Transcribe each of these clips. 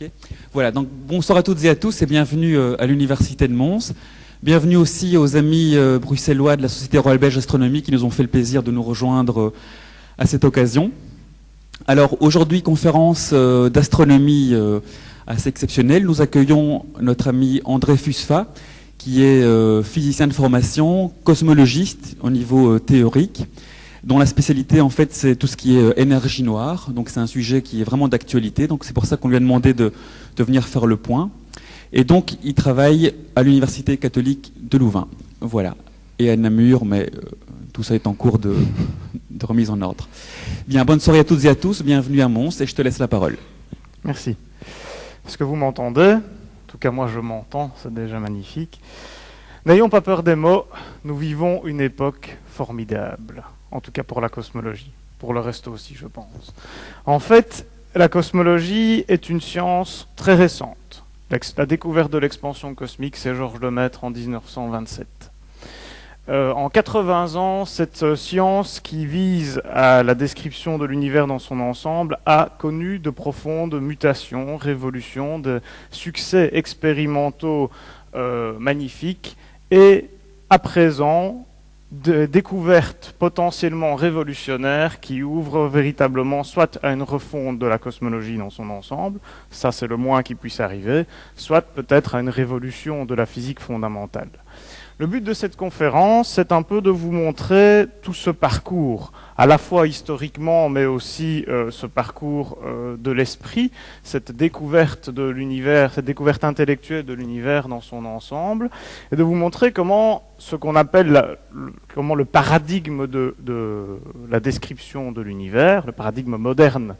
Ok. Voilà, donc bonsoir à toutes et à tous et bienvenue à l'Université de Mons. Bienvenue aussi aux amis bruxellois de la Société Royale Belge Astronomie qui nous ont fait le plaisir de nous rejoindre à cette occasion. Alors aujourd'hui, conférence d'astronomie assez exceptionnelle. Nous accueillons notre ami André Fusfa, qui est physicien de formation, cosmologiste au niveau théorique, dont la spécialité, en fait, c'est tout ce qui est énergie noire. Donc, c'est un sujet qui est vraiment d'actualité. Donc, c'est pour ça qu'on lui a demandé de venir faire le point. Et donc, il travaille à l'Université catholique de Louvain. Voilà. Et à Namur, mais tout ça est en cours de remise en ordre. Bien, bonne soirée à toutes et à tous. Bienvenue à Mons et je te laisse la parole. Merci. Est-ce que vous m'entendez? En tout cas, moi, je m'entends. C'est déjà magnifique. N'ayons pas peur des mots. Nous vivons une époque formidable. En tout cas pour la cosmologie, pour le reste aussi, je pense. En fait, la cosmologie est une science très récente. La découverte de l'expansion cosmique, c'est Georges Lemaître en 1927. En 80 ans, cette science qui vise à la description de l'univers dans son ensemble a connu de profondes mutations, révolutions, de succès expérimentaux magnifiques et à présent, de découvertes potentiellement révolutionnaires qui ouvrent véritablement soit à une refonte de la cosmologie dans son ensemble, ça c'est le moins qui puisse arriver, soit peut-être à une révolution de la physique fondamentale. Le but de cette conférence, c'est un peu de vous montrer tout ce parcours, à la fois historiquement, mais aussi ce parcours de l'esprit, cette découverte de l'univers, cette découverte intellectuelle de l'univers dans son ensemble, et de vous montrer comment ce qu'on appelle comment le paradigme de la description de l'univers, le paradigme moderne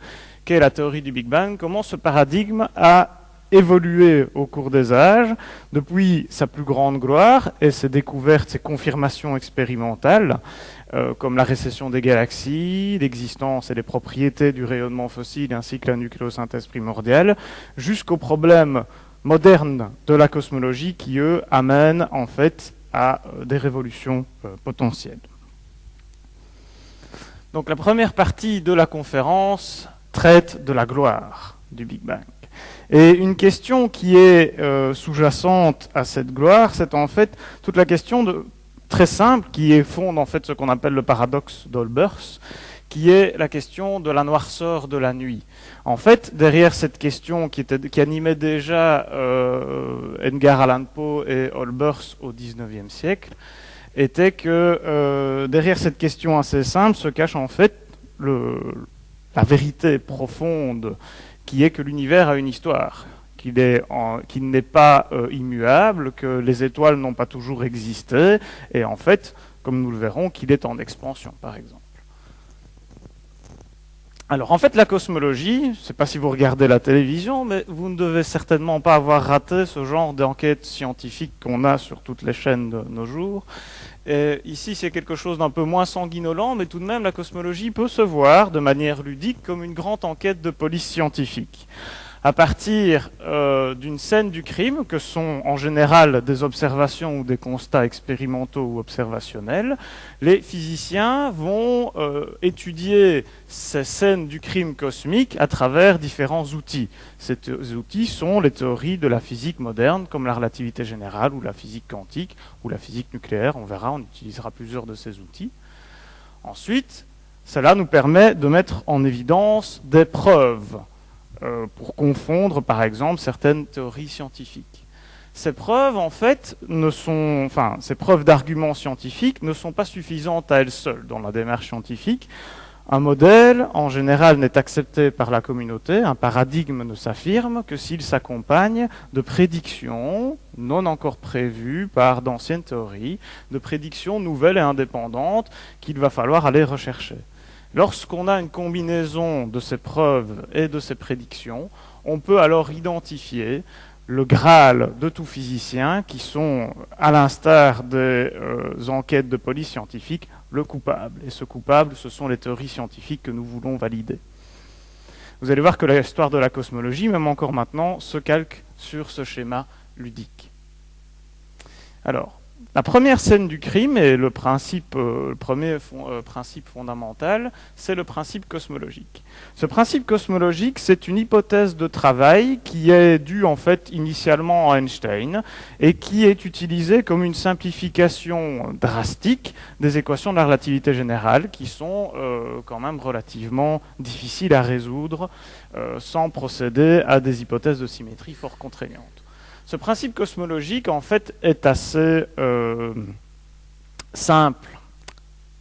qu'est la théorie du Big Bang, comment ce paradigme a évolué au cours des âges, depuis sa plus grande gloire et ses découvertes, ses confirmations expérimentales, comme la récession des galaxies, l'existence et les propriétés du rayonnement fossile ainsi que la nucléosynthèse primordiale, jusqu'aux problèmes modernes de la cosmologie qui, eux, amènent en fait à des révolutions potentielles. Donc la première partie de la conférence traite de la gloire du Big Bang. Et une question qui est sous-jacente à cette gloire, c'est en fait toute la question très simple qui fonde en fait ce qu'on appelle le paradoxe d'Olbers, qui est la question de la noirceur de la nuit. En fait, derrière cette question qui animait déjà Edgar Allan Poe et Olbers au XIXe siècle, était que derrière cette question assez simple se cache en fait la vérité profonde qui est que l'univers a une histoire, qu'il n'est pas immuable, que les étoiles n'ont pas toujours existé, et en fait, comme nous le verrons, qu'il est en expansion, par exemple. Alors, en fait, la cosmologie, je ne sais pas si vous regardez la télévision, mais vous ne devez certainement pas avoir raté ce genre d'enquête scientifique qu'on a sur toutes les chaînes de nos jours. Et ici, c'est quelque chose d'un peu moins sanguinolent, mais tout de même, la cosmologie peut se voir de manière ludique comme une grande enquête de police scientifique. À partir d'une scène du crime, que sont en général des observations ou des constats expérimentaux ou observationnels, les physiciens vont étudier ces scènes du crime cosmique à travers différents outils. Ces outils sont les théories de la physique moderne, comme la relativité générale ou la physique quantique ou la physique nucléaire. On verra, on utilisera plusieurs de ces outils. Ensuite, cela nous permet de mettre en évidence des preuves pour confondre, par exemple, certaines théories scientifiques. Ces preuves, en fait, ces preuves d'arguments scientifiques ne sont pas suffisantes à elles seules dans la démarche scientifique. Un modèle, en général, n'est accepté par la communauté, un paradigme ne s'affirme que s'il s'accompagne de prédictions non encore prévues par d'anciennes théories, de prédictions nouvelles et indépendantes qu'il va falloir aller rechercher. Lorsqu'on a une combinaison de ces preuves et de ces prédictions, on peut alors identifier le Graal de tout physicien, qui sont, à l'instar des enquêtes de police scientifique, le coupable. Et ce coupable, ce sont les théories scientifiques que nous voulons valider. Vous allez voir que l'histoire de la cosmologie, même encore maintenant, se calque sur ce schéma ludique. Alors, la première scène du crime, et le premier principe fondamental, c'est le principe cosmologique. Ce principe cosmologique, c'est une hypothèse de travail qui est due en fait initialement à Einstein et qui est utilisée comme une simplification drastique des équations de la relativité générale qui sont quand même relativement difficiles à résoudre sans procéder à des hypothèses de symétrie fort contraignantes. Ce principe cosmologique, en fait, est assez simple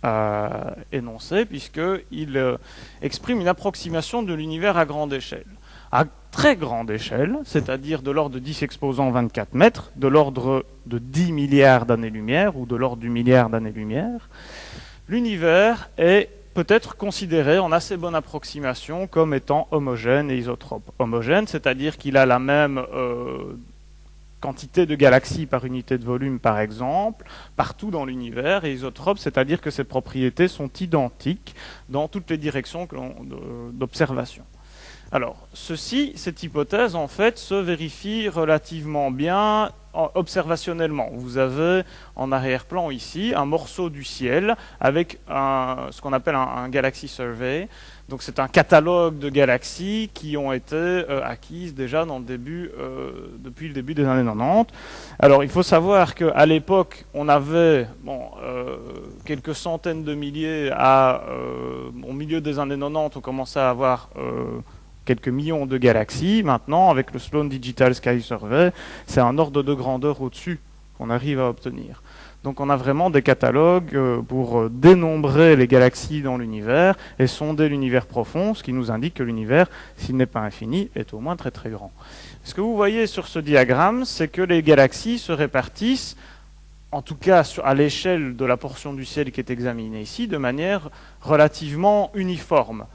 à énoncer, puisqu'il exprime une approximation de l'univers à grande échelle. À très grande échelle, c'est-à-dire de l'ordre de 10 exposant 24 mètres, de l'ordre de 10 milliards d'années-lumière, ou de l'ordre du milliard d'années-lumière, l'univers est peut-être considéré en assez bonne approximation comme étant homogène et isotrope. Homogène, c'est-à-dire qu'il a la même quantité de galaxies par unité de volume, par exemple, partout dans l'univers, et isotrope, c'est-à-dire que ces propriétés sont identiques dans toutes les directions d'observation. Alors, cette hypothèse, en fait, se vérifie relativement bien observationnellement. Vous avez en arrière-plan ici un morceau du ciel avec ce qu'on appelle un Galaxy Survey. Donc c'est un catalogue de galaxies qui ont été acquises déjà depuis le début des années 90. Alors il faut savoir qu'à l'époque, on avait quelques centaines de milliers au milieu des années 90, on commençait à avoir quelques millions de galaxies. Maintenant, avec le Sloan Digital Sky Survey, c'est un ordre de grandeur au-dessus qu'on arrive à obtenir. Donc on a vraiment des catalogues pour dénombrer les galaxies dans l'univers et sonder l'univers profond, ce qui nous indique que l'univers, s'il n'est pas infini, est au moins très très grand. Ce que vous voyez sur ce diagramme, c'est que les galaxies se répartissent, en tout cas à l'échelle de la portion du ciel qui est examinée ici, de manière relativement uniforme.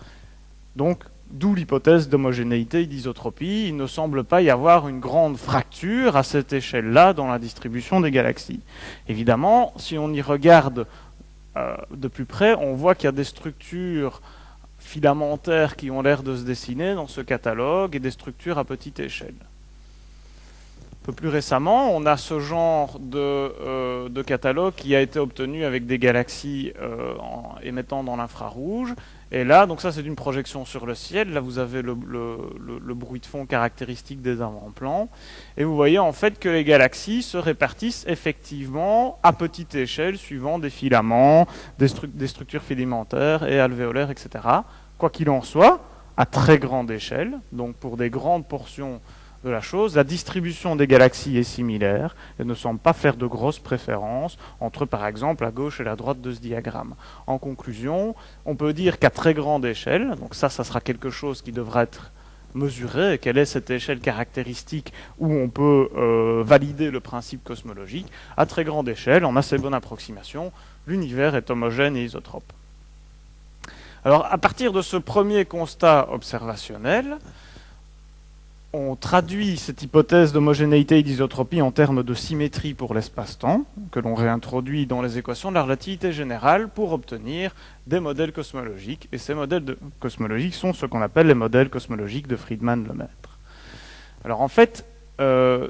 Donc, d'où l'hypothèse d'homogénéité et d'isotropie. Il ne semble pas y avoir une grande fracture à cette échelle-là dans la distribution des galaxies. Évidemment, si on y regarde de plus près, on voit qu'il y a des structures filamentaires qui ont l'air de se dessiner dans ce catalogue et des structures à petite échelle. Un peu plus récemment, on a ce genre de catalogue qui a été obtenu avec des galaxies émettant dans l'infrarouge. Et là, donc ça c'est une projection sur le ciel. Là vous avez le bruit de fond caractéristique des avant-plans. Et vous voyez en fait que les galaxies se répartissent effectivement à petite échelle, suivant des filaments, des structures filamentaires et alvéolaires, etc. Quoi qu'il en soit, à très grande échelle, donc pour des grandes portions de la chose, la distribution des galaxies est similaire et ne semble pas faire de grosses préférences entre, par exemple, la gauche et la droite de ce diagramme. En conclusion, on peut dire qu'à très grande échelle, donc ça sera quelque chose qui devra être mesuré, et quelle est cette échelle caractéristique où on peut valider le principe cosmologique, à très grande échelle, en assez bonne approximation, l'univers est homogène et isotrope. Alors, à partir de ce premier constat observationnel, on traduit cette hypothèse d'homogénéité et d'isotropie en termes de symétrie pour l'espace-temps, que l'on réintroduit dans les équations de la relativité générale pour obtenir des modèles cosmologiques. Et ces modèles cosmologiques sont ce qu'on appelle les modèles cosmologiques de Friedmann-Lemaitre. Alors en fait,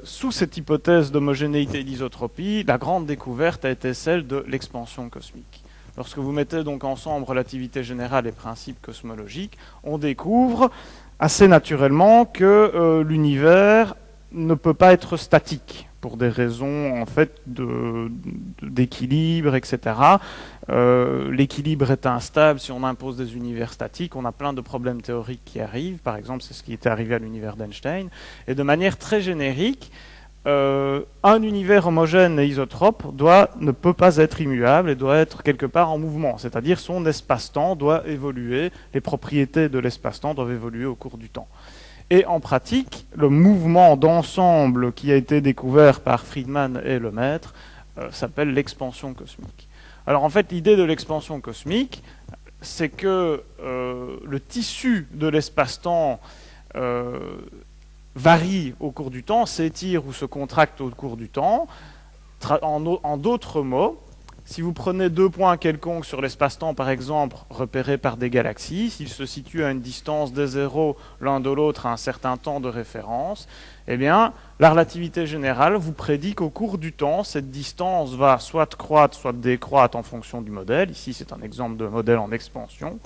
sous cette hypothèse d'homogénéité et d'isotropie, la grande découverte a été celle de l'expansion cosmique. Lorsque vous mettez donc ensemble relativité générale et principes cosmologiques, on découvre assez naturellement que l'univers ne peut pas être statique pour des raisons en fait d'équilibre, etc. L'équilibre est instable si on impose des univers statiques. On a plein de problèmes théoriques qui arrivent. Par exemple, c'est ce qui était arrivé à l'univers d'Einstein. Et de manière très générique, un univers homogène et isotrope ne peut pas être immuable et doit être quelque part en mouvement, c'est-à-dire son espace-temps doit évoluer, les propriétés de l'espace-temps doivent évoluer au cours du temps. Et en pratique, le mouvement d'ensemble qui a été découvert par Friedmann et Lemaitre s'appelle l'expansion cosmique. Alors en fait, l'idée de l'expansion cosmique, c'est que le tissu de l'espace-temps varie au cours du temps, s'étire ou se contracte au cours du temps. En d'autres mots, Si vous prenez deux points quelconques sur l'espace-temps, par exemple, repérés par des galaxies, s'ils se situent à une distance d0 l'un de l'autre à un certain temps de référence, eh bien, la relativité générale vous prédit qu'au cours du temps, cette distance va soit croître, soit décroître en fonction du modèle. Ici, c'est un exemple de modèle en expansion.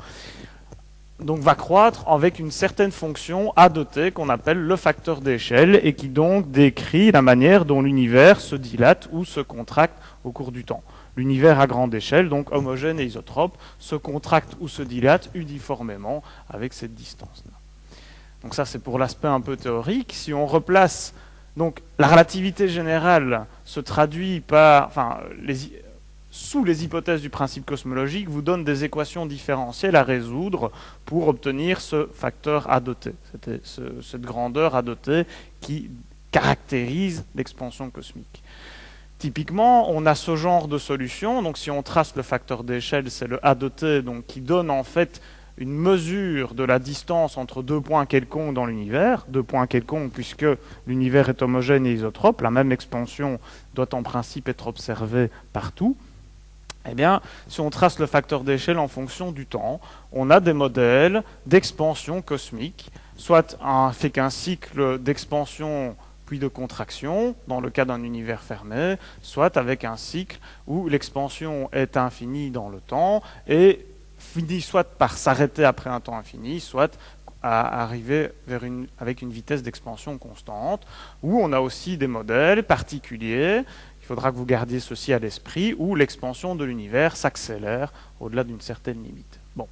Donc, va croître avec une certaine fonction à doter qu'on appelle le facteur d'échelle et qui donc décrit la manière dont l'univers se dilate ou se contracte au cours du temps. L'univers à grande échelle, donc homogène et isotrope, se contracte ou se dilate uniformément avec cette distance-là. Donc ça, c'est pour l'aspect un peu théorique. Si on replace, donc la relativité générale se traduit par, sous les hypothèses du principe cosmologique, vous donne des équations différentielles à résoudre pour obtenir ce facteur à doter, cette grandeur à doter qui caractérise l'expansion cosmique. Typiquement, on a ce genre de solution. Donc, si on trace le facteur d'échelle, c'est le A de t, donc qui donne en fait une mesure de la distance entre deux points quelconques dans l'univers. Deux points quelconques, puisque l'univers est homogène et isotrope. La même expansion doit en principe être observée partout. Eh bien, si on trace le facteur d'échelle en fonction du temps, on a des modèles d'expansion cosmique, soit avec un cycle d'expansion puis de contraction, dans le cas d'un univers fermé, soit avec un cycle où l'expansion est infinie dans le temps et finit soit par s'arrêter après un temps infini, soit à arriver avec une vitesse d'expansion constante, où on a aussi des modèles particuliers, il faudra que vous gardiez ceci à l'esprit, où l'expansion de l'univers s'accélère au-delà d'une certaine limite. Bon.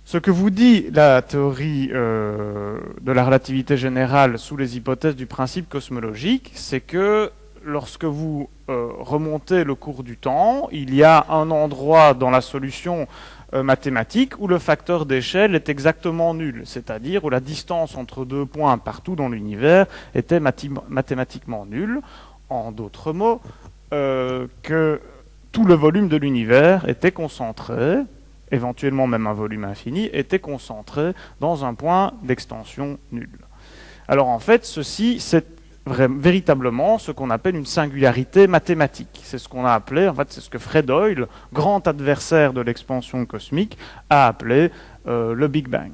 Ce que vous dit la théorie de la relativité générale sous les hypothèses du principe cosmologique, c'est que lorsque vous remontez le cours du temps, il y a un endroit dans la solution mathématique où le facteur d'échelle est exactement nul, c'est-à-dire où la distance entre deux points partout dans l'univers était mathématiquement nulle. En d'autres mots, que tout le volume de l'univers était concentré, éventuellement même un volume infini, était concentré dans un point d'extension nulle. Alors en fait, ceci, c'est véritablement ce qu'on appelle une singularité mathématique. C'est ce qu'on a appelé, en fait, c'est ce que Fred Hoyle, grand adversaire de l'expansion cosmique, a appelé le Big Bang.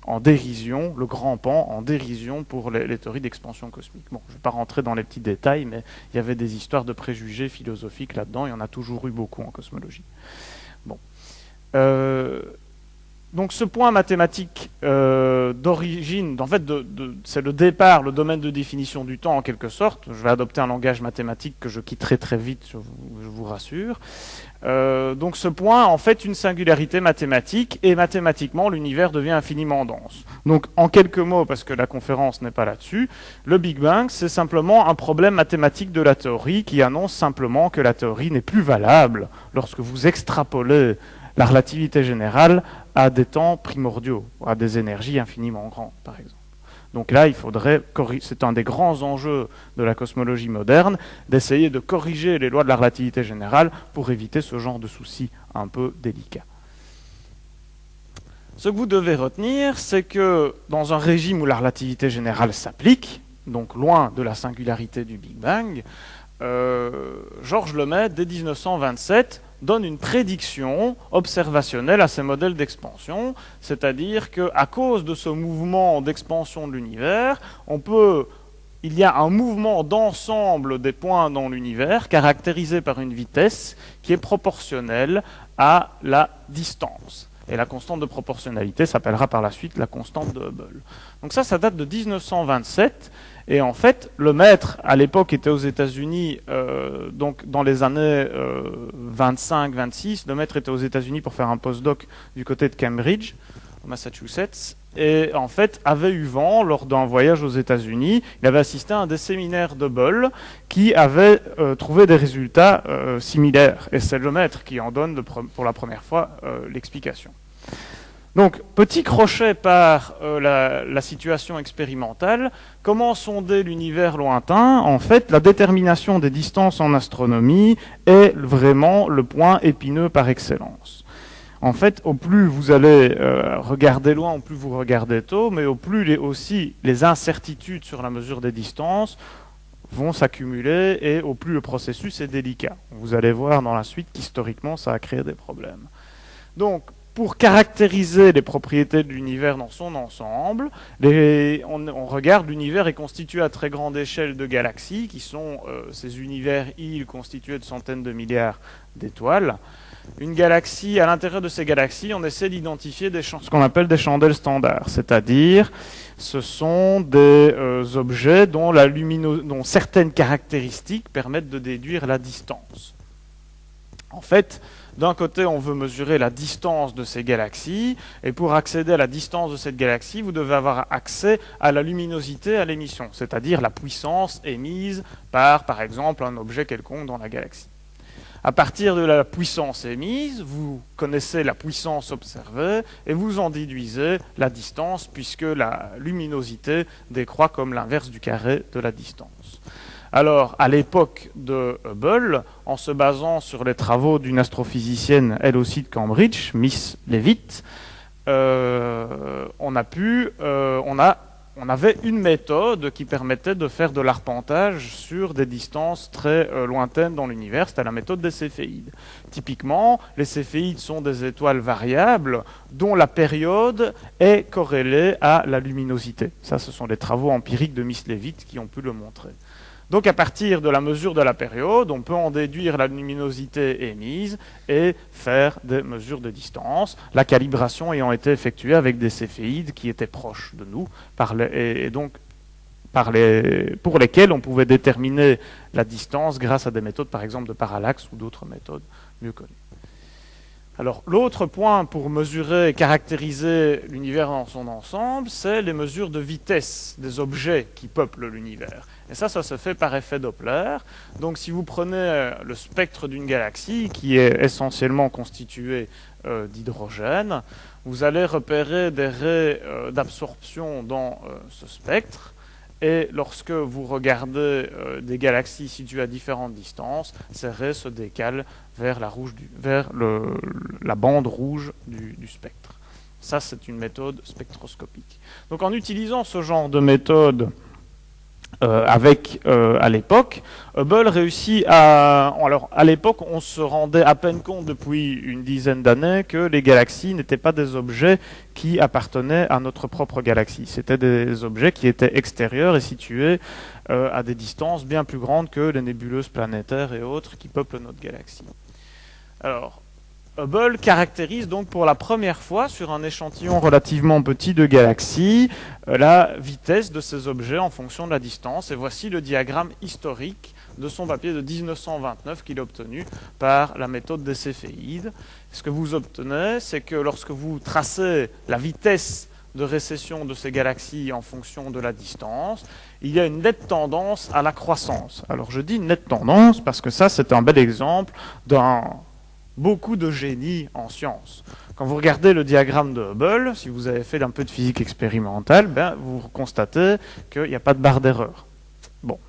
En dérision, le grand pan, en dérision pour les théories d'expansion cosmique. Bon, je ne vais pas rentrer dans les petits détails, mais il y avait des histoires de préjugés philosophiques là-dedans, il y en a toujours eu beaucoup en cosmologie. Bon. Donc ce point mathématique d'origine, en fait, c'est le départ, le domaine de définition du temps en quelque sorte. Je vais adopter un langage mathématique que je quitterai très vite, je vous rassure. Donc ce point, en fait, une singularité mathématique, et mathématiquement, l'univers devient infiniment dense. Donc en quelques mots, parce que la conférence n'est pas là-dessus, le Big Bang, c'est simplement un problème mathématique de la théorie qui annonce simplement que la théorie n'est plus valable lorsque vous extrapolez la relativité générale à des temps primordiaux, à des énergies infiniment grandes, par exemple. Donc là, il faudrait c'est un des grands enjeux de la cosmologie moderne, d'essayer de corriger les lois de la relativité générale pour éviter ce genre de soucis un peu délicats. Ce que vous devez retenir, c'est que dans un régime où la relativité générale s'applique, donc loin de la singularité du Big Bang, Georges Lemaitre, dès 1927, donne une prédiction observationnelle à ces modèles d'expansion, c'est-à-dire qu'à cause de ce mouvement d'expansion de l'univers, il y a un mouvement d'ensemble des points dans l'univers caractérisé par une vitesse qui est proportionnelle à la distance. Et la constante de proportionnalité s'appellera par la suite la constante de Hubble. Donc ça date de 1927. Et en fait, Lemaitre, à l'époque, était aux États-Unis, donc dans les années 25-26. Lemaitre était aux États-Unis pour faire un postdoc du côté de Cambridge, au Massachusetts. Et en fait, avait eu vent, lors d'un voyage aux États-Unis, il avait assisté à un des séminaires d'Hubble qui avait trouvé des résultats similaires. Et c'est Lemaitre qui en donne pour la première fois l'explication. Donc, petit crochet par la situation expérimentale. Comment sonder l'univers lointain? En fait, la détermination des distances en astronomie est vraiment le point épineux par excellence. En fait, au plus vous allez regarder loin, au plus vous regardez tôt, mais au plus aussi les incertitudes sur la mesure des distances vont s'accumuler et au plus le processus est délicat. Vous allez voir dans la suite qu'historiquement, ça a créé des problèmes. Donc, pour caractériser les propriétés de l'univers dans son ensemble, on regarde l'univers est constitué à très grande échelle de galaxies, qui sont ces univers-îles constitués de centaines de milliards d'étoiles. Une galaxie, à l'intérieur de ces galaxies, on essaie d'identifier ce qu'on appelle des chandelles standards, c'est-à-dire ce sont des objets dont certaines caractéristiques permettent de déduire la distance. En fait, d'un côté, on veut mesurer la distance de ces galaxies, et pour accéder à la distance de cette galaxie, vous devez avoir accès à la luminosité à l'émission, c'est-à-dire la puissance émise par exemple, un objet quelconque dans la galaxie. À partir de la puissance émise, vous connaissez la puissance observée et vous en déduisez la distance, puisque la luminosité décroît comme l'inverse du carré de la distance. Alors, à l'époque de Hubble, en se basant sur les travaux d'une astrophysicienne, elle aussi de Cambridge, Miss Leavitt, on avait une méthode qui permettait de faire de l'arpentage sur des distances très lointaines dans l'univers, c'était la méthode des céphéides. Typiquement, les céphéides sont des étoiles variables dont la période est corrélée à la luminosité. Ça, ce sont les travaux empiriques de Miss Leavitt qui ont pu le montrer. Donc à partir de la mesure de la période, on peut en déduire la luminosité émise et faire des mesures de distance, la calibration ayant été effectuée avec des céphéides qui étaient proches de nous, pour lesquels on pouvait déterminer la distance grâce à des méthodes par exemple de parallaxe ou d'autres méthodes mieux connues. Alors, l'autre point pour mesurer et caractériser l'univers dans son ensemble, c'est les mesures de vitesse des objets qui peuplent l'univers. Et ça se fait par effet Doppler. Donc, si vous prenez le spectre d'une galaxie, qui est essentiellement constitué d'hydrogène, vous allez repérer des raies d'absorption dans ce spectre. Et lorsque vous regardez des galaxies situées à différentes distances, ces raies se décalent vers la bande rouge du spectre. Ça, c'est une méthode spectroscopique. Donc en utilisant ce genre de méthode à l'époque, Hubble réussit à... Alors, à l'époque, on se rendait à peine compte depuis une dizaine d'années que les galaxies n'étaient pas des objets qui appartenaient à notre propre galaxie. C'était des objets qui étaient extérieurs et situés à des distances bien plus grandes que les nébuleuses planétaires et autres qui peuplent notre galaxie. Alors, Hubble caractérise donc pour la première fois sur un échantillon relativement petit de galaxies la vitesse de ces objets en fonction de la distance. Et voici le diagramme historique de son papier de 1929 qu'il a obtenu par la méthode des céphéides. Ce que vous obtenez, c'est que lorsque vous tracez la vitesse de récession de ces galaxies en fonction de la distance, il y a une nette tendance à la croissance. Alors je dis nette tendance parce que ça, c'est un bel exemple d'un beaucoup de génie en sciences. Quand vous regardez le diagramme de Hubble, si vous avez fait un peu de physique expérimentale, vous constatez qu'il n'y a pas de barre d'erreur. Bon.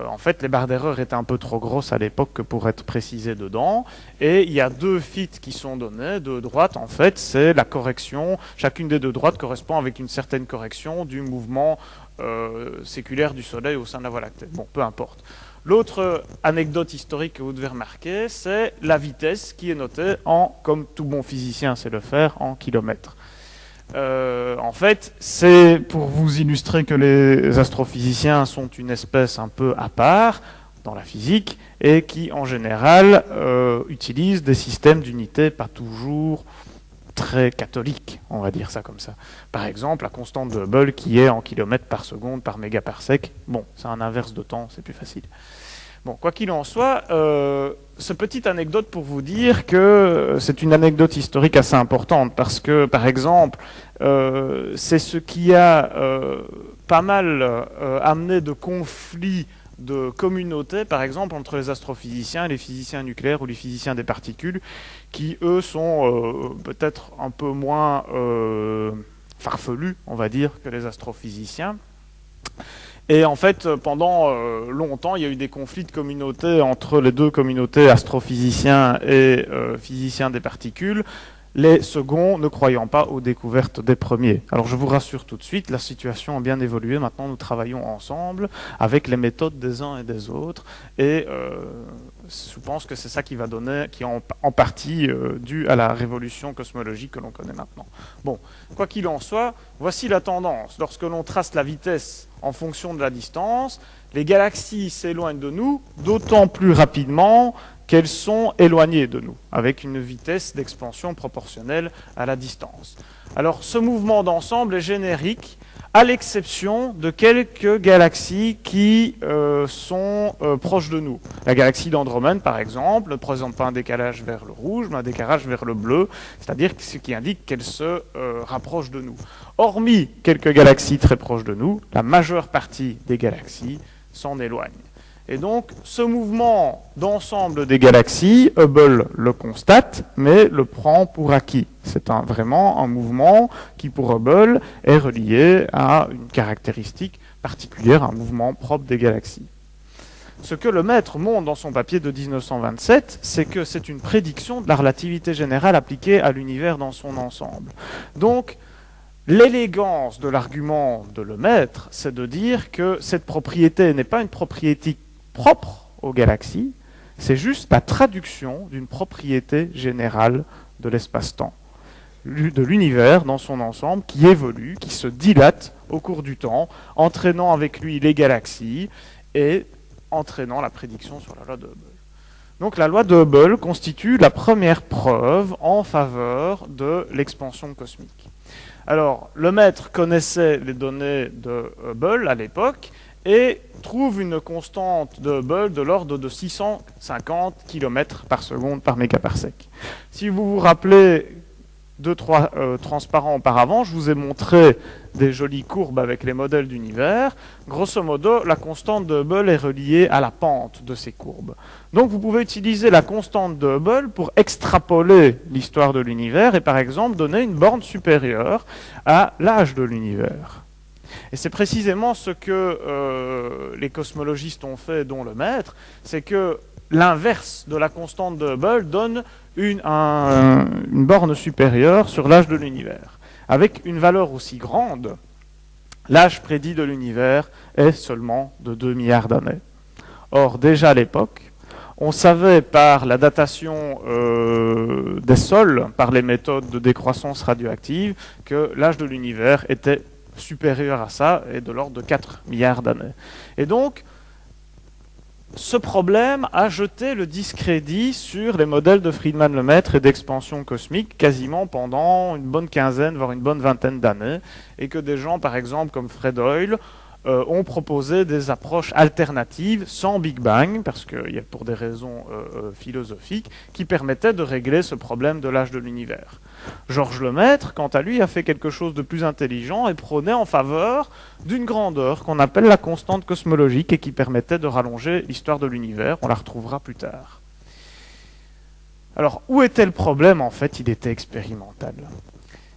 En fait, les barres d'erreur étaient un peu trop grosses à l'époque pour être précisées dedans. Et il y a deux fits qui sont donnés. Deux droites, en fait, c'est la correction. Chacune des deux droites correspond avec une certaine correction du mouvement séculaire du Soleil au sein de la Voie lactée. Bon, peu importe. L'autre anecdote historique que vous devez remarquer, c'est la vitesse qui est notée comme tout bon physicien sait le faire, en kilomètres. En fait, c'est pour vous illustrer que les astrophysiciens sont une espèce un peu à part dans la physique et qui, en général, utilisent des systèmes d'unités pas toujours très catholiques, on va dire ça comme ça. Par exemple, la constante de Hubble qui est en kilomètres par seconde par mégaparsec. Bon, c'est un inverse de temps, c'est plus facile. Bon, quoi qu'il en soit, cette petite anecdote pour vous dire que c'est une anecdote historique assez importante parce que, par exemple, c'est ce qui a pas mal amené de conflits de communautés, par exemple, entre les astrophysiciens et les physiciens nucléaires ou les physiciens des particules, qui, eux, sont peut-être un peu moins farfelus, on va dire, que les astrophysiciens. Et en fait, pendant longtemps, il y a eu des conflits de communautés entre les deux communautés, astrophysiciens et physiciens des particules. les seconds ne croyant pas aux découvertes des premiers. Alors je vous rassure tout de suite, la situation a bien évolué. Maintenant, nous travaillons ensemble avec les méthodes des uns et des autres. Et je pense que c'est ça qui va donner, qui est en partie dû à la révolution cosmologique que l'on connaît maintenant. Bon, quoi qu'il en soit, voici la tendance. Lorsque l'on trace la vitesse en fonction de la distance, les galaxies s'éloignent de nous d'autant plus rapidement qu'elles sont éloignées de nous, avec une vitesse d'expansion proportionnelle à la distance. Alors, ce mouvement d'ensemble est générique, à l'exception de quelques galaxies qui sont proches de nous. La galaxie d'Andromède, par exemple, ne présente pas un décalage vers le rouge, mais un décalage vers le bleu, c'est-à-dire ce qui indique qu'elle se rapproche de nous. Hormis quelques galaxies très proches de nous, la majeure partie des galaxies s'en éloigne. Et donc, ce mouvement d'ensemble des galaxies, Hubble le constate, mais le prend pour acquis. C'est vraiment un mouvement qui, pour Hubble, est relié à une caractéristique particulière, un mouvement propre des galaxies. Ce que Lemaître montre dans son papier de 1927, c'est que c'est une prédiction de la relativité générale appliquée à l'univers dans son ensemble. Donc, l'élégance de l'argument de Lemaître, c'est de dire que cette propriété n'est pas une propriété propre aux galaxies, c'est juste la traduction d'une propriété générale de l'espace-temps, de l'univers dans son ensemble qui évolue, qui se dilate au cours du temps, entraînant avec lui les galaxies et entraînant la prédiction sur la loi de Hubble. Donc la loi de Hubble constitue la première preuve en faveur de l'expansion cosmique. Alors, Lemaître connaissait les données de Hubble à l'époque et trouve une constante de Hubble de l'ordre de 650 km par seconde par mégaparsec. Si vous vous rappelez 2-3 transparents auparavant, je vous ai montré des jolies courbes avec les modèles d'univers. Grosso modo, la constante de Hubble est reliée à la pente de ces courbes. Donc vous pouvez utiliser la constante de Hubble pour extrapoler l'histoire de l'univers et par exemple donner une borne supérieure à l'âge de l'univers. Et c'est précisément ce que les cosmologistes ont fait, dont Lemaître, c'est que l'inverse de la constante de Hubble donne une borne supérieure sur l'âge de l'univers. Avec une valeur aussi grande, l'âge prédit de l'univers est seulement de 2 milliards d'années. Or, déjà à l'époque, on savait par la datation des sols, par les méthodes de décroissance radioactive, que l'âge de l'univers était supérieur à ça et de l'ordre de 4 milliards d'années. Et donc, ce problème a jeté le discrédit sur les modèles de Friedmann-Lemaître et d'expansion cosmique quasiment pendant une bonne quinzaine, voire une bonne vingtaine d'années, et que des gens, par exemple, comme Fred Hoyle, ont proposé des approches alternatives sans Big Bang, parce qu'il y a pour des raisons philosophiques, qui permettaient de régler ce problème de l'âge de l'univers. Georges Lemaître, quant à lui, a fait quelque chose de plus intelligent et prônait en faveur d'une grandeur qu'on appelle la constante cosmologique et qui permettait de rallonger l'histoire de l'univers. On la retrouvera plus tard. Alors, où était le problème? En fait, il était expérimental.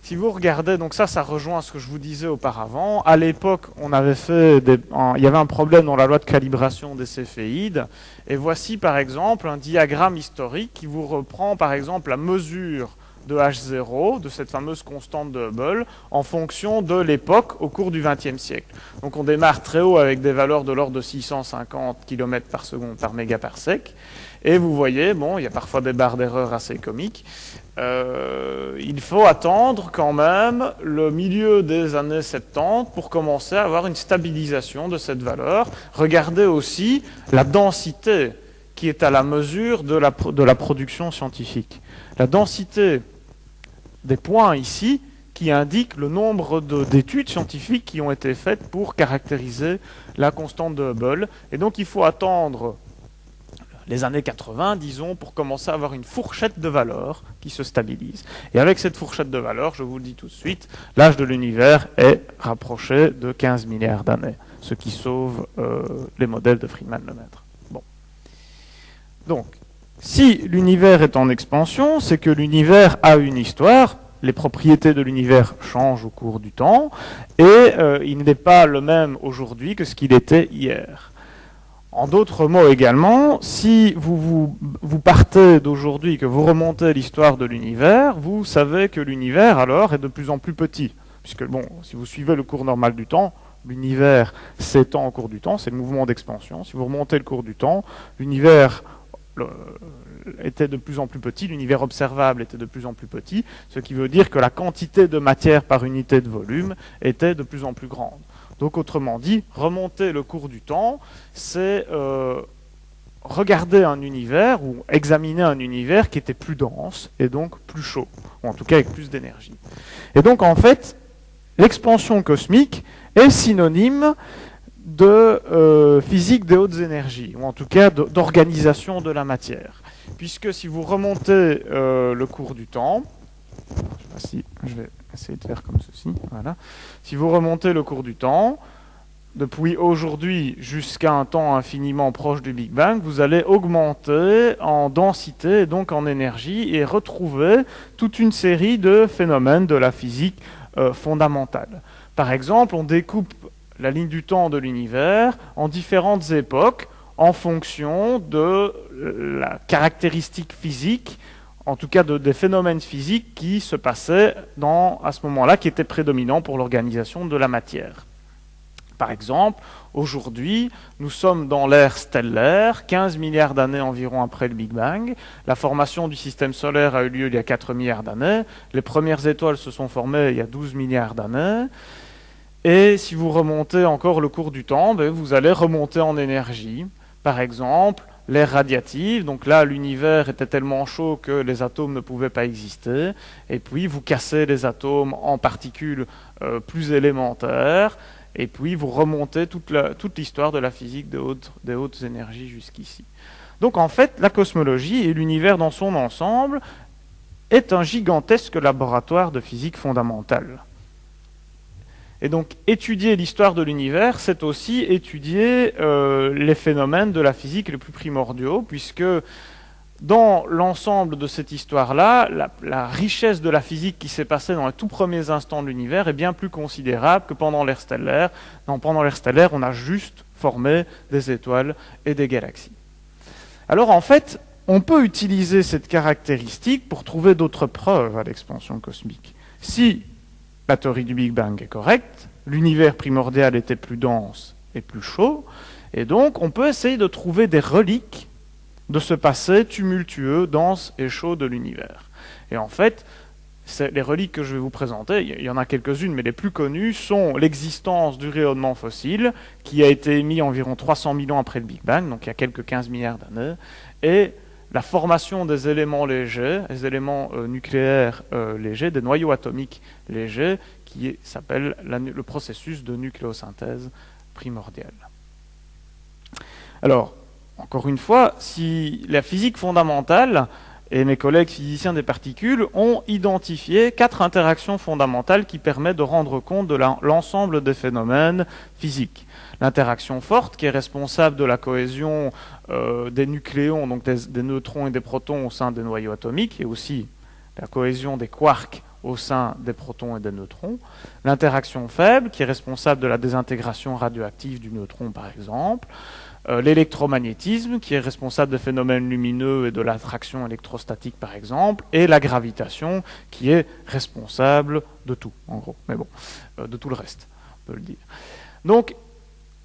Si vous regardez, donc ça rejoint ce que je vous disais auparavant. À l'époque, il y avait un problème dans la loi de calibration des céphéides. Et voici, par exemple, un diagramme historique qui vous reprend, par exemple, la mesure de H0, de cette fameuse constante de Hubble, en fonction de l'époque au cours du XXe siècle. Donc on démarre très haut avec des valeurs de l'ordre de 650 km par seconde par mégaparsec. Et vous voyez, bon, il y a parfois des barres d'erreur assez comiques. Il faut attendre quand même le milieu des années 70 pour commencer à avoir une stabilisation de cette valeur. Regardez aussi la densité qui est à la mesure de la production scientifique. La densité des points ici qui indiquent le nombre d'études scientifiques qui ont été faites pour caractériser la constante de Hubble. Et donc il faut attendre les années 80, disons, pour commencer à avoir une fourchette de valeurs qui se stabilise. Et avec cette fourchette de valeurs, je vous le dis tout de suite, l'âge de l'univers est rapproché de 15 milliards d'années, ce qui sauve les modèles de Friedmann-Lemaître. Bon. Donc, si l'univers est en expansion, c'est que l'univers a une histoire, les propriétés de l'univers changent au cours du temps, et il n'est pas le même aujourd'hui que ce qu'il était hier. En d'autres mots également, si vous partez d'aujourd'hui, que vous remontez l'histoire de l'univers, vous savez que l'univers alors est de plus en plus petit. Puisque bon, si vous suivez le cours normal du temps, l'univers s'étend au cours du temps, c'est le mouvement d'expansion. Si vous remontez le cours du temps, l'univers était de plus en plus petit, l'univers observable était de plus en plus petit, ce qui veut dire que la quantité de matière par unité de volume était de plus en plus grande. Donc autrement dit, remonter le cours du temps, c'est regarder un univers ou examiner un univers qui était plus dense et donc plus chaud, ou en tout cas avec plus d'énergie. Et donc en fait, l'expansion cosmique est synonyme de physique des hautes énergies, ou en tout cas d'organisation de la matière. Puisque si vous remontez le cours du temps, je sais pas si je vais essayer de faire comme ceci, voilà. Si vous remontez le cours du temps, depuis aujourd'hui jusqu'à un temps infiniment proche du Big Bang, vous allez augmenter en densité et donc en énergie et retrouver toute une série de phénomènes de la physique fondamentale. Par exemple, on découpe la ligne du temps de l'univers en différentes époques en fonction de la caractéristique physique, en tout cas des phénomènes physiques qui se passaient à ce moment-là, qui étaient prédominants pour l'organisation de la matière. Par exemple, aujourd'hui, nous sommes dans l'ère stellaire, 15 milliards d'années environ après le Big Bang. La formation du système solaire a eu lieu il y a 4 milliards d'années. Les premières étoiles se sont formées il y a 12 milliards d'années. Et si vous remontez encore le cours du temps, vous allez remonter en énergie. Par exemple, l'ère radiative, donc là l'univers était tellement chaud que les atomes ne pouvaient pas exister, et puis vous cassez les atomes en particules plus élémentaires, et puis vous remontez toute l'histoire de la physique des hautes énergies jusqu'ici. Donc en fait, la cosmologie et l'univers dans son ensemble est un gigantesque laboratoire de physique fondamentale. Et donc, étudier l'histoire de l'univers, c'est aussi étudier les phénomènes de la physique les plus primordiaux, puisque dans l'ensemble de cette histoire-là, la richesse de la physique qui s'est passée dans les tout premiers instants de l'univers est bien plus considérable que pendant l'ère stellaire. Pendant l'ère stellaire, on a juste formé des étoiles et des galaxies. Alors, en fait, on peut utiliser cette caractéristique pour trouver d'autres preuves à l'expansion cosmique. Si la théorie du Big Bang est correcte, l'univers primordial était plus dense et plus chaud, et donc on peut essayer de trouver des reliques de ce passé tumultueux, dense et chaud de l'univers. Et en fait, les reliques que je vais vous présenter, il y en a quelques-unes, mais les plus connues sont l'existence du rayonnement fossile, qui a été émis environ 300 000 ans après le Big Bang, donc il y a quelques 15 milliards d'années, et la formation des éléments légers, des éléments nucléaires légers, des noyaux atomiques légers, qui s'appelle le processus de nucléosynthèse primordiale. Alors, encore une fois, si la physique fondamentale et mes collègues physiciens des particules ont identifié 4 interactions fondamentales qui permettent de rendre compte de l'ensemble des phénomènes physiques. L'interaction forte, qui est responsable de la cohésion des nucléons, donc des neutrons et des protons au sein des noyaux atomiques, et aussi la cohésion des quarks au sein des protons et des neutrons. L'interaction faible, qui est responsable de la désintégration radioactive du neutron, par exemple. L'électromagnétisme, qui est responsable des phénomènes lumineux et de l'attraction électrostatique, par exemple, et la gravitation, qui est responsable de tout, en gros, mais bon, de tout le reste, on peut le dire. Donc,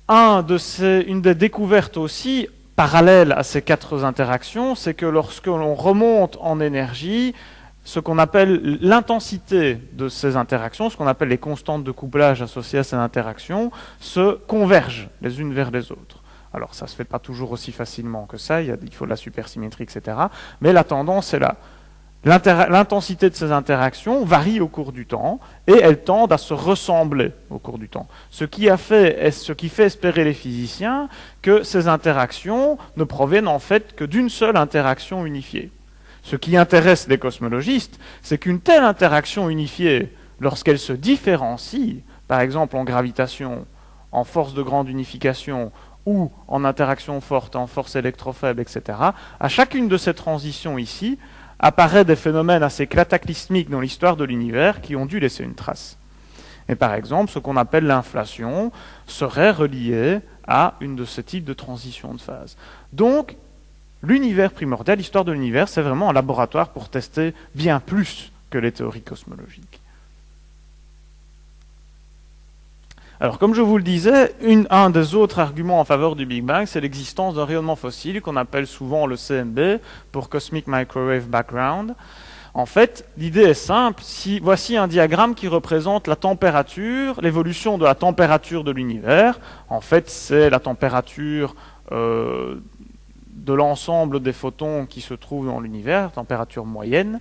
une des découvertes aussi, parallèle à ces 4 interactions, c'est que lorsque l'on remonte en énergie, ce qu'on appelle l'intensité de ces interactions, ce qu'on appelle les constantes de couplage associées à ces interactions, se convergent les unes vers les autres. Alors ça ne se fait pas toujours aussi facilement que ça, il faut de la supersymétrie, etc. Mais la tendance est là. L'intensité de ces interactions varie au cours du temps et elles tendent à se ressembler au cours du temps. Ce qui fait espérer les physiciens que ces interactions ne proviennent en fait que d'une seule interaction unifiée. Ce qui intéresse les cosmologistes, c'est qu'une telle interaction unifiée, lorsqu'elle se différencie, par exemple en gravitation, en force de grande unification, ou en interaction forte, en force électrofaible, etc., à chacune de ces transitions ici, apparaissent des phénomènes assez cataclysmiques dans l'histoire de l'univers qui ont dû laisser une trace. Et par exemple, ce qu'on appelle l'inflation serait relié à une de ces types de transitions de phase. Donc, l'univers primordial, l'histoire de l'univers, c'est vraiment un laboratoire pour tester bien plus que les théories cosmologiques. Alors, comme je vous le disais, un des autres arguments en faveur du Big Bang, c'est l'existence d'un rayonnement fossile qu'on appelle souvent le CMB, pour Cosmic Microwave Background. En fait, l'idée est simple. Voici un diagramme qui représente la température, l'évolution de la température de l'univers. En fait, c'est la température de l'ensemble des photons qui se trouvent dans l'univers, température moyenne,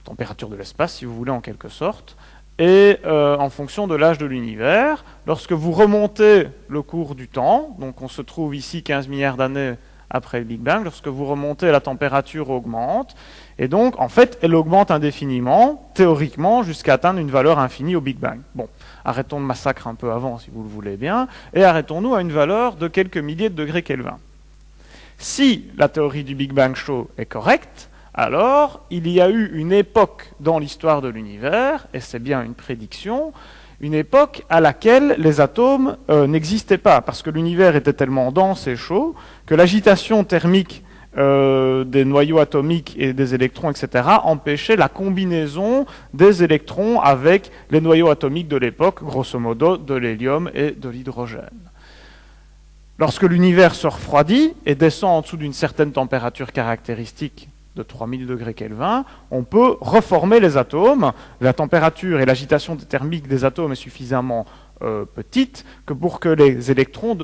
température de l'espace, si vous voulez, en quelque sorte. Et en fonction de l'âge de l'univers, lorsque vous remontez le cours du temps, donc on se trouve ici 15 milliards d'années après le Big Bang, lorsque vous remontez, la température augmente, et donc, en fait, elle augmente indéfiniment, théoriquement, jusqu'à atteindre une valeur infinie au Big Bang. Bon, arrêtons le massacre un peu avant, si vous le voulez bien, et arrêtons-nous à une valeur de quelques milliers de degrés Kelvin. Si la théorie du Big Bang Show est correcte, alors il y a eu une époque dans l'histoire de l'univers, et c'est bien une prédiction, une époque à laquelle les atomes n'existaient pas, parce que l'univers était tellement dense et chaud que l'agitation thermique des noyaux atomiques et des électrons, etc., empêchait la combinaison des électrons avec les noyaux atomiques de l'époque, grosso modo de l'hélium et de l'hydrogène. Lorsque l'univers se refroidit et descend en dessous d'une certaine température caractéristique de 3000 degrés Kelvin, on peut reformer les atomes. La température et l'agitation thermique des atomes est suffisamment petite que pour que les électrons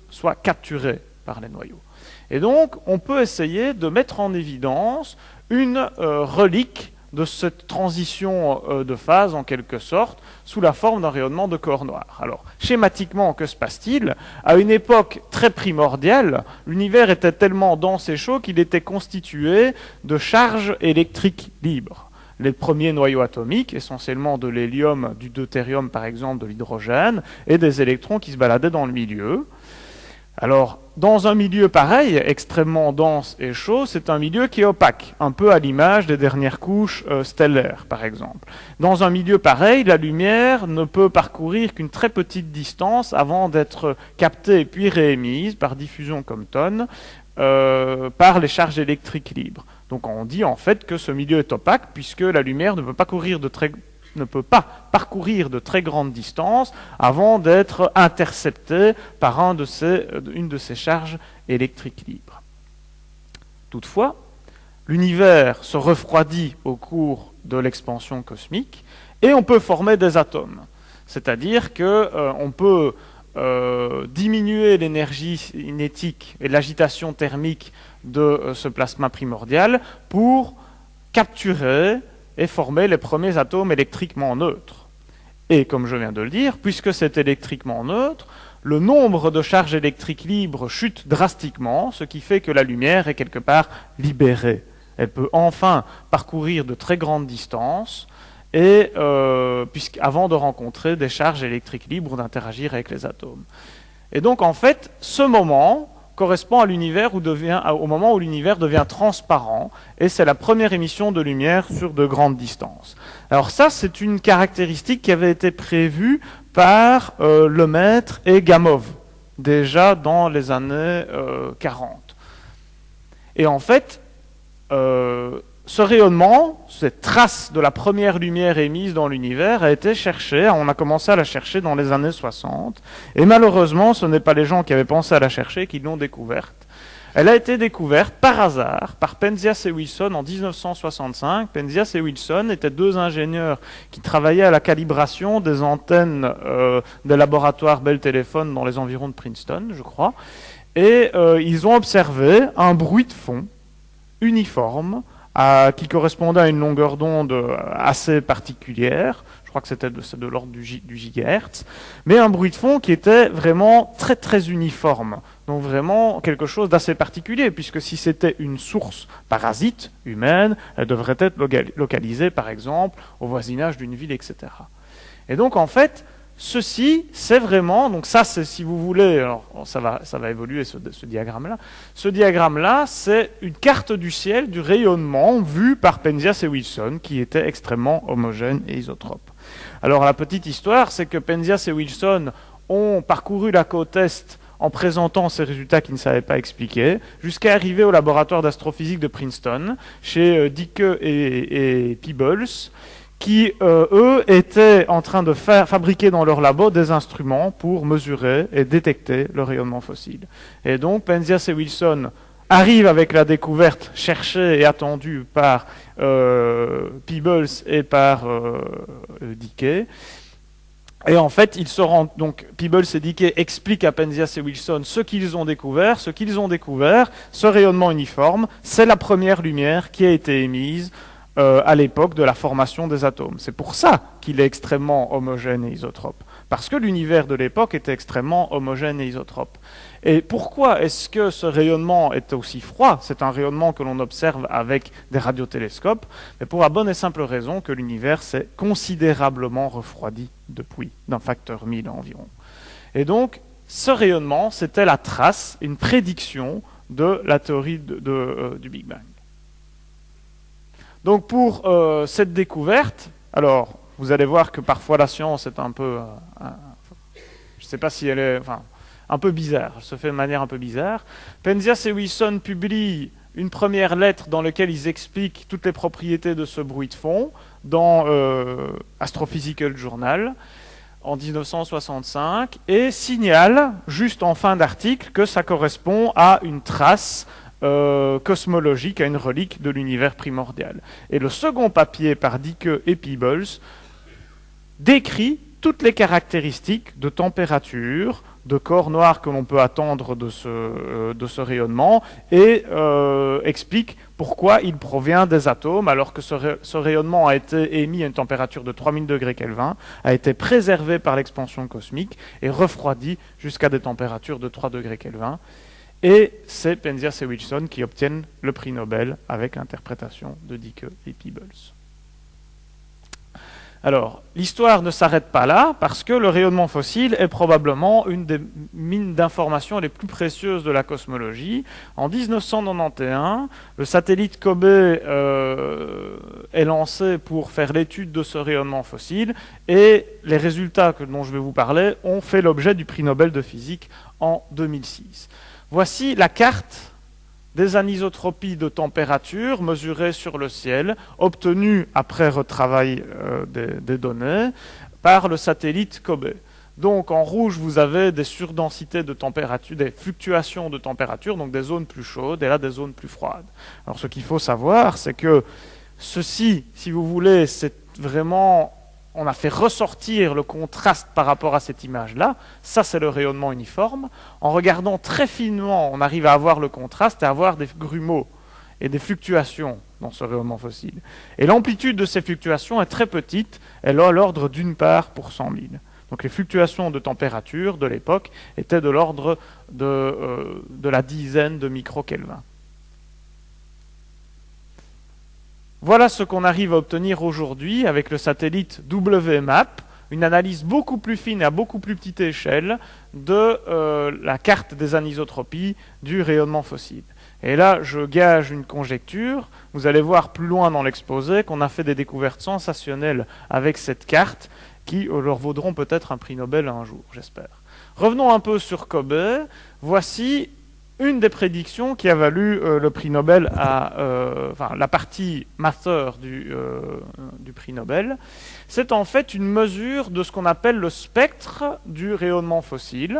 soient capturés par les noyaux. Et donc, on peut essayer de mettre en évidence une relique de cette transition de phase, en quelque sorte, sous la forme d'un rayonnement de corps noir. Alors, schématiquement, que se passe-t-il? À une époque très primordiale, l'univers était tellement dense et chaud qu'il était constitué de charges électriques libres. Les premiers noyaux atomiques, essentiellement de l'hélium, du deutérium par exemple, de l'hydrogène, et des électrons qui se baladaient dans le milieu. Alors, dans un milieu pareil, extrêmement dense et chaud, c'est un milieu qui est opaque, un peu à l'image des dernières couches stellaires, par exemple. Dans un milieu pareil, la lumière ne peut parcourir qu'une très petite distance avant d'être captée puis réémise par diffusion Compton par les charges électriques libres. Donc on dit en fait que ce milieu est opaque puisque la lumière ne peut pas parcourir de très grandes distances avant d'être interceptée par une de ces charges électriques libres. Toutefois, l'univers se refroidit au cours de l'expansion cosmique et on peut former des atomes. C'est-à-dire qu'on peut diminuer l'énergie cinétique et l'agitation thermique de ce plasma primordial pour capturer et former les premiers atomes électriquement neutres. Et comme je viens de le dire, puisque c'est électriquement neutre, le nombre de charges électriques libres chute drastiquement, ce qui fait que la lumière est quelque part libérée. Elle peut enfin parcourir de très grandes distances et avant de rencontrer des charges électriques libres ou d'interagir avec les atomes. Et donc en fait, ce moment correspond à l'univers au moment où l'univers devient transparent, et c'est la première émission de lumière sur de grandes distances. Alors ça, c'est une caractéristique qui avait été prévue par Lemaître et Gamow, déjà dans les années 40. Et en fait, ce rayonnement, cette trace de la première lumière émise dans l'univers a été cherchée, on a commencé à la chercher dans les années 60, et malheureusement, ce n'est pas les gens qui avaient pensé à la chercher qui l'ont découverte. Elle a été découverte par hasard par Penzias et Wilson en 1965. Penzias et Wilson étaient deux ingénieurs qui travaillaient à la calibration des antennes des laboratoires Bell Telephone dans les environs de Princeton, je crois, et ils ont observé un bruit de fond uniforme qui correspondait à une longueur d'onde assez particulière, je crois que c'était de l'ordre du gigahertz, mais un bruit de fond qui était vraiment très très uniforme, donc vraiment quelque chose d'assez particulier, puisque si c'était une source parasite humaine, elle devrait être localisée par exemple au voisinage d'une ville, etc. Et donc en fait, ceci, c'est vraiment, donc ça, c'est, si vous voulez, alors ça va évoluer ce diagramme-là. Ce diagramme-là, c'est une carte du ciel du rayonnement vu par Penzias et Wilson, qui était extrêmement homogène et isotrope. Alors la petite histoire, c'est que Penzias et Wilson ont parcouru la côte est en présentant ces résultats qu'ils ne savaient pas expliquer, jusqu'à arriver au laboratoire d'astrophysique de Princeton, chez Dicke et Peebles, qui, eux, étaient en train de fabriquer dans leur labo des instruments pour mesurer et détecter le rayonnement fossile. Et donc, Penzias et Wilson arrivent avec la découverte cherchée et attendue par Peebles et par Dicke. Et en fait, ils se rendent, donc Peebles et Dicke expliquent à Penzias et Wilson ce qu'ils ont découvert. Ce qu'ils ont découvert, ce rayonnement uniforme, c'est la première lumière qui a été émise à l'époque de la formation des atomes. C'est pour ça qu'il est extrêmement homogène et isotrope. Parce que l'univers de l'époque était extrêmement homogène et isotrope. Et pourquoi est-ce que ce rayonnement est aussi froid? C'est un rayonnement que l'on observe avec des radiotélescopes, mais pour la bonne et simple raison que l'univers s'est considérablement refroidi depuis, d'un facteur 1000 environ. Et donc, ce rayonnement, c'était la trace, une prédiction de la théorie du Big Bang. Donc pour cette découverte, alors vous allez voir que parfois la science est un peu, je ne sais pas si elle est, enfin, un peu bizarre, elle se fait de manière un peu bizarre. Penzias et Wilson publient une première lettre dans laquelle ils expliquent toutes les propriétés de ce bruit de fond dans Astrophysical Journal en 1965 et signalent juste en fin d'article que ça correspond à une trace cosmologique, à une relique de l'univers primordial. Et le second papier par Dicke et Peebles décrit toutes les caractéristiques de température, de corps noir que l'on peut attendre de ce rayonnement et explique pourquoi il provient des atomes alors que ce rayonnement a été émis à une température de 3000 degrés Kelvin, a été préservé par l'expansion cosmique et refroidi jusqu'à des températures de 3 degrés Kelvin. Et c'est Penzias et Wilson qui obtiennent le prix Nobel avec l'interprétation de Dicke et Peebles. Alors, l'histoire ne s'arrête pas là, parce que le rayonnement fossile est probablement une des mines d'informations les plus précieuses de la cosmologie. En 1991, le satellite COBE est lancé pour faire l'étude de ce rayonnement fossile, et les résultats dont je vais vous parler ont fait l'objet du prix Nobel de physique en 2006. Voici la carte des anisotropies de température mesurées sur le ciel, obtenues après retravail des données par le satellite COBE. Donc en rouge, vous avez des surdensités de température, des fluctuations de température, donc des zones plus chaudes et là des zones plus froides. Alors ce qu'il faut savoir, c'est que ceci, si vous voulez, c'est vraiment... On a fait ressortir le contraste par rapport à cette image-là. Ça, c'est le rayonnement uniforme. En regardant très finement, on arrive à avoir le contraste et à avoir des grumeaux et des fluctuations dans ce rayonnement fossile. Et l'amplitude de ces fluctuations est très petite. Elle est à l'ordre d'une part pour 100 000. Donc les fluctuations de température de l'époque étaient de l'ordre de la dizaine de microkelvin. Voilà ce qu'on arrive à obtenir aujourd'hui avec le satellite WMAP, une analyse beaucoup plus fine et à beaucoup plus petite échelle de la carte des anisotropies du rayonnement fossile. Et là, je gage une conjecture. Vous allez voir plus loin dans l'exposé qu'on a fait des découvertes sensationnelles avec cette carte qui leur vaudront peut-être un prix Nobel un jour, j'espère. Revenons un peu sur COBE. Voici une des prédictions qui a valu le prix Nobel enfin, la partie master du prix Nobel. C'est en fait une mesure de ce qu'on appelle le spectre du rayonnement fossile.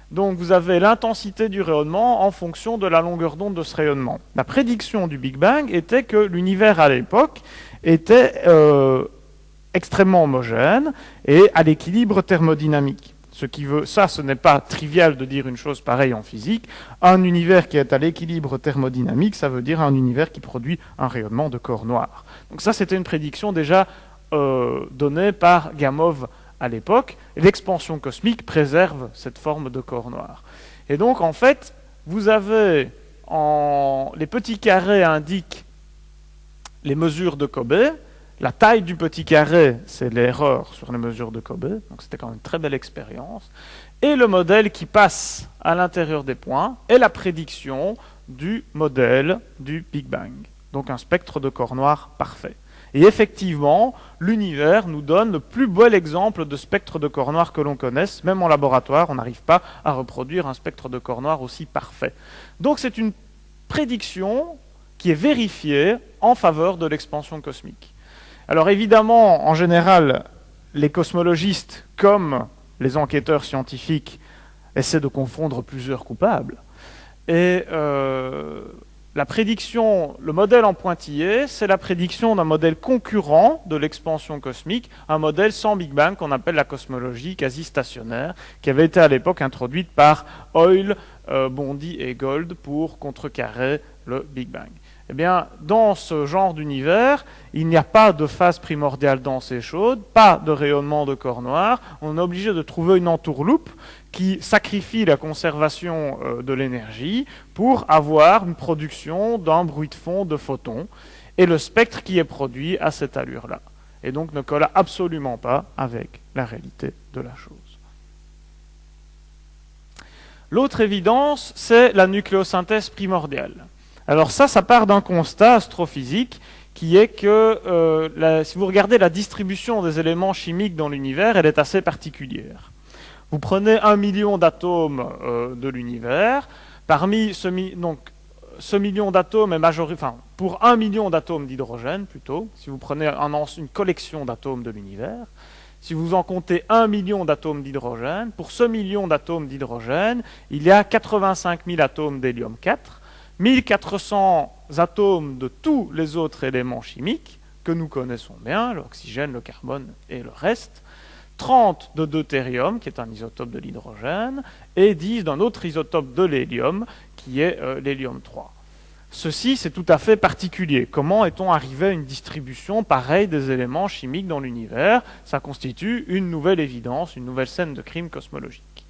Donc vous avez l'intensité du rayonnement en fonction de la longueur d'onde de ce rayonnement. La prédiction du Big Bang était que l'univers à l'époque était extrêmement homogène et à l'équilibre thermodynamique. Ce qui veut, ça, ce n'est pas trivial de dire une chose pareille en physique. Un univers qui est à l'équilibre thermodynamique, ça veut dire un univers qui produit un rayonnement de corps noir. Donc ça, c'était une prédiction déjà donnée par Gamow à l'époque. L'expansion cosmique préserve cette forme de corps noir. Et donc, en fait, vous avez les petits carrés indiquent les mesures de COBE. La taille du petit carré, c'est l'erreur sur les mesures de COBE, donc c'était quand même une très belle expérience. Et le modèle qui passe à l'intérieur des points est la prédiction du modèle du Big Bang. Donc un spectre de corps noir parfait. Et effectivement, l'univers nous donne le plus bel exemple de spectre de corps noir que l'on connaisse. Même en laboratoire, on n'arrive pas à reproduire un spectre de corps noir aussi parfait. Donc c'est une prédiction qui est vérifiée en faveur de l'expansion cosmique. Alors évidemment, en général, les cosmologistes, comme les enquêteurs scientifiques, essaient de confondre plusieurs coupables. Et la prédiction, le modèle en pointillé, c'est la prédiction d'un modèle concurrent de l'expansion cosmique, un modèle sans Big Bang qu'on appelle la cosmologie quasi-stationnaire, qui avait été à l'époque introduite par Hoyle, Bondi et Gold pour contrecarrer le Big Bang. Eh bien, dans ce genre d'univers, il n'y a pas de phase primordiale dense et chaude, pas de rayonnement de corps noir. On est obligé de trouver une entourloupe qui sacrifie la conservation de l'énergie pour avoir une production d'un bruit de fond de photons. Et le spectre qui est produit à cette allure-là. Et donc ne colle absolument pas avec la réalité de la chose. L'autre évidence, c'est la nucléosynthèse primordiale. Alors ça part d'un constat astrophysique qui est que si vous regardez la distribution des éléments chimiques dans l'univers, elle est assez particulière. Vous prenez 1 million d'atomes de l'univers, parmi ce million d'atomes est pour 1 million d'atomes d'hydrogène plutôt, si vous prenez une collection d'atomes de l'univers, si vous en comptez 1 million d'atomes d'hydrogène, pour ce million d'atomes d'hydrogène, il y a 85 000 atomes d'hélium 4, 1400 atomes de tous les autres éléments chimiques que nous connaissons bien, l'oxygène, le carbone et le reste, 30 de deutérium, qui est un isotope de l'hydrogène, et 10 d'un autre isotope de l'hélium, qui est l'hélium 3. Ceci, c'est tout à fait particulier. Comment est-on arrivé à une distribution pareille des éléments chimiques dans l'univers? Ça constitue une nouvelle évidence, une nouvelle scène de crime cosmologique.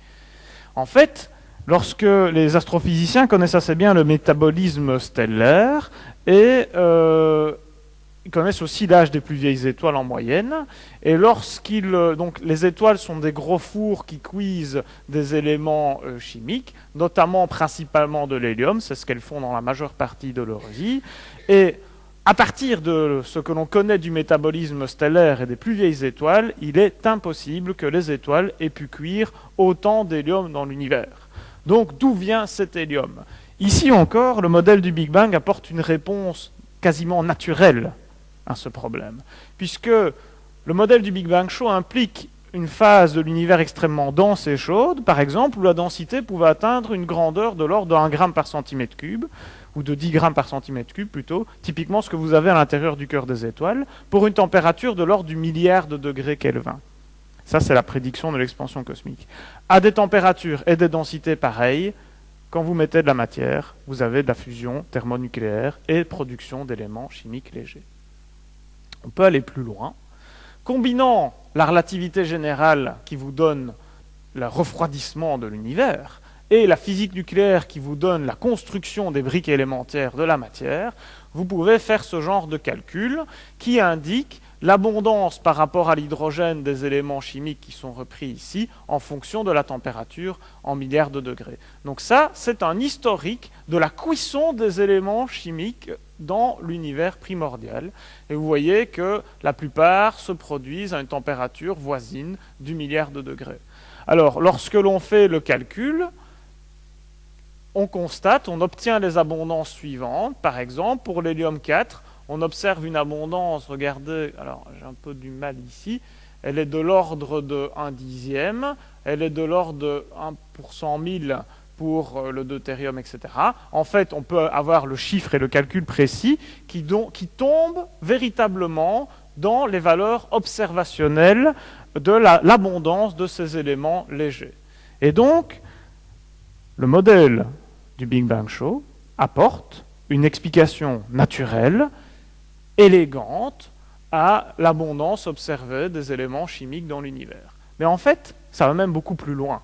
En fait, lorsque les astrophysiciens connaissent assez bien le métabolisme stellaire et ils connaissent aussi l'âge des plus vieilles étoiles en moyenne, et donc les étoiles sont des gros fours qui cuisent des éléments chimiques, notamment principalement de l'hélium, c'est ce qu'elles font dans la majeure partie de leur vie, et à partir de ce que l'on connaît du métabolisme stellaire et des plus vieilles étoiles, il est impossible que les étoiles aient pu cuire autant d'hélium dans l'univers. Donc d'où vient cet hélium? Ici encore, le modèle du Big Bang apporte une réponse quasiment naturelle à ce problème, puisque le modèle du Big Bang chaud implique une phase de l'univers extrêmement dense et chaude, par exemple, où la densité pouvait atteindre une grandeur de l'ordre de 1 gramme par centimètre cube, ou de 10 grammes par centimètre cube plutôt, typiquement ce que vous avez à l'intérieur du cœur des étoiles, pour une température de l'ordre du milliard de degrés Kelvin. Ça, c'est la prédiction de l'expansion cosmique. À des températures et des densités pareilles, quand vous mettez de la matière, vous avez de la fusion thermonucléaire et production d'éléments chimiques légers. On peut aller plus loin. Combinant la relativité générale qui vous donne le refroidissement de l'univers et la physique nucléaire qui vous donne la construction des briques élémentaires de la matière, vous pouvez faire ce genre de calcul qui indique l'abondance par rapport à l'hydrogène des éléments chimiques qui sont repris ici en fonction de la température en milliards de degrés. Donc ça, c'est un historique de la cuisson des éléments chimiques dans l'univers primordial. Et vous voyez que la plupart se produisent à une température voisine du milliard de degrés. Alors, lorsque l'on fait le calcul, on obtient les abondances suivantes. Par exemple, pour l'hélium 4, on observe une abondance, regardez, alors j'ai un peu du mal ici, elle est de l'ordre de 1 dixième, elle est de l'ordre de 1 pour 100 000 pour le deutérium, etc. En fait, on peut avoir le chiffre et le calcul précis qui tombent véritablement dans les valeurs observationnelles de l'abondance de ces éléments légers. Et donc, le modèle du Big Bang Show apporte une explication naturelle, élégante, à l'abondance observée des éléments chimiques dans l'univers. Mais en fait, ça va même beaucoup plus loin.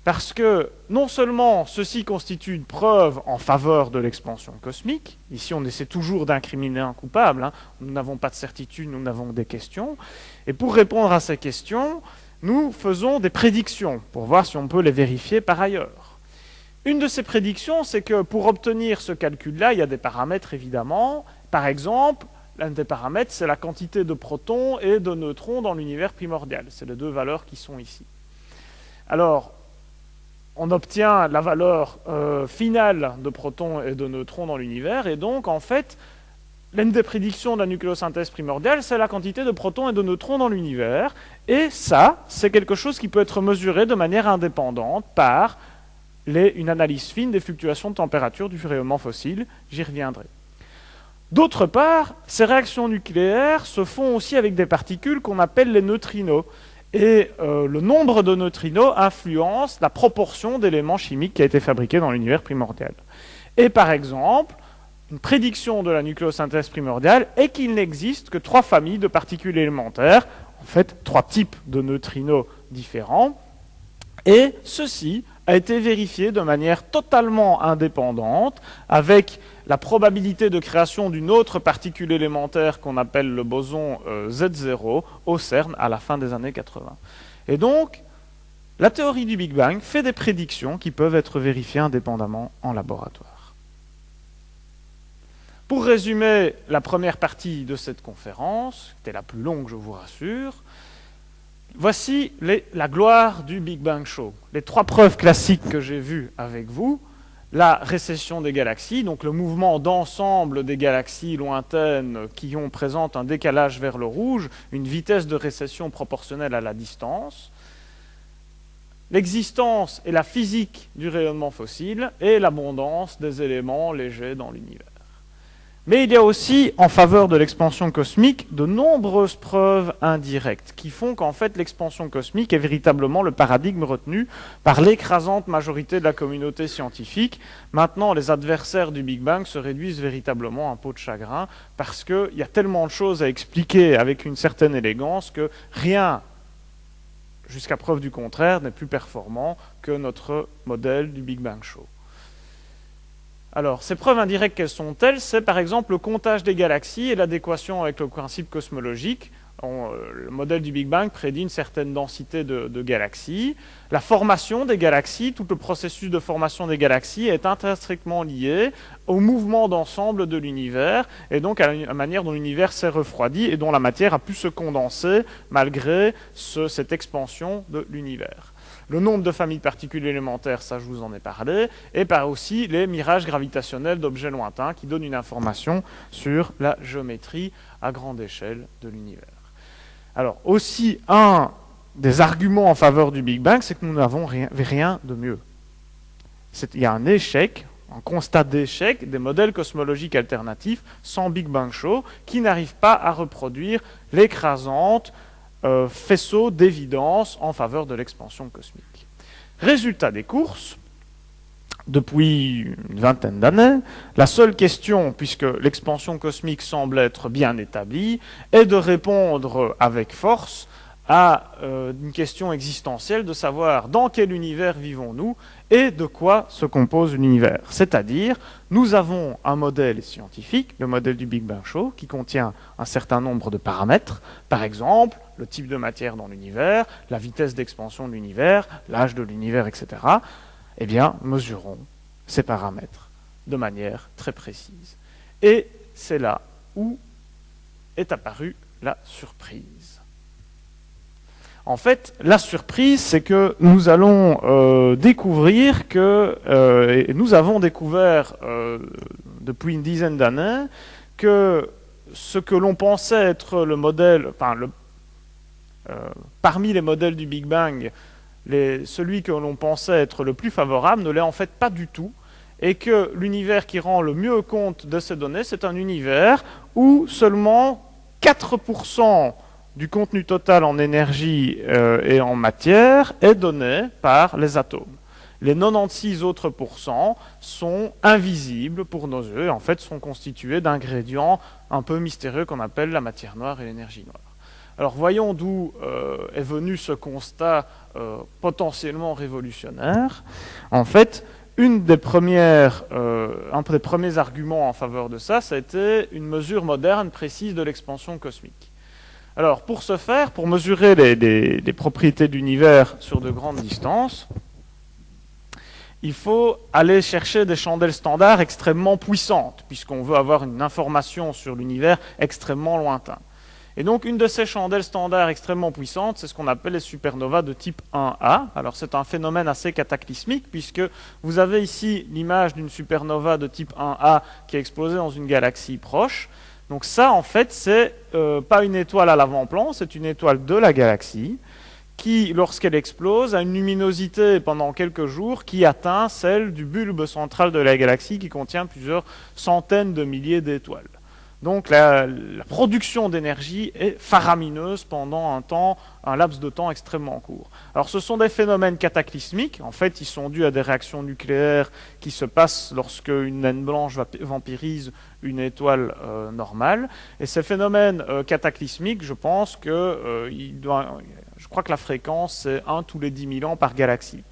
Parce que non seulement ceci constitue une preuve en faveur de l'expansion cosmique, ici on essaie toujours d'incriminer un coupable, nous n'avons pas de certitude, nous n'avons que des questions, et pour répondre à ces questions, nous faisons des prédictions pour voir si on peut les vérifier par ailleurs. Une de ces prédictions, c'est que pour obtenir ce calcul-là, il y a des paramètres évidemment. Par exemple, l'un des paramètres, c'est la quantité de protons et de neutrons dans l'univers primordial. C'est les deux valeurs qui sont ici. Alors, on obtient la valeur finale de protons et de neutrons dans l'univers, et donc, en fait, l'une des prédictions de la nucléosynthèse primordiale, c'est la quantité de protons et de neutrons dans l'univers, et ça, c'est quelque chose qui peut être mesuré de manière indépendante par une analyse fine des fluctuations de température du rayonnement fossile. J'y reviendrai. D'autre part, ces réactions nucléaires se font aussi avec des particules qu'on appelle les neutrinos. Et le nombre de neutrinos influence la proportion d'éléments chimiques qui a été fabriqué dans l'univers primordial. Et par exemple, une prédiction de la nucléosynthèse primordiale est qu'il n'existe que 3 familles de particules élémentaires, en fait 3 types de neutrinos différents, et ceci a été vérifié de manière totalement indépendante avec la probabilité de création d'une autre particule élémentaire qu'on appelle le boson Z0 au CERN à la fin des années 80. Et donc, la théorie du Big Bang fait des prédictions qui peuvent être vérifiées indépendamment en laboratoire. Pour résumer la première partie de cette conférence, qui était la plus longue, je vous rassure, voici la gloire du Big Bang Show. Les 3 preuves classiques que j'ai vues avec vous. La récession des galaxies, donc le mouvement d'ensemble des galaxies lointaines qui présentent un décalage vers le rouge, une vitesse de récession proportionnelle à la distance, l'existence et la physique du rayonnement fossile et l'abondance des éléments légers dans l'univers. Mais il y a aussi, en faveur de l'expansion cosmique, de nombreuses preuves indirectes qui font qu'en fait l'expansion cosmique est véritablement le paradigme retenu par l'écrasante majorité de la communauté scientifique. Maintenant, les adversaires du Big Bang se réduisent véritablement à un peau de chagrin parce qu'il y a tellement de choses à expliquer avec une certaine élégance que rien, jusqu'à preuve du contraire, n'est plus performant que notre modèle du Big Bang Show. Alors, ces preuves indirectes, quelles sont-elles? C'est par exemple le comptage des galaxies et l'adéquation avec le principe cosmologique. Le modèle du Big Bang prédit une certaine densité de galaxies. La formation des galaxies, tout le processus de formation des galaxies est intrinsèquement lié au mouvement d'ensemble de l'univers et donc à la manière dont l'univers s'est refroidi et dont la matière a pu se condenser malgré cette expansion de l'univers. Le nombre de familles de particules élémentaires, ça je vous en ai parlé, et par aussi les mirages gravitationnels d'objets lointains qui donnent une information sur la géométrie à grande échelle de l'univers. Alors aussi, un des arguments en faveur du Big Bang, c'est que nous n'avons rien de mieux. Il y a un échec, un constat d'échec des modèles cosmologiques alternatifs sans Big Bang Show qui n'arrivent pas à reproduire l'écrasante faisceau d'évidence en faveur de l'expansion cosmique. Résultat des courses, depuis une vingtaine d'années, la seule question, puisque l'expansion cosmique semble être bien établie, est de répondre avec force à une question existentielle de savoir dans quel univers vivons-nous et de quoi se compose l'univers. C'est-à-dire, nous avons un modèle scientifique, le modèle du Big Bang Show, qui contient un certain nombre de paramètres, par exemple, le type de matière dans l'univers, la vitesse d'expansion de l'univers, l'âge de l'univers, etc. Eh bien, mesurons ces paramètres de manière très précise. Et c'est là où est apparue la surprise. En fait, la surprise, c'est que nous allons découvrir que, et nous avons découvert depuis une dizaine d'années, que ce que l'on pensait être le modèle, parmi les modèles du Big Bang, celui que l'on pensait être le plus favorable ne l'est en fait pas du tout, et que l'univers qui rend le mieux compte de ces données, c'est un univers où seulement 4% du contenu total en énergie et en matière est donné par les atomes. Les 96 autres pourcents sont invisibles pour nos yeux et en fait sont constitués d'ingrédients un peu mystérieux qu'on appelle la matière noire et l'énergie noire. Alors voyons d'où est venu ce constat potentiellement révolutionnaire. En fait, un des premiers arguments en faveur de ça, ça a été une mesure moderne précise de l'expansion cosmique. Alors, pour ce faire, pour mesurer les propriétés de l'univers sur de grandes distances, il faut aller chercher des chandelles standards extrêmement puissantes, puisqu'on veut avoir une information sur l'univers extrêmement lointain. Et donc, une de ces chandelles standards extrêmement puissantes, c'est ce qu'on appelle les supernovas de type 1A. Alors, c'est un phénomène assez cataclysmique, puisque vous avez ici l'image d'une supernova de type 1A qui a explosé dans une galaxie proche. Donc ça, en fait, c'est pas une étoile à l'avant-plan, c'est une étoile de la galaxie qui, lorsqu'elle explose, a une luminosité pendant quelques jours qui atteint celle du bulbe central de la galaxie qui contient plusieurs centaines de milliers d'étoiles. Donc la production d'énergie est faramineuse pendant un laps de temps extrêmement court. Alors ce sont des phénomènes cataclysmiques, en fait ils sont dus à des réactions nucléaires qui se passent lorsque une naine blanche vampirise une étoile normale. Et ces phénomènes cataclysmiques, je pense que je crois que la fréquence c'est 1 tous les 10 000 ans par galaxie.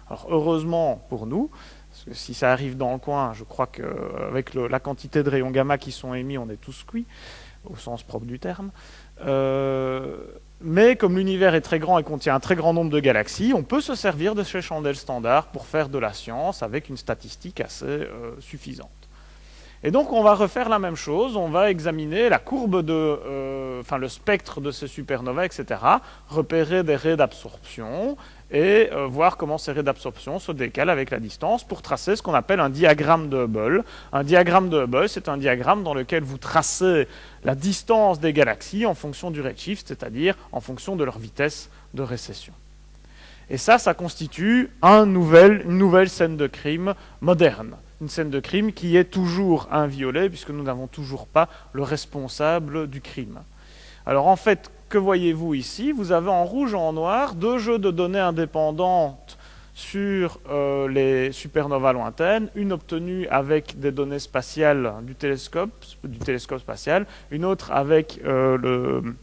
Alors heureusement pour nous, parce que si ça arrive dans le coin, je crois qu'avec la quantité de rayons gamma qui sont émis, on est tous cuits, au sens propre du terme. Mais comme l'univers est très grand et contient un très grand nombre de galaxies, on peut se servir de ces chandelles standards pour faire de la science avec une statistique assez suffisante. Et donc on va refaire la même chose, on va examiner la courbe le spectre de ces supernovas, etc., repérer des raies d'absorption et voir comment ces raies d'absorption se décalent avec la distance pour tracer ce qu'on appelle un diagramme de Hubble. Un diagramme de Hubble, c'est un diagramme dans lequel vous tracez la distance des galaxies en fonction du redshift, c'est-à-dire en fonction de leur vitesse de récession. Et ça constitue une nouvelle scène de crime moderne. Une scène de crime qui est toujours inviolée puisque nous n'avons toujours pas le responsable du crime. Alors en fait, que voyez-vous ici? Vous avez en rouge et en noir deux jeux de données indépendantes sur les supernovas lointaines, une obtenue avec des données spatiales du télescope spatial, une autre avec le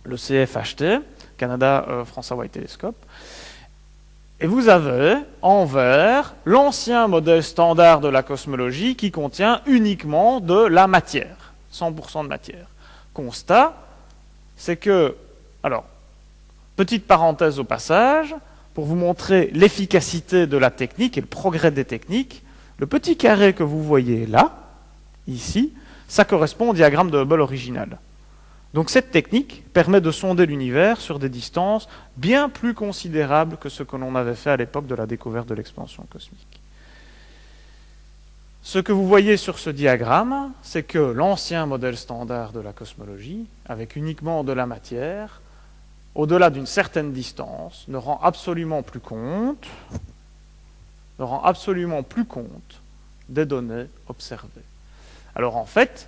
CFHT, Canada France Hawaii Telescope. Et vous avez, en vert, l'ancien modèle standard de la cosmologie qui contient uniquement de la matière, 100% de matière. Constat, c'est que, alors, petite parenthèse au passage, pour vous montrer l'efficacité de la technique et le progrès des techniques, le petit carré que vous voyez là, ici, ça correspond au diagramme de Hubble original. Donc cette technique permet de sonder l'univers sur des distances bien plus considérables que ce que l'on avait fait à l'époque de la découverte de l'expansion cosmique. Ce que vous voyez sur ce diagramme, c'est que l'ancien modèle standard de la cosmologie, avec uniquement de la matière, au-delà d'une certaine distance, ne rend absolument plus compte des données observées. Alors en fait,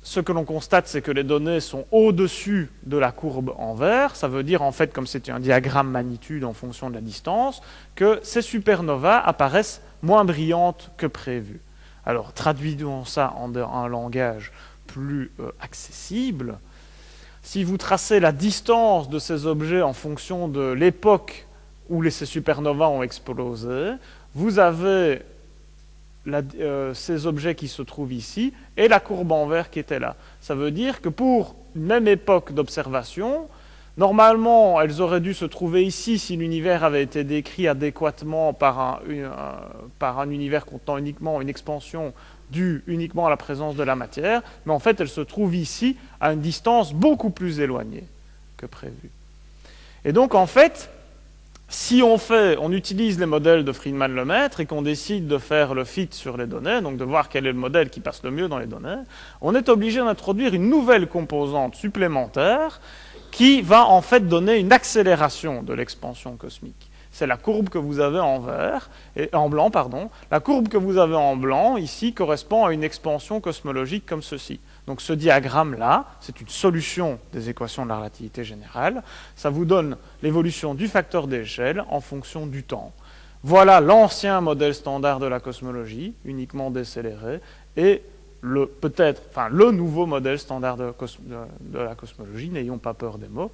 ce que l'on constate, c'est que les données sont au-dessus de la courbe en vert. Ça veut dire, en fait, comme c'est un diagramme magnitude en fonction de la distance, que ces supernovas apparaissent moins brillantes que prévu. Alors, traduisons ça en un langage plus accessible. Si vous tracez la distance de ces objets en fonction de l'époque où ces supernovas ont explosé, vous avez ces objets qui se trouvent ici et la courbe en vert qui était là. Ça veut dire que pour une même époque d'observation, normalement, elles auraient dû se trouver ici si l'univers avait été décrit adéquatement par un univers contenant uniquement une expansion due uniquement à la présence de la matière, mais en fait, elles se trouvent ici à une distance beaucoup plus éloignée que prévu. Et donc, en fait, si on utilise les modèles de Friedman-Lemaitre et qu'on décide de faire le fit sur les données, donc de voir quel est le modèle qui passe le mieux dans les données, on est obligé d'introduire une nouvelle composante supplémentaire qui va en fait donner une accélération de l'expansion cosmique. C'est la courbe que vous avez en blanc. La courbe que vous avez en blanc, ici, correspond à une expansion cosmologique comme ceci. Donc ce diagramme-là, c'est une solution des équations de la relativité générale. Ça vous donne l'évolution du facteur d'échelle en fonction du temps. Voilà l'ancien modèle standard de la cosmologie, uniquement décéléré, et le nouveau modèle standard de la cosmologie, n'ayons pas peur des mots,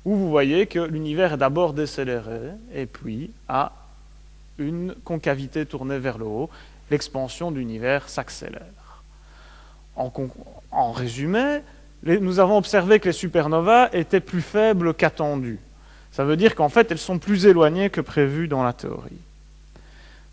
où vous voyez que l'univers est d'abord décéléré, et puis a une concavité tournée vers le haut. L'expansion de l'univers s'accélère. En résumé, nous avons observé que les supernovas étaient plus faibles qu'attendu. Ça veut dire qu'en fait, elles sont plus éloignées que prévu dans la théorie.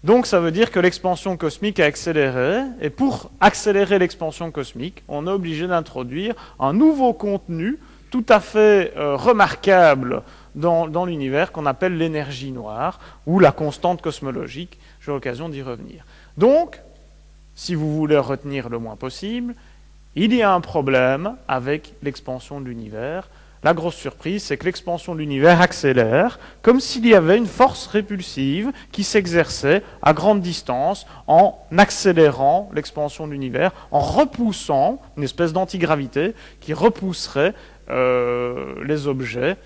Donc ça veut dire que l'expansion cosmique a accéléré, et pour accélérer l'expansion cosmique, on est obligé d'introduire un nouveau contenu tout à fait remarquable dans l'univers qu'on appelle l'énergie noire, ou la constante cosmologique. J'ai l'occasion d'y revenir. Donc, si vous voulez retenir le moins possible, il y a un problème avec l'expansion de l'univers. La grosse surprise, c'est que l'expansion de l'univers accélère, comme s'il y avait une force répulsive qui s'exerçait à grande distance en accélérant l'expansion de l'univers, en repoussant une espèce d'antigravité qui repousserait les objets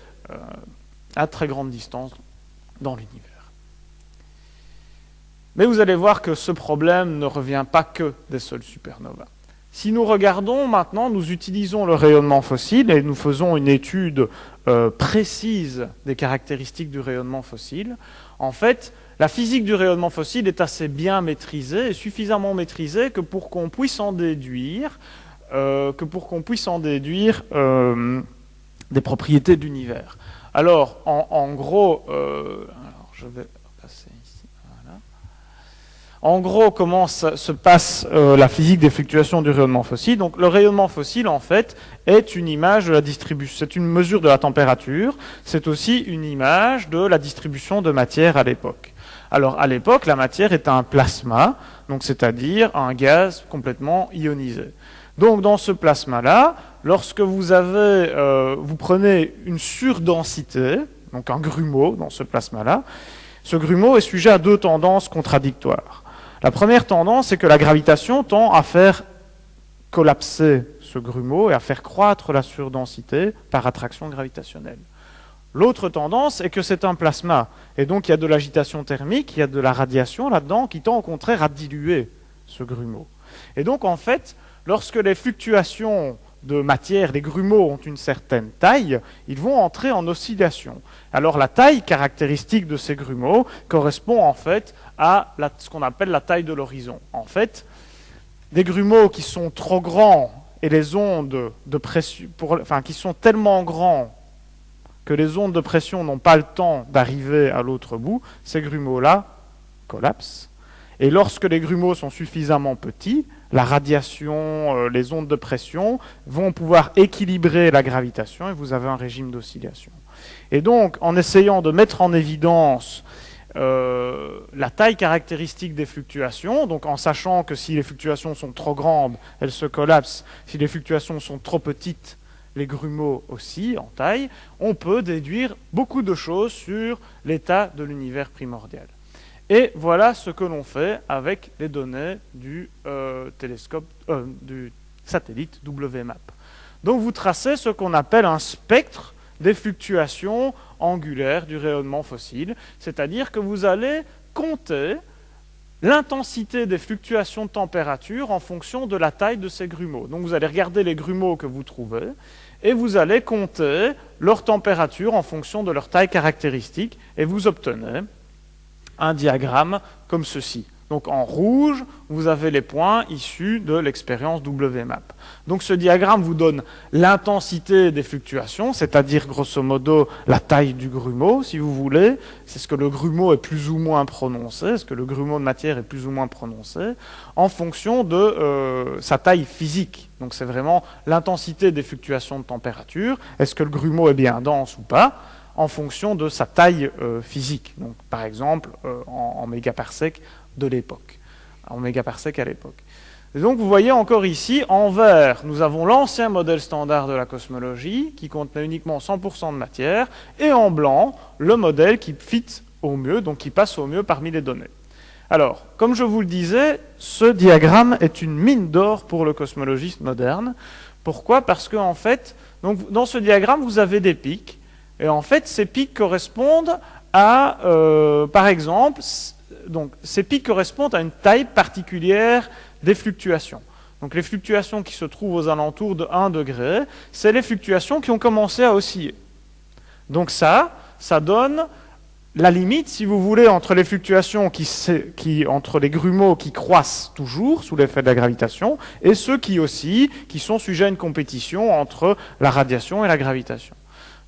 à très grande distance dans l'univers. Mais vous allez voir que ce problème ne revient pas que des seules supernovas. Si nous regardons maintenant, nous utilisons le rayonnement fossile et nous faisons une étude précise des caractéristiques du rayonnement fossile. En fait, la physique du rayonnement fossile est assez bien maîtrisée et suffisamment maîtrisée que pour qu'on puisse en déduire, des propriétés de l'univers. Alors, en gros, je vais passer ici. Voilà. En gros, comment se passe la physique des fluctuations du rayonnement fossile? Donc, le rayonnement fossile, en fait, est une image de la distribution. C'est une mesure de la température. C'est aussi une image de la distribution de matière à l'époque. Alors, à l'époque, la matière est un plasma, donc c'est-à-dire un gaz complètement ionisé. Donc, dans ce plasma-là, lorsque vous prenez une surdensité, donc un grumeau dans ce plasma-là, ce grumeau est sujet à deux tendances contradictoires. La première tendance, c'est que la gravitation tend à faire collapser ce grumeau et à faire croître la surdensité par attraction gravitationnelle. L'autre tendance est que c'est un plasma, et donc il y a de l'agitation thermique, il y a de la radiation là-dedans qui tend au contraire à diluer ce grumeau. Et donc en fait, lorsque les fluctuations de matière, les grumeaux ont une certaine taille, ils vont entrer en oscillation. Alors la taille caractéristique de ces grumeaux correspond en fait à ce qu'on appelle la taille de l'horizon. En fait, des grumeaux qui sont trop grands et les ondes de pression, qui sont tellement grands que les ondes de pression n'ont pas le temps d'arriver à l'autre bout, ces grumeaux-là collapsent. Et lorsque les grumeaux sont suffisamment petits, la radiation, les ondes de pression vont pouvoir équilibrer la gravitation et vous avez un régime d'oscillation. Et donc, en essayant de mettre en évidence la taille caractéristique des fluctuations, donc en sachant que si les fluctuations sont trop grandes, elles se collapsent, si les fluctuations sont trop petites, les grumeaux aussi en taille, on peut déduire beaucoup de choses sur l'état de l'univers primordial. Et voilà ce que l'on fait avec les données du satellite WMAP. Donc vous tracez ce qu'on appelle un spectre des fluctuations angulaires du rayonnement fossile, c'est-à-dire que vous allez compter l'intensité des fluctuations de température en fonction de la taille de ces grumeaux. Donc vous allez regarder les grumeaux que vous trouvez et vous allez compter leur température en fonction de leur taille caractéristique et vous obtenez un diagramme comme ceci. Donc en rouge, vous avez les points issus de l'expérience WMAP. Donc ce diagramme vous donne l'intensité des fluctuations, c'est-à-dire grosso modo la taille du grumeau, si vous voulez. C'est ce que le grumeau est plus ou moins prononcé, ce que le grumeau de matière est plus ou moins prononcé, en fonction de sa taille physique. Donc c'est vraiment l'intensité des fluctuations de température. Est-ce que le grumeau est bien dense ou pas ? En fonction de sa taille physique. Donc, par exemple, en mégaparsec de l'époque, en mégaparsec à l'époque. Et donc, vous voyez encore ici, en vert, nous avons l'ancien modèle standard de la cosmologie, qui contenait uniquement 100% de matière, et en blanc, le modèle qui fit au mieux, donc qui passe au mieux parmi les données. Alors, comme je vous le disais, ce diagramme est une mine d'or pour le cosmologiste moderne. Pourquoi ? Parce que, en fait, donc, dans ce diagramme, vous avez des pics, et en fait, ces pics correspondent à, par exemple, donc, ces pics correspondent à une taille particulière des fluctuations. Donc les fluctuations qui se trouvent aux alentours de 1 degré, c'est les fluctuations qui ont commencé à osciller. Donc ça donne la limite, si vous voulez, entre les fluctuations entre les grumeaux qui croissent toujours sous l'effet de la gravitation et ceux qui oscillent, qui sont sujets à une compétition entre la radiation et la gravitation.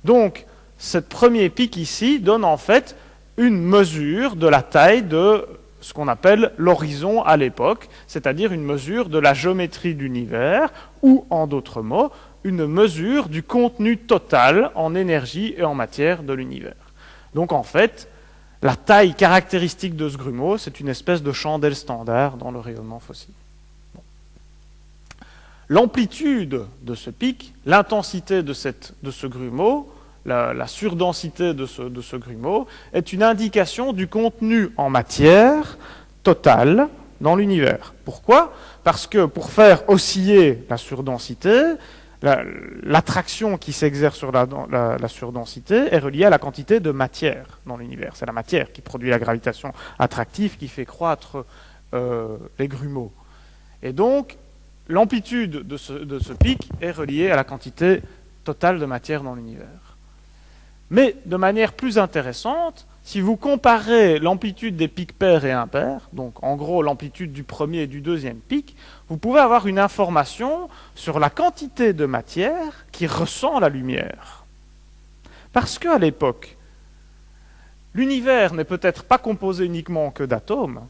Donc, ce premier pic ici donne en fait une mesure de la taille de ce qu'on appelle l'horizon à l'époque, c'est-à-dire une mesure de la géométrie de l'univers, ou en d'autres mots, une mesure du contenu total en énergie et en matière de l'univers. Donc en fait, la taille caractéristique de ce grumeau, c'est une espèce de chandelle standard dans le rayonnement fossile. Bon. L'amplitude de ce pic, l'intensité de ce grumeau, la surdensité de ce grumeau, est une indication du contenu en matière totale dans l'univers. Pourquoi ? Parce que pour faire osciller la surdensité, l'attraction qui s'exerce sur la surdensité est reliée à la quantité de matière dans l'univers. C'est la matière qui produit la gravitation attractive qui fait croître les grumeaux. Et donc, l'amplitude de ce pic est reliée à la quantité totale de matière dans l'univers. Mais de manière plus intéressante, si vous comparez l'amplitude des pics pairs et impairs, donc en gros l'amplitude du premier et du deuxième pic, vous pouvez avoir une information sur la quantité de matière qui ressent la lumière. Parce qu'à l'époque, l'univers n'est peut-être pas composé uniquement que d'atomes,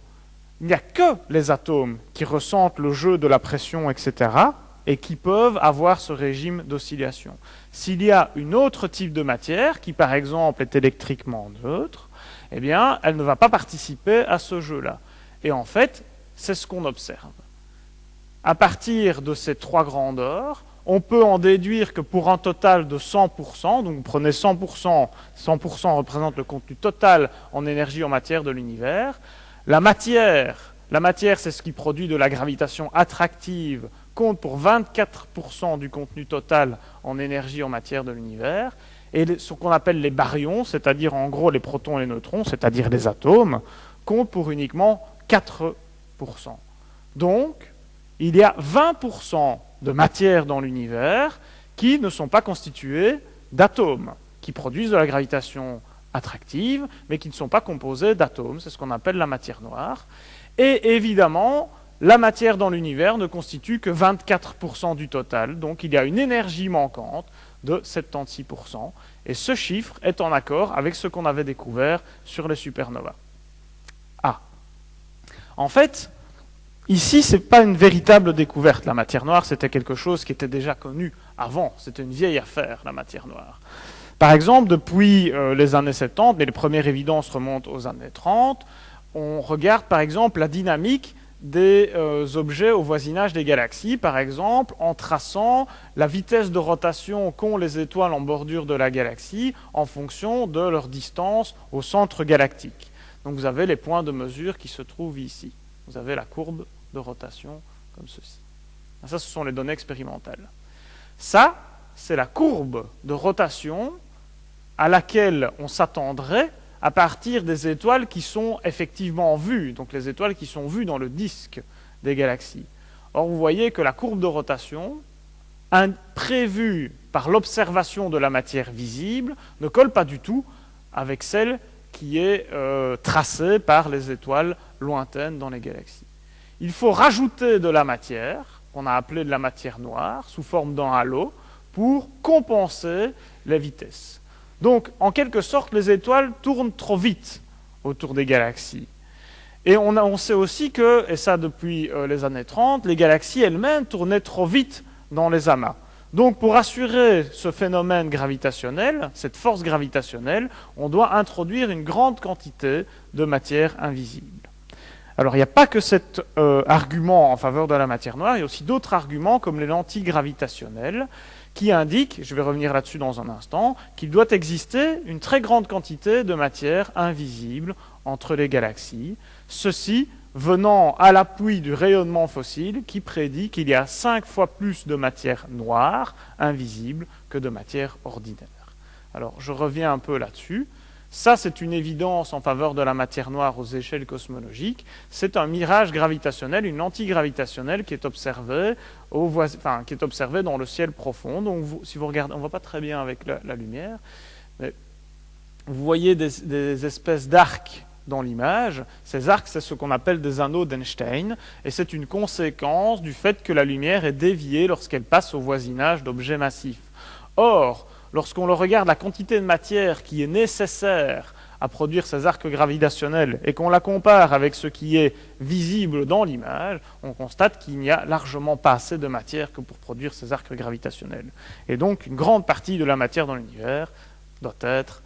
il n'y a que les atomes qui ressentent le jeu de la pression, etc., et qui peuvent avoir ce régime d'oscillation. S'il y a une autre type de matière, qui par exemple est électriquement neutre, eh bien, elle ne va pas participer à ce jeu-là. Et en fait, c'est ce qu'on observe. À partir de ces trois grandeurs, on peut en déduire que pour un total de 100%, donc vous prenez 100%, 100% représente le contenu total en énergie en matière de l'univers, la matière, c'est ce qui produit de la gravitation attractive, compte pour 24% du contenu total en énergie en matière de l'univers, et ce qu'on appelle les baryons, c'est-à-dire en gros les protons et les neutrons, c'est-à-dire les atomes, comptent pour uniquement 4%. Donc, il y a 20% de matière dans l'univers qui ne sont pas constituées d'atomes, qui produisent de la gravitation attractive, mais qui ne sont pas composées d'atomes, c'est ce qu'on appelle la matière noire. Et évidemment, la matière dans l'univers ne constitue que 24% du total, donc il y a une énergie manquante de 76%, et ce chiffre est en accord avec ce qu'on avait découvert sur les supernovas. Ah, en fait, ici, ce n'est pas une véritable découverte. La matière noire, c'était quelque chose qui était déjà connu avant, c'était une vieille affaire, la matière noire. Par exemple, depuis les années 70, mais les premières évidences remontent aux années 30, on regarde par exemple la dynamique des objets au voisinage des galaxies, par exemple en traçant la vitesse de rotation qu'ont les étoiles en bordure de la galaxie en fonction de leur distance au centre galactique. Donc vous avez les points de mesure qui se trouvent ici. Vous avez la courbe de rotation comme ceci. Ça, ce sont les données expérimentales. Ça, c'est la courbe de rotation à laquelle on s'attendrait à partir des étoiles qui sont effectivement vues, donc les étoiles qui sont vues dans le disque des galaxies. Or, vous voyez que la courbe de rotation, prévue par l'observation de la matière visible, ne colle pas du tout avec celle qui est tracée par les étoiles lointaines dans les galaxies. Il faut rajouter de la matière, qu'on a appelée de la matière noire, sous forme d'un halo, pour compenser les vitesses. Donc, en quelque sorte, les étoiles tournent trop vite autour des galaxies. Et on sait aussi que, et ça depuis les années 30, les galaxies elles-mêmes tournaient trop vite dans les amas. Donc, pour assurer ce phénomène gravitationnel, cette force gravitationnelle, on doit introduire une grande quantité de matière invisible. Alors, il n'y a pas que cet argument en faveur de la matière noire, il y a aussi d'autres arguments comme les lentilles gravitationnelles, qui indique, je vais revenir là-dessus dans un instant, qu'il doit exister une très grande quantité de matière invisible entre les galaxies, ceci venant à l'appui du rayonnement fossile qui prédit qu'il y a 5 fois plus de matière noire invisible que de matière ordinaire. Alors, je reviens un peu là-dessus. Ça, c'est une évidence en faveur de la matière noire aux échelles cosmologiques. C'est un mirage gravitationnel, une lentille gravitationnelle qui est observée, qui est observée dans le ciel profond. Donc, si vous regardez, on ne voit pas très bien avec la lumière, mais vous voyez des espèces d'arcs dans l'image. Ces arcs, c'est ce qu'on appelle des anneaux d'Einstein, et c'est une conséquence du fait que la lumière est déviée lorsqu'elle passe au voisinage d'objets massifs. Or, lorsqu'on regarde la quantité de matière qui est nécessaire à produire ces arcs gravitationnels et qu'on la compare avec ce qui est visible dans l'image, on constate qu'il n'y a largement pas assez de matière que pour produire ces arcs gravitationnels. Et donc, une grande partie de la matière dans l'univers doit être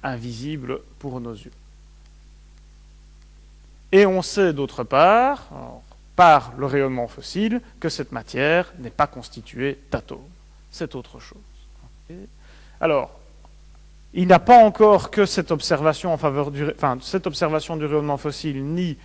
invisible pour nos yeux. Et on sait d'autre part, par le rayonnement fossile, que cette matière n'est pas constituée d'atomes. C'est autre chose. Alors, il n'y a pas encore que cette observation en faveur cette observation du rayonnement fossile, ni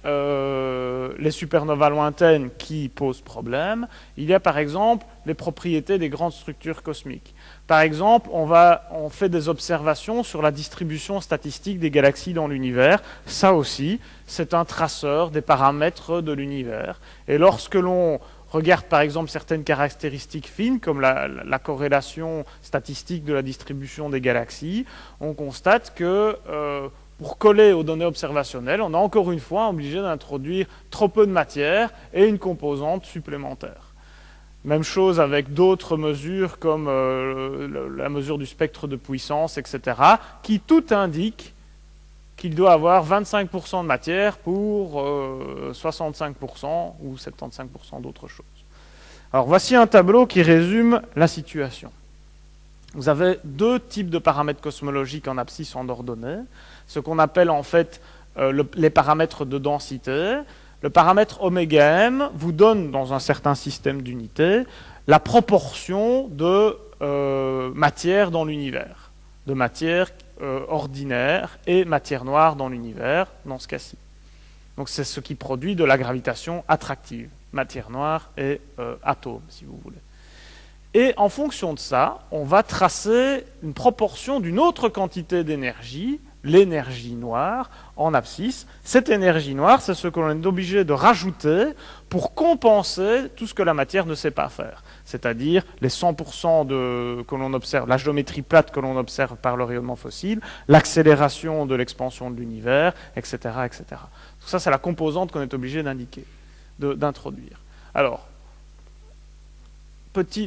les supernovas lointaines qui posent problème. Il y a par exemple les propriétés des grandes structures cosmiques. Par exemple, on fait des observations sur la distribution statistique des galaxies dans l'univers. Ça aussi, c'est un traceur des paramètres de l'univers. Et lorsque l'on regarde par exemple certaines caractéristiques fines, comme la corrélation statistique de la distribution des galaxies, on constate que pour coller aux données observationnelles, on est encore une fois obligé d'introduire trop peu de matière et une composante supplémentaire. Même chose avec d'autres mesures comme la mesure du spectre de puissance, etc., qui tout indiquent qu'il doit avoir 25% de matière pour 65% ou 75% d'autres choses. Alors voici un tableau qui résume la situation. Vous avez deux types de paramètres cosmologiques en abscisse en ordonnée, ce qu'on appelle en fait les paramètres de densité. Le paramètre ωm vous donne, dans un certain système d'unités, la proportion de matière dans l'univers, de matière ordinaire et matière noire dans l'univers, dans ce cas-ci. Donc c'est ce qui produit de la gravitation attractive, matière noire et atomes, si vous voulez. Et en fonction de ça, on va tracer une proportion d'une autre quantité d'énergie, l'énergie noire, en abscisse. Cette énergie noire, c'est ce que l'on est obligé de rajouter pour compenser tout ce que la matière ne sait pas faire. C'est-à-dire les 100% que l'on observe, la géométrie plate que l'on observe par le rayonnement fossile, l'accélération de l'expansion de l'univers, etc., etc. Tout ça, c'est la composante qu'on est obligé d'indiquer, d'introduire. Alors,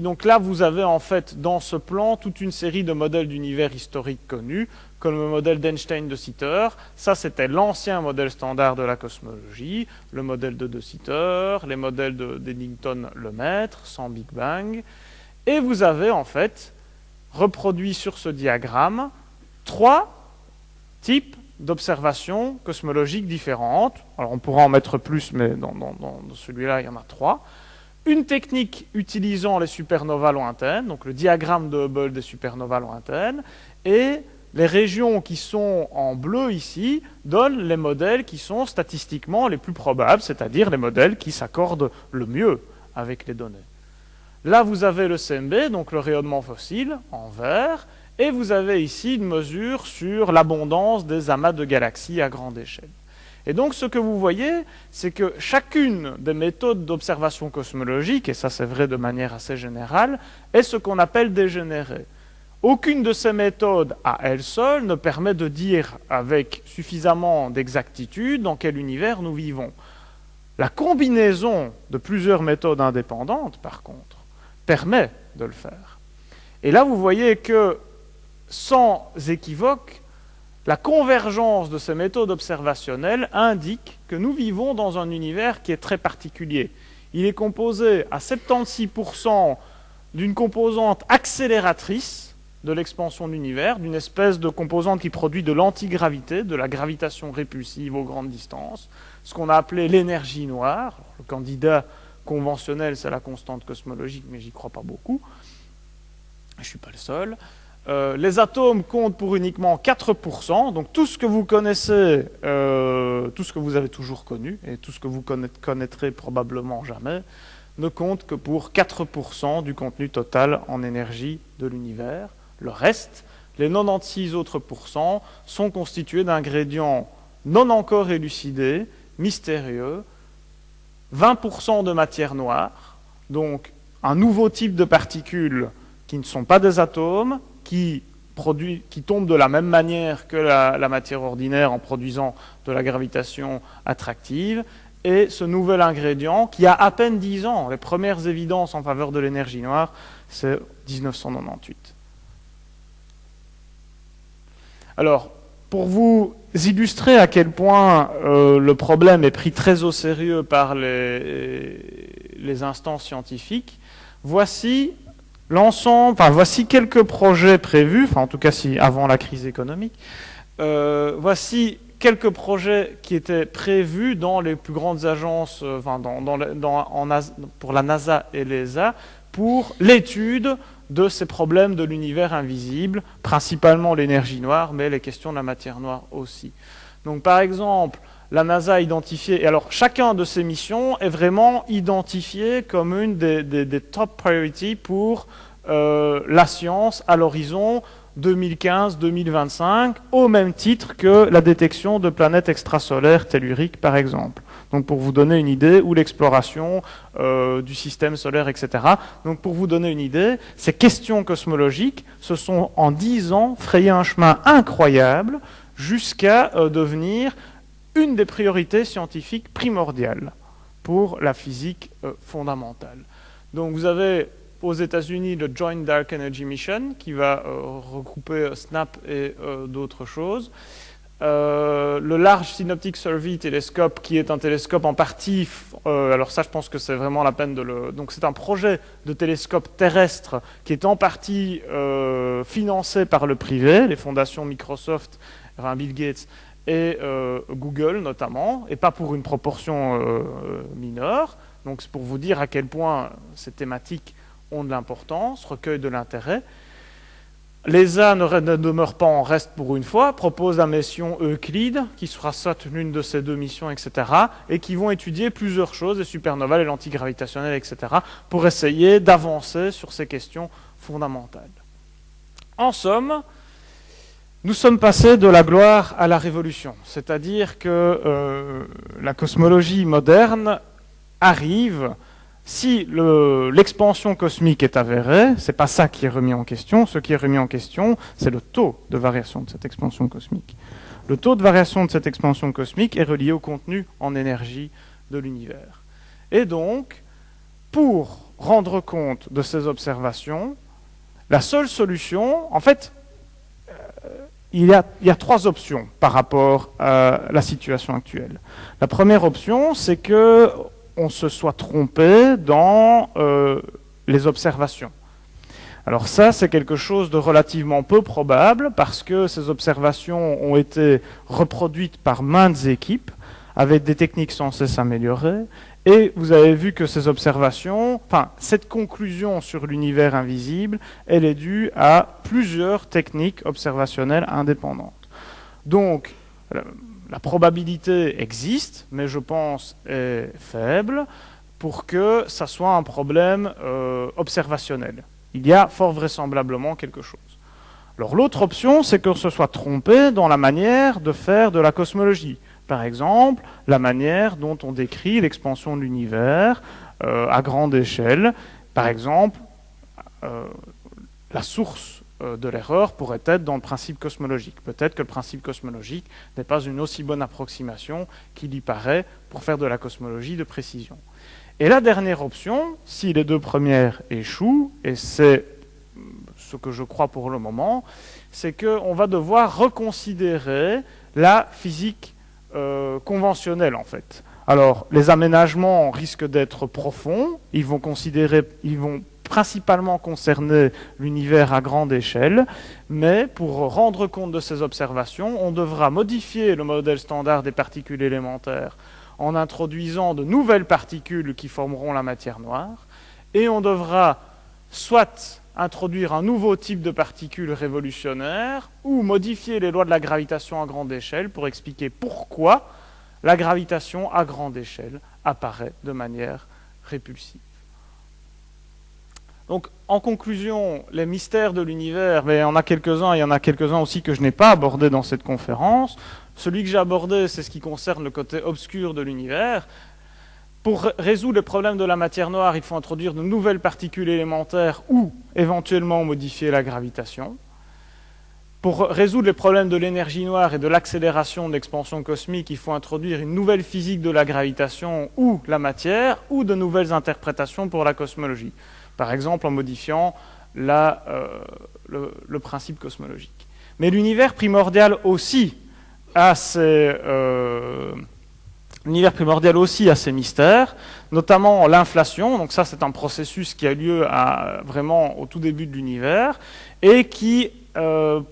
donc là, vous avez en fait dans ce plan toute une série de modèles d'univers historiques connus, comme le modèle d'Einstein de Sitter. Ça, c'était l'ancien modèle standard de la cosmologie, le modèle de Sitter, les modèles d'Eddington-Lemaître, sans Big Bang. Et vous avez en fait reproduit sur ce diagramme 3 types d'observations cosmologiques différentes. Alors on pourra en mettre plus, mais dans celui-là, il y en a 3. Une technique utilisant les supernovas lointaines, donc le diagramme de Hubble des supernovas lointaines, et les régions qui sont en bleu ici donnent les modèles qui sont statistiquement les plus probables, c'est-à-dire les modèles qui s'accordent le mieux avec les données. Là, vous avez le CMB, donc le rayonnement fossile, en vert, et vous avez ici une mesure sur l'abondance des amas de galaxies à grande échelle. Et donc, ce que vous voyez, c'est que chacune des méthodes d'observation cosmologique, et ça c'est vrai de manière assez générale, est ce qu'on appelle dégénérée. Aucune de ces méthodes, à elle seule, ne permet de dire avec suffisamment d'exactitude dans quel univers nous vivons. La combinaison de plusieurs méthodes indépendantes, par contre, permet de le faire. Et là, vous voyez que, sans équivoque, la convergence de ces méthodes observationnelles indique que nous vivons dans un univers qui est très particulier. Il est composé à 76% d'une composante accélératrice de l'expansion de l'univers, d'une espèce de composante qui produit de l'antigravité, de la gravitation répulsive aux grandes distances, ce qu'on a appelé l'énergie noire. Le candidat conventionnel, c'est la constante cosmologique, mais j'y crois pas beaucoup. Je ne suis pas le seul. Les atomes comptent pour uniquement 4%, donc tout ce que vous connaissez, tout ce que vous avez toujours connu, et tout ce que vous connaîtrez probablement jamais, ne compte que pour 4% du contenu total en énergie de l'univers. Le reste, les 96 autres pourcents, sont constitués d'ingrédients non encore élucidés, mystérieux, 20% de matière noire, donc un nouveau type de particules qui ne sont pas des atomes, qui tombent de la même manière que la matière ordinaire en produisant de la gravitation attractive, et ce nouvel ingrédient qui a à peine 10 ans. Les premières évidences en faveur de l'énergie noire, c'est 1998. Alors, pour vous illustrer à quel point le problème est pris très au sérieux par les instances scientifiques, voici voici quelques projets prévus, en tout cas avant la crise économique, voici quelques projets qui étaient prévus dans les plus grandes agences, pour la NASA et l'ESA, pour l'étude de ces problèmes de l'univers invisible, principalement l'énergie noire, mais les questions de la matière noire aussi. Donc par exemple, la NASA a identifié, et alors chacun de ces missions est vraiment identifié comme une des top priorities pour la science à l'horizon 2015-2025, au même titre que la détection de planètes extrasolaires telluriques, par exemple. Donc pour vous donner une idée, ou l'exploration du système solaire, etc. Donc pour vous donner une idée, ces questions cosmologiques se sont en 10 ans frayé un chemin incroyable jusqu'à devenir une des priorités scientifiques primordiales pour la physique fondamentale. Donc vous avez aux États-Unis le Joint Dark Energy Mission qui va regrouper SNAP et d'autres choses. Le Large Synoptic Survey Telescope, qui est un télescope en partie, alors ça je pense que c'est vraiment la peine de le... Donc c'est un projet de télescope terrestre qui est en partie financé par le privé, les fondations Microsoft, Bill Gates et Google notamment, et pas pour une proportion mineure. Donc c'est pour vous dire à quel point ces thématiques ont de l'importance, recueillent de l'intérêt. L'ESA ne demeure pas en reste pour une fois, propose la mission Euclide, qui sera soit l'une de ces deux missions, etc., et qui vont étudier plusieurs choses, les supernovas, les lentilles gravitationnelles, etc., pour essayer d'avancer sur ces questions fondamentales. En somme, nous sommes passés de la gloire à la révolution, c'est-à-dire que la cosmologie moderne arrive. Si l'expansion cosmique est avérée, ce n'est pas ça qui est remis en question. Ce qui est remis en question, c'est le taux de variation de cette expansion cosmique. Le taux de variation de cette expansion cosmique est relié au contenu en énergie de l'univers. Et donc, pour rendre compte de ces observations, la seule solution, en fait, il y a 3 options par rapport à la situation actuelle. La première option, c'est que on se soit trompé dans les observations. Alors ça, c'est quelque chose de relativement peu probable parce que ces observations ont été reproduites par maintes équipes avec des techniques censées s'améliorer. Et vous avez vu que ces observations, cette conclusion sur l'univers invisible, elle est due à plusieurs techniques observationnelles indépendantes. Donc, la probabilité existe, mais je pense est faible, pour que ça soit un problème observationnel. Il y a fort vraisemblablement quelque chose. Alors l'autre option, c'est qu'on se soit trompé dans la manière de faire de la cosmologie. Par exemple, la manière dont on décrit l'expansion de l'univers à grande échelle. Par exemple, la source de l'erreur pourrait être dans le principe cosmologique. Peut-être que le principe cosmologique n'est pas une aussi bonne approximation qu'il y paraît pour faire de la cosmologie de précision. Et la dernière option, si les 2 premières échouent, et c'est ce que je crois pour le moment, c'est qu'on va devoir reconsidérer la physique conventionnelle en fait. Alors, les aménagements risquent d'être profonds, ils vont principalement concerner l'univers à grande échelle, mais pour rendre compte de ces observations, on devra modifier le modèle standard des particules élémentaires en introduisant de nouvelles particules qui formeront la matière noire, et on devra soit introduire un nouveau type de particules révolutionnaires ou modifier les lois de la gravitation à grande échelle pour expliquer pourquoi la gravitation à grande échelle apparaît de manière répulsive. Donc, en conclusion, les mystères de l'univers, mais il y en a quelques-uns aussi que je n'ai pas abordés dans cette conférence. Celui que j'ai abordé, c'est ce qui concerne le côté obscur de l'univers. Pour résoudre le problème de la matière noire, il faut introduire de nouvelles particules élémentaires ou éventuellement modifier la gravitation. Pour résoudre les problèmes de l'énergie noire et de l'accélération de l'expansion cosmique, il faut introduire une nouvelle physique de la gravitation ou la matière, ou de nouvelles interprétations pour la cosmologie. Par exemple, en modifiant le principe cosmologique. Mais l'univers primordial aussi a ses mystères, notamment l'inflation. Donc ça, c'est un processus qui a lieu vraiment au tout début de l'univers et qui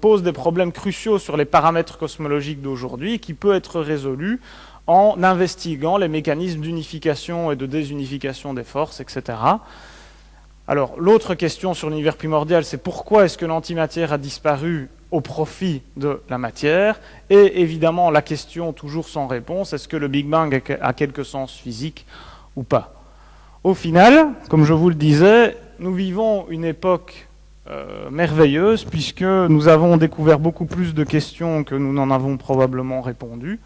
pose des problèmes cruciaux sur les paramètres cosmologiques d'aujourd'hui, qui peut être résolu en investiguant les mécanismes d'unification et de désunification des forces, etc. Alors, l'autre question sur l'univers primordial, c'est pourquoi est-ce que l'antimatière a disparu au profit de la matière? Et évidemment, la question toujours sans réponse, est-ce que le Big Bang a quelque sens physique ou pas? Au final, comme je vous le disais, nous vivons une époque merveilleuse, puisque nous avons découvert beaucoup plus de questions que nous n'en avons probablement répondu.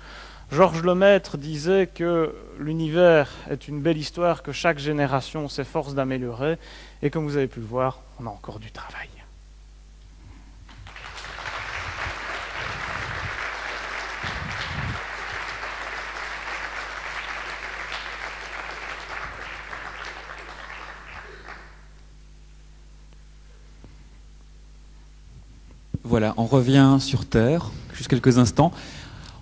Georges Lemaître disait que l'univers est une belle histoire que chaque génération s'efforce d'améliorer, et comme vous avez pu le voir, on a encore du travail. Voilà, on revient sur Terre, juste quelques instants.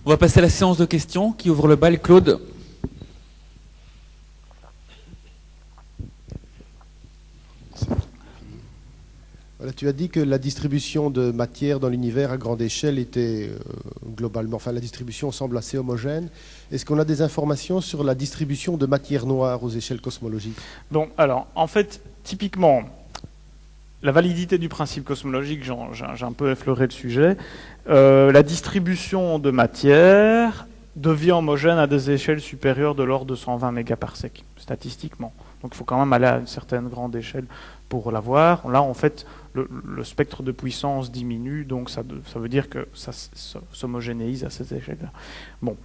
On va passer à la séance de questions. Qui ouvre le bal? Claude. Voilà, tu as dit que la distribution de matière dans l'univers à grande échelle était globalement, enfin la distribution semble assez homogène. Est-ce qu'on a des informations sur la distribution de matière noire aux échelles cosmologiques? Donc, alors, en fait, typiquement, la validité du principe cosmologique, j'ai un peu effleuré le sujet. La distribution de matière devient homogène à des échelles supérieures de l'ordre de 120 mégaparsec, statistiquement. Donc il faut quand même aller à une certaine grande échelle pour l'avoir. Là, en fait, le spectre de puissance diminue, donc ça veut dire que ça s'homogénéise à cette échelle-là. Bon.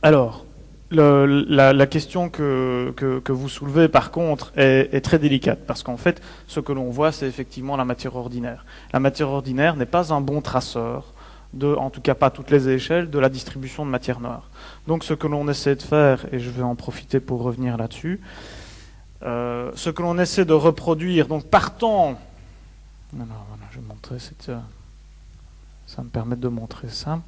Alors, la question que vous soulevez, par contre, est très délicate, parce qu'en fait, ce que l'on voit, c'est effectivement la matière ordinaire. La matière ordinaire n'est pas un bon traceur, en tout cas pas à toutes les échelles, de la distribution de matière noire. Donc ce que l'on essaie de faire, et je vais en profiter pour revenir là-dessus, ce que l'on essaie de reproduire, donc partant... Alors, voilà, je vais montrer ça me permet de montrer ça.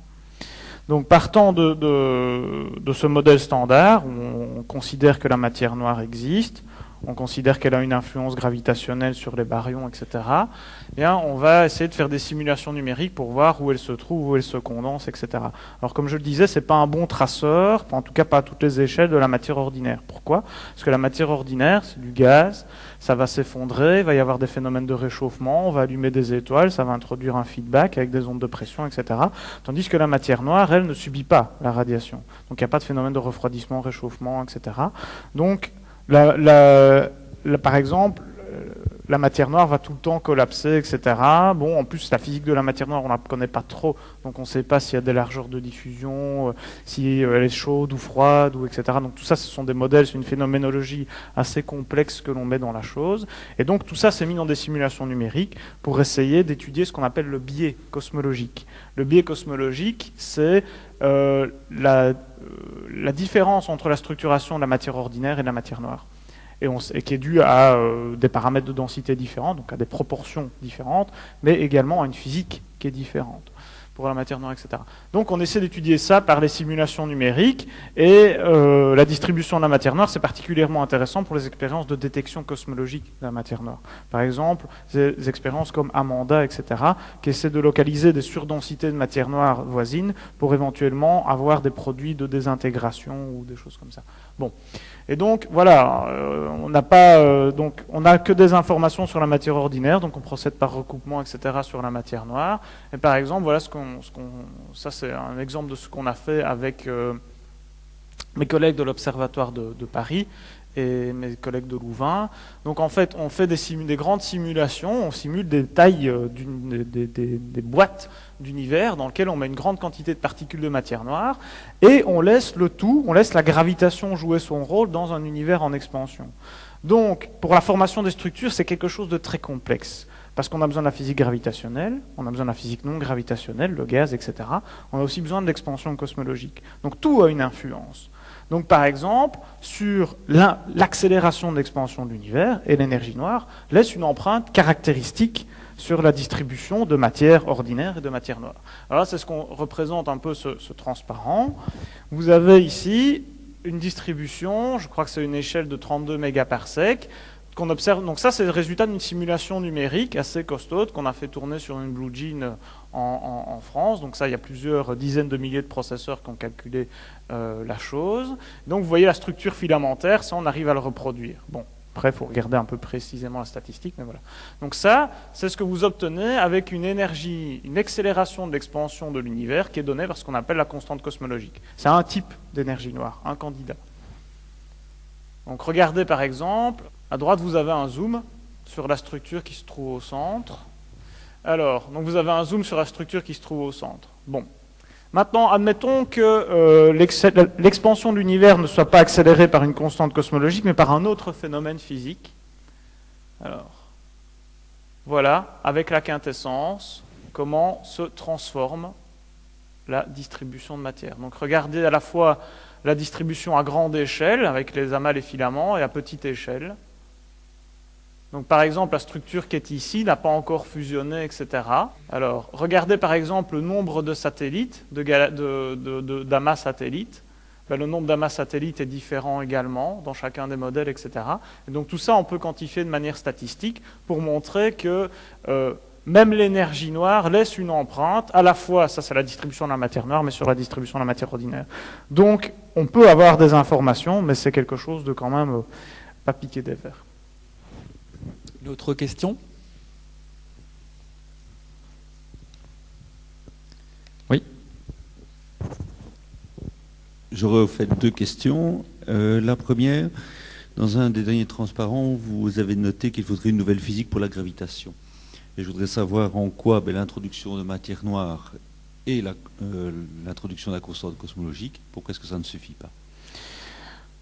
Donc partant de ce modèle standard, où on considère que la matière noire existe, on considère qu'elle a une influence gravitationnelle sur les baryons, etc., eh bien, on va essayer de faire des simulations numériques pour voir où elle se trouve, où elle se condense, etc. Alors comme je le disais, ce n'est pas un bon traceur, en tout cas pas à toutes les échelles de la matière ordinaire. Pourquoi? Parce que la matière ordinaire, c'est du gaz, ça va s'effondrer, il va y avoir des phénomènes de réchauffement, on va allumer des étoiles, ça va introduire un feedback avec des ondes de pression, etc. Tandis que la matière noire, elle, ne subit pas la radiation. Donc il n'y a pas de phénomène de refroidissement, réchauffement, etc. Donc par exemple, la matière noire va tout le temps collapser, etc. Bon, en plus, la physique de la matière noire, on ne la connaît pas trop, donc on ne sait pas s'il y a des largeurs de diffusion, si elle est chaude ou froide, ou etc. Donc tout ça, ce sont des modèles, c'est une phénoménologie assez complexe que l'on met dans la chose. Et donc tout ça, c'est mis dans des simulations numériques pour essayer d'étudier ce qu'on appelle le biais cosmologique. Le biais cosmologique, c'est la différence entre la structuration de la matière ordinaire et de la matière noire. Et qui est due à des paramètres de densité différents, donc à des proportions différentes, mais également à une physique qui est différente pour la matière noire, etc. Donc on essaie d'étudier ça par les simulations numériques, et la distribution de la matière noire, c'est particulièrement intéressant pour les expériences de détection cosmologique de la matière noire. Par exemple, des expériences comme Amanda, etc., qui essaient de localiser des surdensités de matière noire voisines pour éventuellement avoir des produits de désintégration ou des choses comme ça. Bon. Et donc, voilà, on n'a que des informations sur la matière ordinaire, donc on procède par recoupement, etc., sur la matière noire. Et par exemple, voilà ça c'est un exemple de ce qu'on a fait avec mes collègues de l'Observatoire de Paris et mes collègues de Louvain. Donc en fait, on fait des grandes simulations, on simule des tailles, des boîtes d'univers dans lesquelles on met une grande quantité de particules de matière noire, et on laisse la gravitation jouer son rôle dans un univers en expansion. Donc, pour la formation des structures, c'est quelque chose de très complexe, parce qu'on a besoin de la physique gravitationnelle, on a besoin de la physique non gravitationnelle, le gaz, etc. On a aussi besoin de l'expansion cosmologique. Donc tout a une influence. Donc par exemple, sur l'accélération de l'expansion de l'univers, et l'énergie noire laisse une empreinte caractéristique sur la distribution de matière ordinaire et de matière noire. Alors là, c'est ce qu'on représente un peu ce transparent. Vous avez ici une distribution, je crois que c'est une échelle de 32 mégaparsecs, qu'on observe. Donc ça, c'est le résultat d'une simulation numérique assez costaude qu'on a fait tourner sur une Blue Gene en France. Donc ça, il y a plusieurs dizaines de milliers de processeurs qui ont calculé la chose. Donc vous voyez la structure filamentaire, ça, on arrive à le reproduire. Bon. Après, il faut regarder un peu précisément la statistique, mais voilà. Donc ça, c'est ce que vous obtenez avec une énergie, une accélération de l'expansion de l'univers qui est donnée par ce qu'on appelle la constante cosmologique. C'est un type d'énergie noire, un candidat. Donc regardez par exemple, à droite vous avez un zoom sur la structure qui se trouve au centre. Alors, donc vous avez un zoom sur la structure qui se trouve au centre. Bon. Maintenant, admettons que l'expansion de l'univers ne soit pas accélérée par une constante cosmologique, mais par un autre phénomène physique. Alors, voilà, avec la quintessence, comment se transforme la distribution de matière. Donc regardez à la fois la distribution à grande échelle, avec les amas, les filaments, et à petite échelle. Donc par exemple, la structure qui est ici n'a pas encore fusionné, etc. Alors, regardez par exemple le nombre de satellites, d'amas satellites. Ben, le nombre d'amas satellites est différent également dans chacun des modèles, etc. Et donc tout ça, on peut quantifier de manière statistique pour montrer que même l'énergie noire laisse une empreinte, à la fois, ça c'est la distribution de la matière noire, mais sur la distribution de la matière ordinaire. Donc on peut avoir des informations, mais c'est quelque chose de quand même pas piqué des verres. D'autres questions? Oui. J'aurais au fait deux questions. La première, dans un des derniers transparents, vous avez noté qu'il faudrait une nouvelle physique pour la gravitation. Et je voudrais savoir en quoi l'introduction de matière noire et l'introduction de la constante cosmologique, pourquoi est-ce que ça ne suffit pas?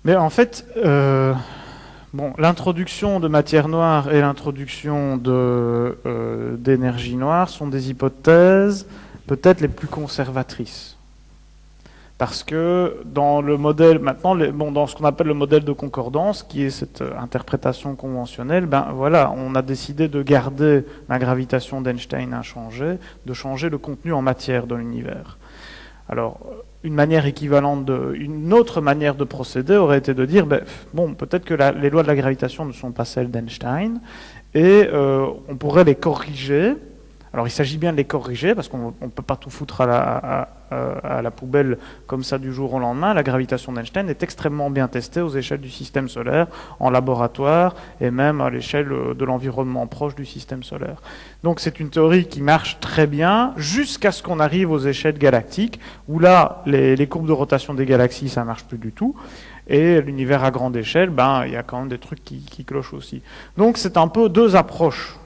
Mais en fait, l'introduction de matière noire et l'introduction d'énergie noire sont des hypothèses peut-être les plus conservatrices. Parce que dans le modèle, maintenant, dans ce qu'on appelle le modèle de concordance, qui est cette interprétation conventionnelle, voilà, on a décidé de garder la gravitation d'Einstein inchangée, de changer le contenu en matière de l'univers. Alors, une autre manière de procéder aurait été de dire, peut-être que les lois de la gravitation ne sont pas celles d'Einstein, et on pourrait les corriger. Alors il s'agit bien de les corriger, parce qu'on ne peut pas tout foutre à la poubelle comme ça du jour au lendemain. La gravitation d'Einstein est extrêmement bien testée aux échelles du système solaire, en laboratoire, et même à l'échelle de l'environnement proche du système solaire. Donc c'est une théorie qui marche très bien, jusqu'à ce qu'on arrive aux échelles galactiques, où là, les courbes de rotation des galaxies, ça ne marche plus du tout. Et l'univers à grande échelle, il y a quand même des trucs qui clochent aussi. Donc c'est un peu deux approches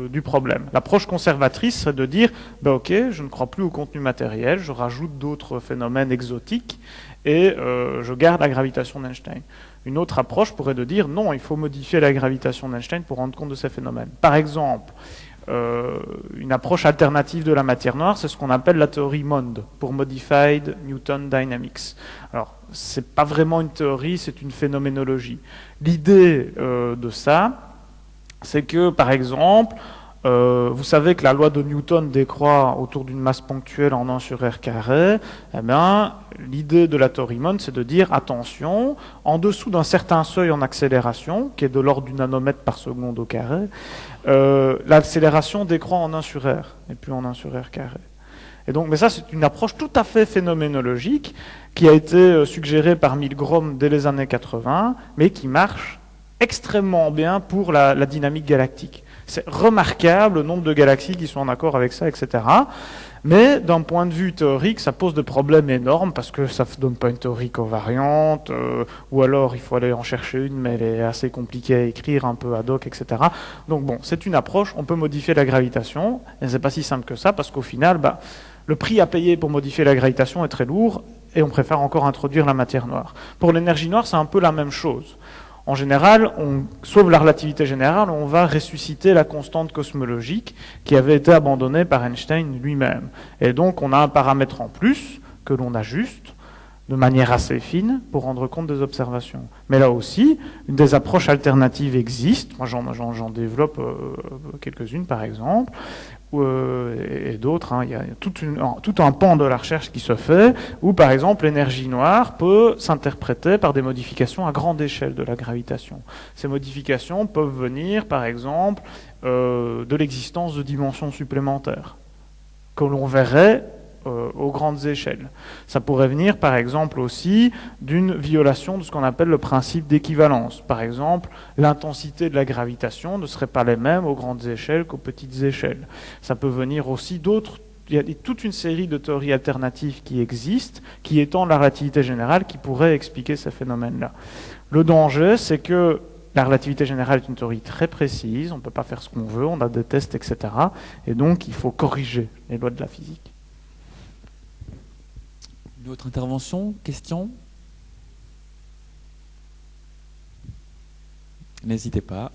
du problème. L'approche conservatrice serait de dire ok, je ne crois plus au contenu matériel, je rajoute d'autres phénomènes exotiques et je garde la gravitation d'Einstein. Une autre approche pourrait de dire non, il faut modifier la gravitation d'Einstein pour rendre compte de ces phénomènes. Par exemple, une approche alternative de la matière noire, c'est ce qu'on appelle la théorie MOND, pour Modified Newton Dynamics. Alors, c'est pas vraiment une théorie, c'est une phénoménologie. L'idée de ça, c'est que, par exemple, vous savez que la loi de Newton décroît autour d'une masse ponctuelle en 1 sur r carré. Eh bien, l'idée de la théorie MOND, c'est de dire, attention, en dessous d'un certain seuil en accélération, qui est de l'ordre du nanomètre par seconde au carré, l'accélération décroît en 1 sur r, et plus en 1 sur r carré. Et donc, mais ça, c'est une approche tout à fait phénoménologique, qui a été suggérée par Milgrom dès les années 80, mais qui marche extrêmement bien pour la dynamique galactique. C'est remarquable le nombre de galaxies qui sont en accord avec ça, etc. Mais d'un point de vue théorique, ça pose des problèmes énormes parce que ça ne donne pas une théorie covariante, ou alors il faut aller en chercher une, mais elle est assez compliquée à écrire, un peu ad hoc, etc. Donc bon, c'est une approche, on peut modifier la gravitation, et c'est pas si simple que ça, parce qu'au final, le prix à payer pour modifier la gravitation est très lourd, et on préfère encore introduire la matière noire. Pour l'énergie noire, c'est un peu la même chose. En général, sauf la relativité générale, on va ressusciter la constante cosmologique qui avait été abandonnée par Einstein lui-même. Et donc, on a un paramètre en plus que l'on ajuste de manière assez fine pour rendre compte des observations. Mais là aussi, des approches alternatives existent. Moi, j'en développe quelques-unes, par exemple, et d'autres. Il y a tout un pan de la recherche qui se fait, où, par exemple, l'énergie noire peut s'interpréter par des modifications à grande échelle de la gravitation. Ces modifications peuvent venir, par exemple, de l'existence de dimensions supplémentaires, que l'on verrait aux grandes échelles. Ça pourrait venir, par exemple, aussi d'une violation de ce qu'on appelle le principe d'équivalence. Par exemple, l'intensité de la gravitation ne serait pas les mêmes aux grandes échelles qu'aux petites échelles. Ça peut venir aussi d'autres. Il y a toute une série de théories alternatives qui existent, qui étendent la relativité générale, qui pourraient expliquer ces phénomènes-là. Le danger, c'est que la relativité générale est une théorie très précise, on ne peut pas faire ce qu'on veut, on a des tests, etc. Et donc, il faut corriger les lois de la physique. Une autre intervention, question? N'hésitez pas,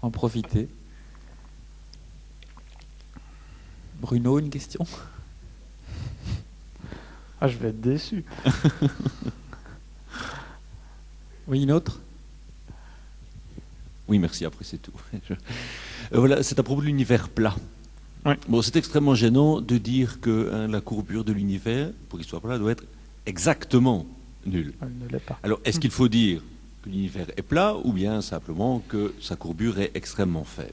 en profitez. Bruno, une question? Ah, je vais être déçu. Oui, une autre? Oui, merci, après c'est tout. Voilà, c'est à propos de l'univers plat. Oui. Bon, c'est extrêmement gênant de dire que la courbure de l'univers, pour qu'il soit plat, doit être exactement nulle. Elle ne l'est pas. Alors, est-ce qu'il faut dire que l'univers est plat ou bien simplement que sa courbure est extrêmement faible?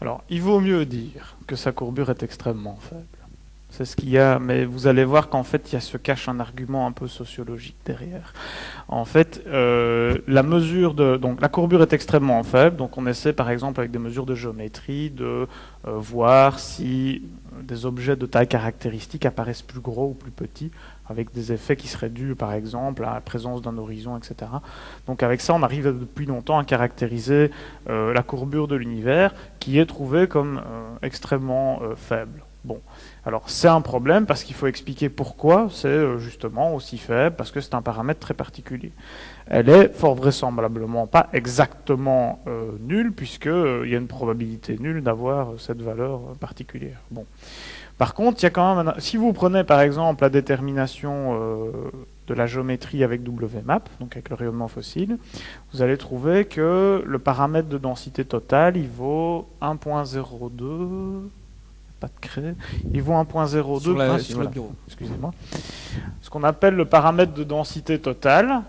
Alors, il vaut mieux dire que sa courbure est extrêmement faible. C'est ce qu'il y a, mais vous allez voir qu'en fait, il se cache un argument un peu sociologique derrière. En fait, donc la courbure est extrêmement faible, donc on essaie par exemple avec des mesures de géométrie de voir si des objets de taille caractéristique apparaissent plus gros ou plus petits, avec des effets qui seraient dus par exemple à la présence d'un horizon, etc. Donc avec ça, on arrive depuis longtemps à caractériser la courbure de l'univers qui est trouvée comme extrêmement faible. Bon, alors c'est un problème parce qu'il faut expliquer pourquoi c'est justement aussi faible, parce que c'est un paramètre très particulier. Elle est fort vraisemblablement pas exactement nulle, puisqu'il y a une probabilité nulle d'avoir cette valeur particulière. Bon. Par contre, il y a quand même si vous prenez par exemple la détermination de la géométrie avec WMAP, donc avec le rayonnement fossile, vous allez trouver que le paramètre de densité totale, il vaut 1.02... pas de craie. Il vaut 1.02 sur le bureau. Excusez-moi. Ce qu'on appelle le paramètre de densité totale,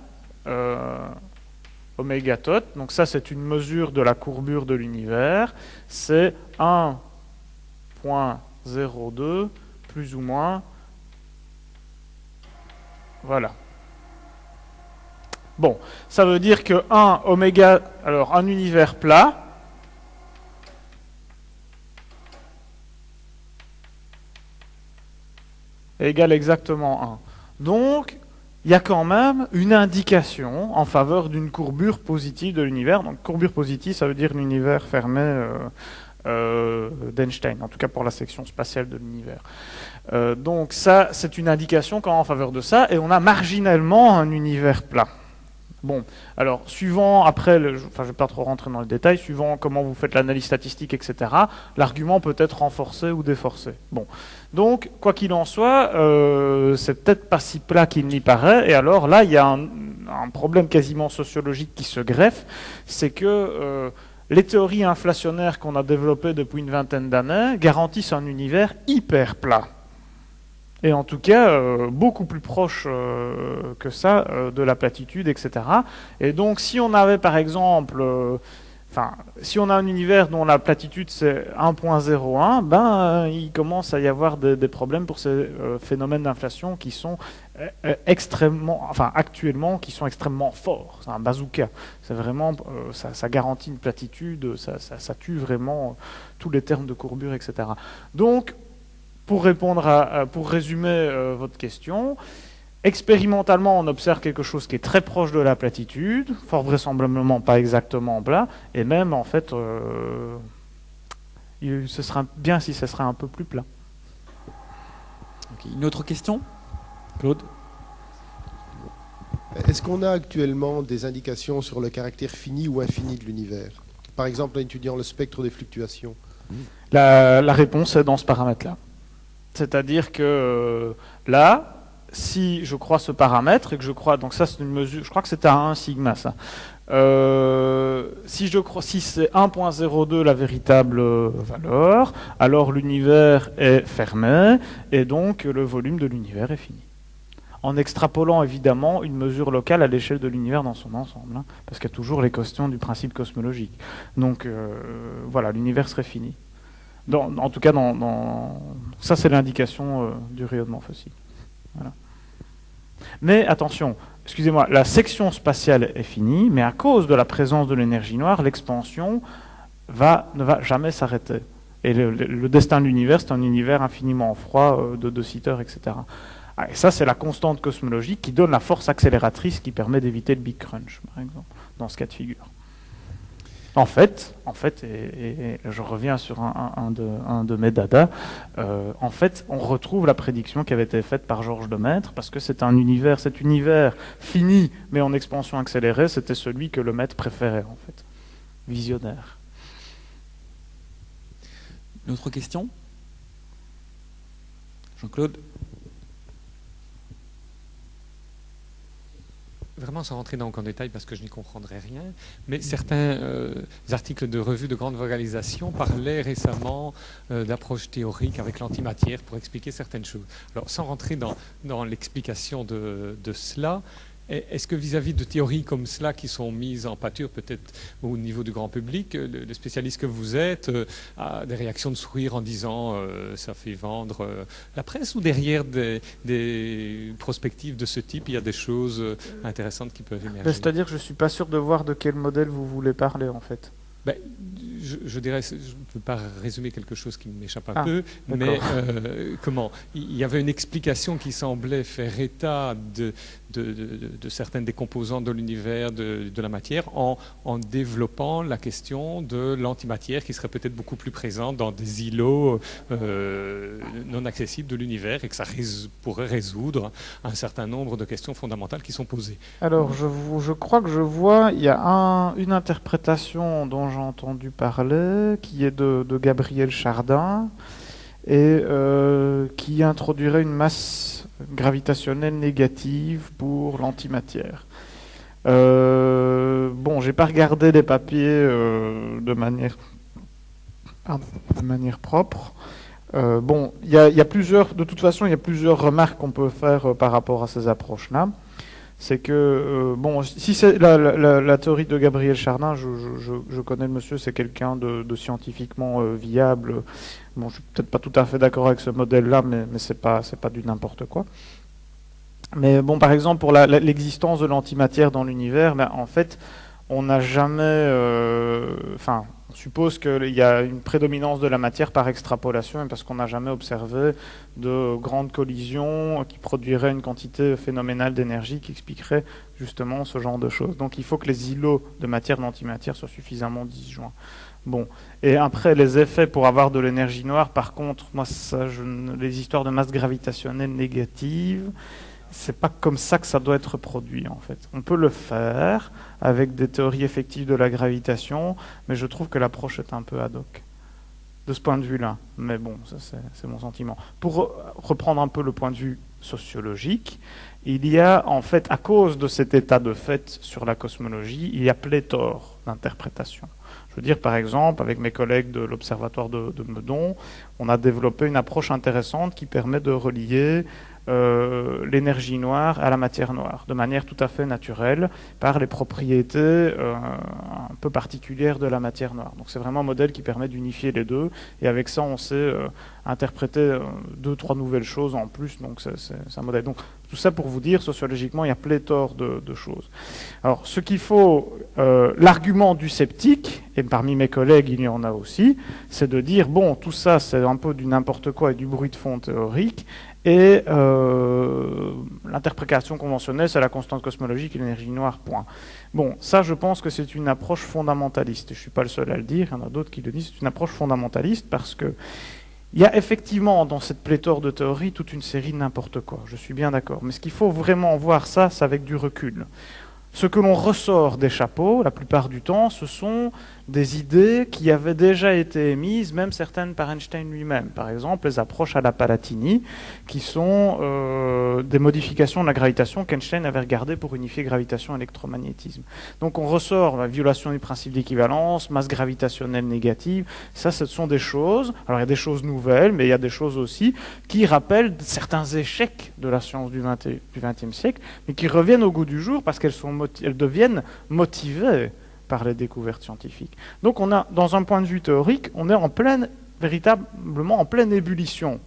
oméga tot. Donc ça, c'est une mesure de la courbure de l'univers. C'est 1.02 plus ou moins. Voilà. Bon, ça veut dire que un univers plat, égale exactement 1. Donc, il y a quand même une indication en faveur d'une courbure positive de l'univers. Donc, courbure positive, ça veut dire l'univers fermé d'Einstein, en tout cas pour la section spatiale de l'univers. Donc, ça, c'est une indication quand même en faveur de ça, et on a marginalement un univers plat. Bon, alors, suivant, après, je ne vais pas trop rentrer dans le détail, suivant comment vous faites l'analyse statistique, etc., l'argument peut être renforcé ou déforcé. Bon, donc, quoi qu'il en soit, c'est peut-être pas si plat qu'il n'y paraît, et alors là, il y a un problème quasiment sociologique qui se greffe, c'est que les théories inflationnaires qu'on a développées depuis une vingtaine d'années garantissent un univers hyper plat. Et en tout cas, beaucoup plus proche que ça de la platitude, etc. Et donc, si on avait, par exemple, si on a un univers dont la platitude c'est 1.01, il commence à y avoir des problèmes pour ces phénomènes d'inflation qui sont actuellement, qui sont extrêmement forts. C'est un bazooka. C'est vraiment, ça garantit une platitude, ça tue vraiment tous les termes de courbure, etc. Donc, pour résumer votre question, expérimentalement, on observe quelque chose qui est très proche de la platitude, fort vraisemblablement pas exactement plat, et même en fait, ce serait bien si ce serait un peu plus plat. Okay. Une autre question, Claude? Est-ce qu'on a actuellement des indications sur le caractère fini ou infini de l'univers? Par exemple, en étudiant le spectre des fluctuations. La réponse est dans ce paramètre-là. C'est-à-dire que là, si je crois ce paramètre, et que je crois, donc ça c'est une mesure, je crois que c'est à 1 sigma ça. Si c'est 1.02 la véritable valeur, alors l'univers est fermé, et donc le volume de l'univers est fini. En extrapolant évidemment une mesure locale à l'échelle de l'univers dans son ensemble, hein, parce qu'il y a toujours les questions du principe cosmologique. Donc voilà, l'univers serait fini. En tout cas, ça c'est l'indication du rayonnement fossile. Voilà. Mais attention, excusez-moi, la section spatiale est finie, mais à cause de la présence de l'énergie noire, l'expansion ne va jamais s'arrêter. Et le destin de l'univers, c'est un univers infiniment froid, de 2 heures, etc. Et ça, c'est la constante cosmologique qui donne la force accélératrice qui permet d'éviter le Big Crunch, par exemple, dans ce cas de figure. En fait, et je reviens sur un de mes dadas, en fait, on retrouve la prédiction qui avait été faite par Georges Lemaître, parce que cet univers fini, mais en expansion accélérée, c'était celui que Lemaître préférait, en fait. Visionnaire. Une autre question ? Jean-Claude ? Vraiment sans rentrer en détail parce que je n'y comprendrai rien, mais certains articles de revues de grande vocalisation parlaient récemment d'approches théoriques avec l'antimatière pour expliquer certaines choses. Alors sans rentrer dans l'explication de cela, est-ce que vis-à-vis de théories comme cela qui sont mises en pâture peut-être au niveau du grand public, le spécialiste que vous êtes a des réactions de sourire en disant ça fait vendre la presse, ou derrière des prospectives de ce type, il y a des choses intéressantes qui peuvent émerger? C'est-à-dire que je ne suis pas sûr de voir de quel modèle vous voulez parler en fait. Ben, je dirais, je ne peux pas résumer quelque chose qui m'échappe un peu, mais il y avait une explication qui semblait faire état de certaines des composantes de l'univers de la matière en développant la question de l'antimatière qui serait peut-être beaucoup plus présente dans des îlots non accessibles de l'univers et que ça pourrait résoudre un certain nombre de questions fondamentales qui sont posées. Alors, je crois que je vois, il y a une interprétation dont j'ai entendu parler, qui est de Gabriel Chardin, et qui introduirait une masse gravitationnelle négative pour l'antimatière. Bon, j'ai pas regardé les papiers de manière propre. Bon, il y a plusieurs, de toute façon, il y a plusieurs remarques qu'on peut faire par rapport à ces approches-là. C'est que, bon, si c'est la théorie de Gabriel Chardin, je connais le monsieur, c'est quelqu'un de scientifiquement viable. Bon, je suis peut-être pas tout à fait d'accord avec ce modèle-là, mais c'est pas du n'importe quoi. Mais bon, par exemple, pour l'existence de l'antimatière dans l'univers, ben, en fait, on n'a jamais... Enfin, on suppose qu'il y a une prédominance de la matière par extrapolation, parce qu'on n'a jamais observé de grandes collisions qui produiraient une quantité phénoménale d'énergie qui expliquerait justement ce genre de choses. Donc il faut que les îlots de matière et d'antimatière soient suffisamment disjoints. Bon, et après les effets pour avoir de l'énergie noire, par contre, moi, les histoires de masse gravitationnelle négative, c'est pas comme ça que ça doit être produit en fait. On peut le faire avec des théories effectives de la gravitation, mais je trouve que l'approche est un peu ad hoc de ce point de vue-là. Mais bon, ça c'est mon sentiment. Pour reprendre un peu le point de vue sociologique, il y a en fait, à cause de cet état de fait sur la cosmologie, il y a pléthore d'interprétations. Je veux dire, par exemple, avec mes collègues de l'Observatoire de Meudon, on a développé une approche intéressante qui permet de relier l'énergie noire à la matière noire, de manière tout à fait naturelle, par les propriétés un peu particulières de la matière noire. Donc c'est vraiment un modèle qui permet d'unifier les deux, et avec ça on sait interpréter 2-3 nouvelles choses en plus, donc c'est un modèle. Donc tout ça pour vous dire, sociologiquement, il y a pléthore de choses. Alors ce qu'il faut, l'argument du sceptique, et parmi mes collègues il y en a aussi, c'est de dire, bon, tout ça c'est un peu du n'importe quoi et du bruit de fond théorique, et l'interprétation conventionnelle, c'est la constante cosmologique et l'énergie noire, point. Bon, ça, je pense que c'est une approche fondamentaliste. Je ne suis pas le seul à le dire, il y en a d'autres qui le disent. C'est une approche fondamentaliste parce que il y a effectivement dans cette pléthore de théories toute une série de n'importe quoi. Je suis bien d'accord. Mais ce qu'il faut vraiment voir ça, c'est avec du recul. Ce que l'on ressort des chapeaux, la plupart du temps, ce sont des idées qui avaient déjà été émises, même certaines par Einstein lui-même. Par exemple, les approches à la Palatini, qui sont des modifications de la gravitation qu'Einstein avait regardées pour unifier gravitation et électromagnétisme. Donc on ressort la violation du principe d'équivalence, masse gravitationnelle négative. Ça, ce sont des choses, alors il y a des choses nouvelles, mais il y a des choses aussi qui rappellent certains échecs de la science du XXe siècle, mais qui reviennent au goût du jour parce qu'elles deviennent motivées par les découvertes scientifiques. Donc on a, dans un point de vue théorique, on est véritablement en pleine ébullition.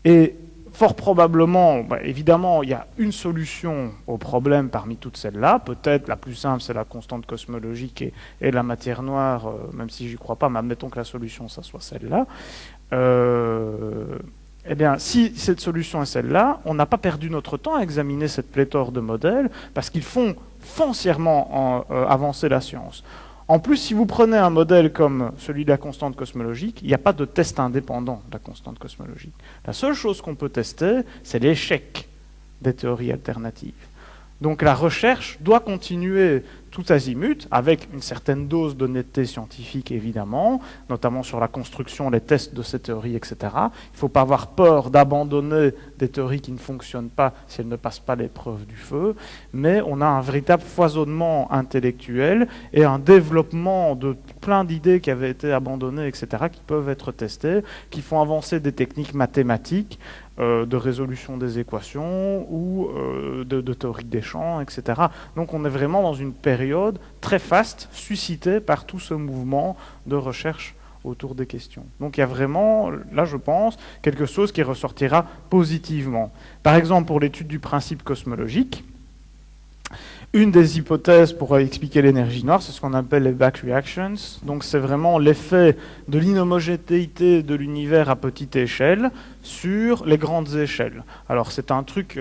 Et fort probablement, évidemment, il y a une solution au problème parmi toutes celles-là. Peut-être la plus simple, c'est la constante cosmologique et la matière noire, même si j'y crois pas, mais admettons que la solution, ça soit celle-là. Eh bien, si cette solution est celle-là, on n'a pas perdu notre temps à examiner cette pléthore de modèles, parce qu'ils font foncièrement avancer la science. En plus, si vous prenez un modèle comme celui de la constante cosmologique, il n'y a pas de test indépendant de la constante cosmologique. La seule chose qu'on peut tester, c'est l'échec des théories alternatives. Donc la recherche doit continuer tout azimut, avec une certaine dose d'honnêteté scientifique évidemment, notamment sur la construction, les tests de ces théories, etc. Il ne faut pas avoir peur d'abandonner des théories qui ne fonctionnent pas si elles ne passent pas l'épreuve du feu, mais on a un véritable foisonnement intellectuel et un développement de plein d'idées qui avaient été abandonnées, etc., qui peuvent être testées, qui font avancer des techniques mathématiques, de résolution des équations ou de théorie des champs, etc. Donc on est vraiment dans une période très faste, suscitée par tout ce mouvement de recherche autour des questions. Donc il y a vraiment, là je pense, quelque chose qui ressortira positivement. Par exemple, pour l'étude du principe cosmologique, une des hypothèses pour expliquer l'énergie noire, c'est ce qu'on appelle les back reactions. Donc c'est vraiment l'effet de l'inhomogénéité de l'univers à petite échelle sur les grandes échelles. Alors c'est un truc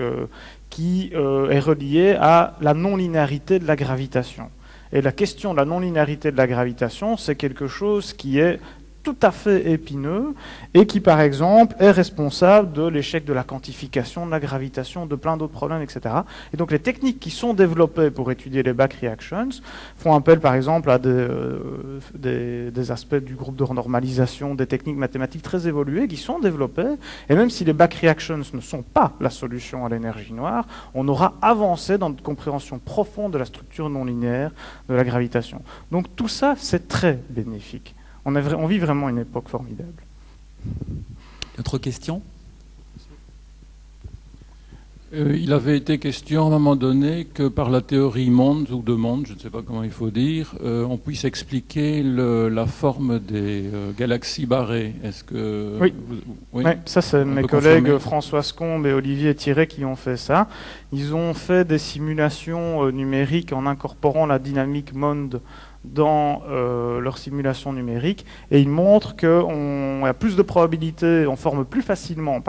qui est relié à la non-linéarité de la gravitation. Et la question de la non-linéarité de la gravitation, c'est quelque chose qui est tout à fait épineux et qui, par exemple, est responsable de l'échec de la quantification, de la gravitation, de plein d'autres problèmes, etc. Et donc les techniques qui sont développées pour étudier les back reactions font appel, par exemple, à des aspects du groupe de renormalisation, des techniques mathématiques très évoluées qui sont développées. Et même si les back reactions ne sont pas la solution à l'énergie noire, on aura avancé dans notre compréhension profonde de la structure non linéaire de la gravitation. Donc tout ça, c'est très bénéfique. On vit vraiment une époque formidable. Autre question ? Il avait été question à un moment donné que par la théorie monde ou de monde, je ne sais pas comment il faut dire, on puisse expliquer la forme des galaxies barrées. Est-ce que oui. Oui, ça c'est mes collègues François Combe et Olivier Thierret qui ont fait ça. Ils ont fait des simulations numériques en incorporant la dynamique monde dans leur simulation numérique, et ils montrent qu'on a plus de probabilité, on forme plus facilement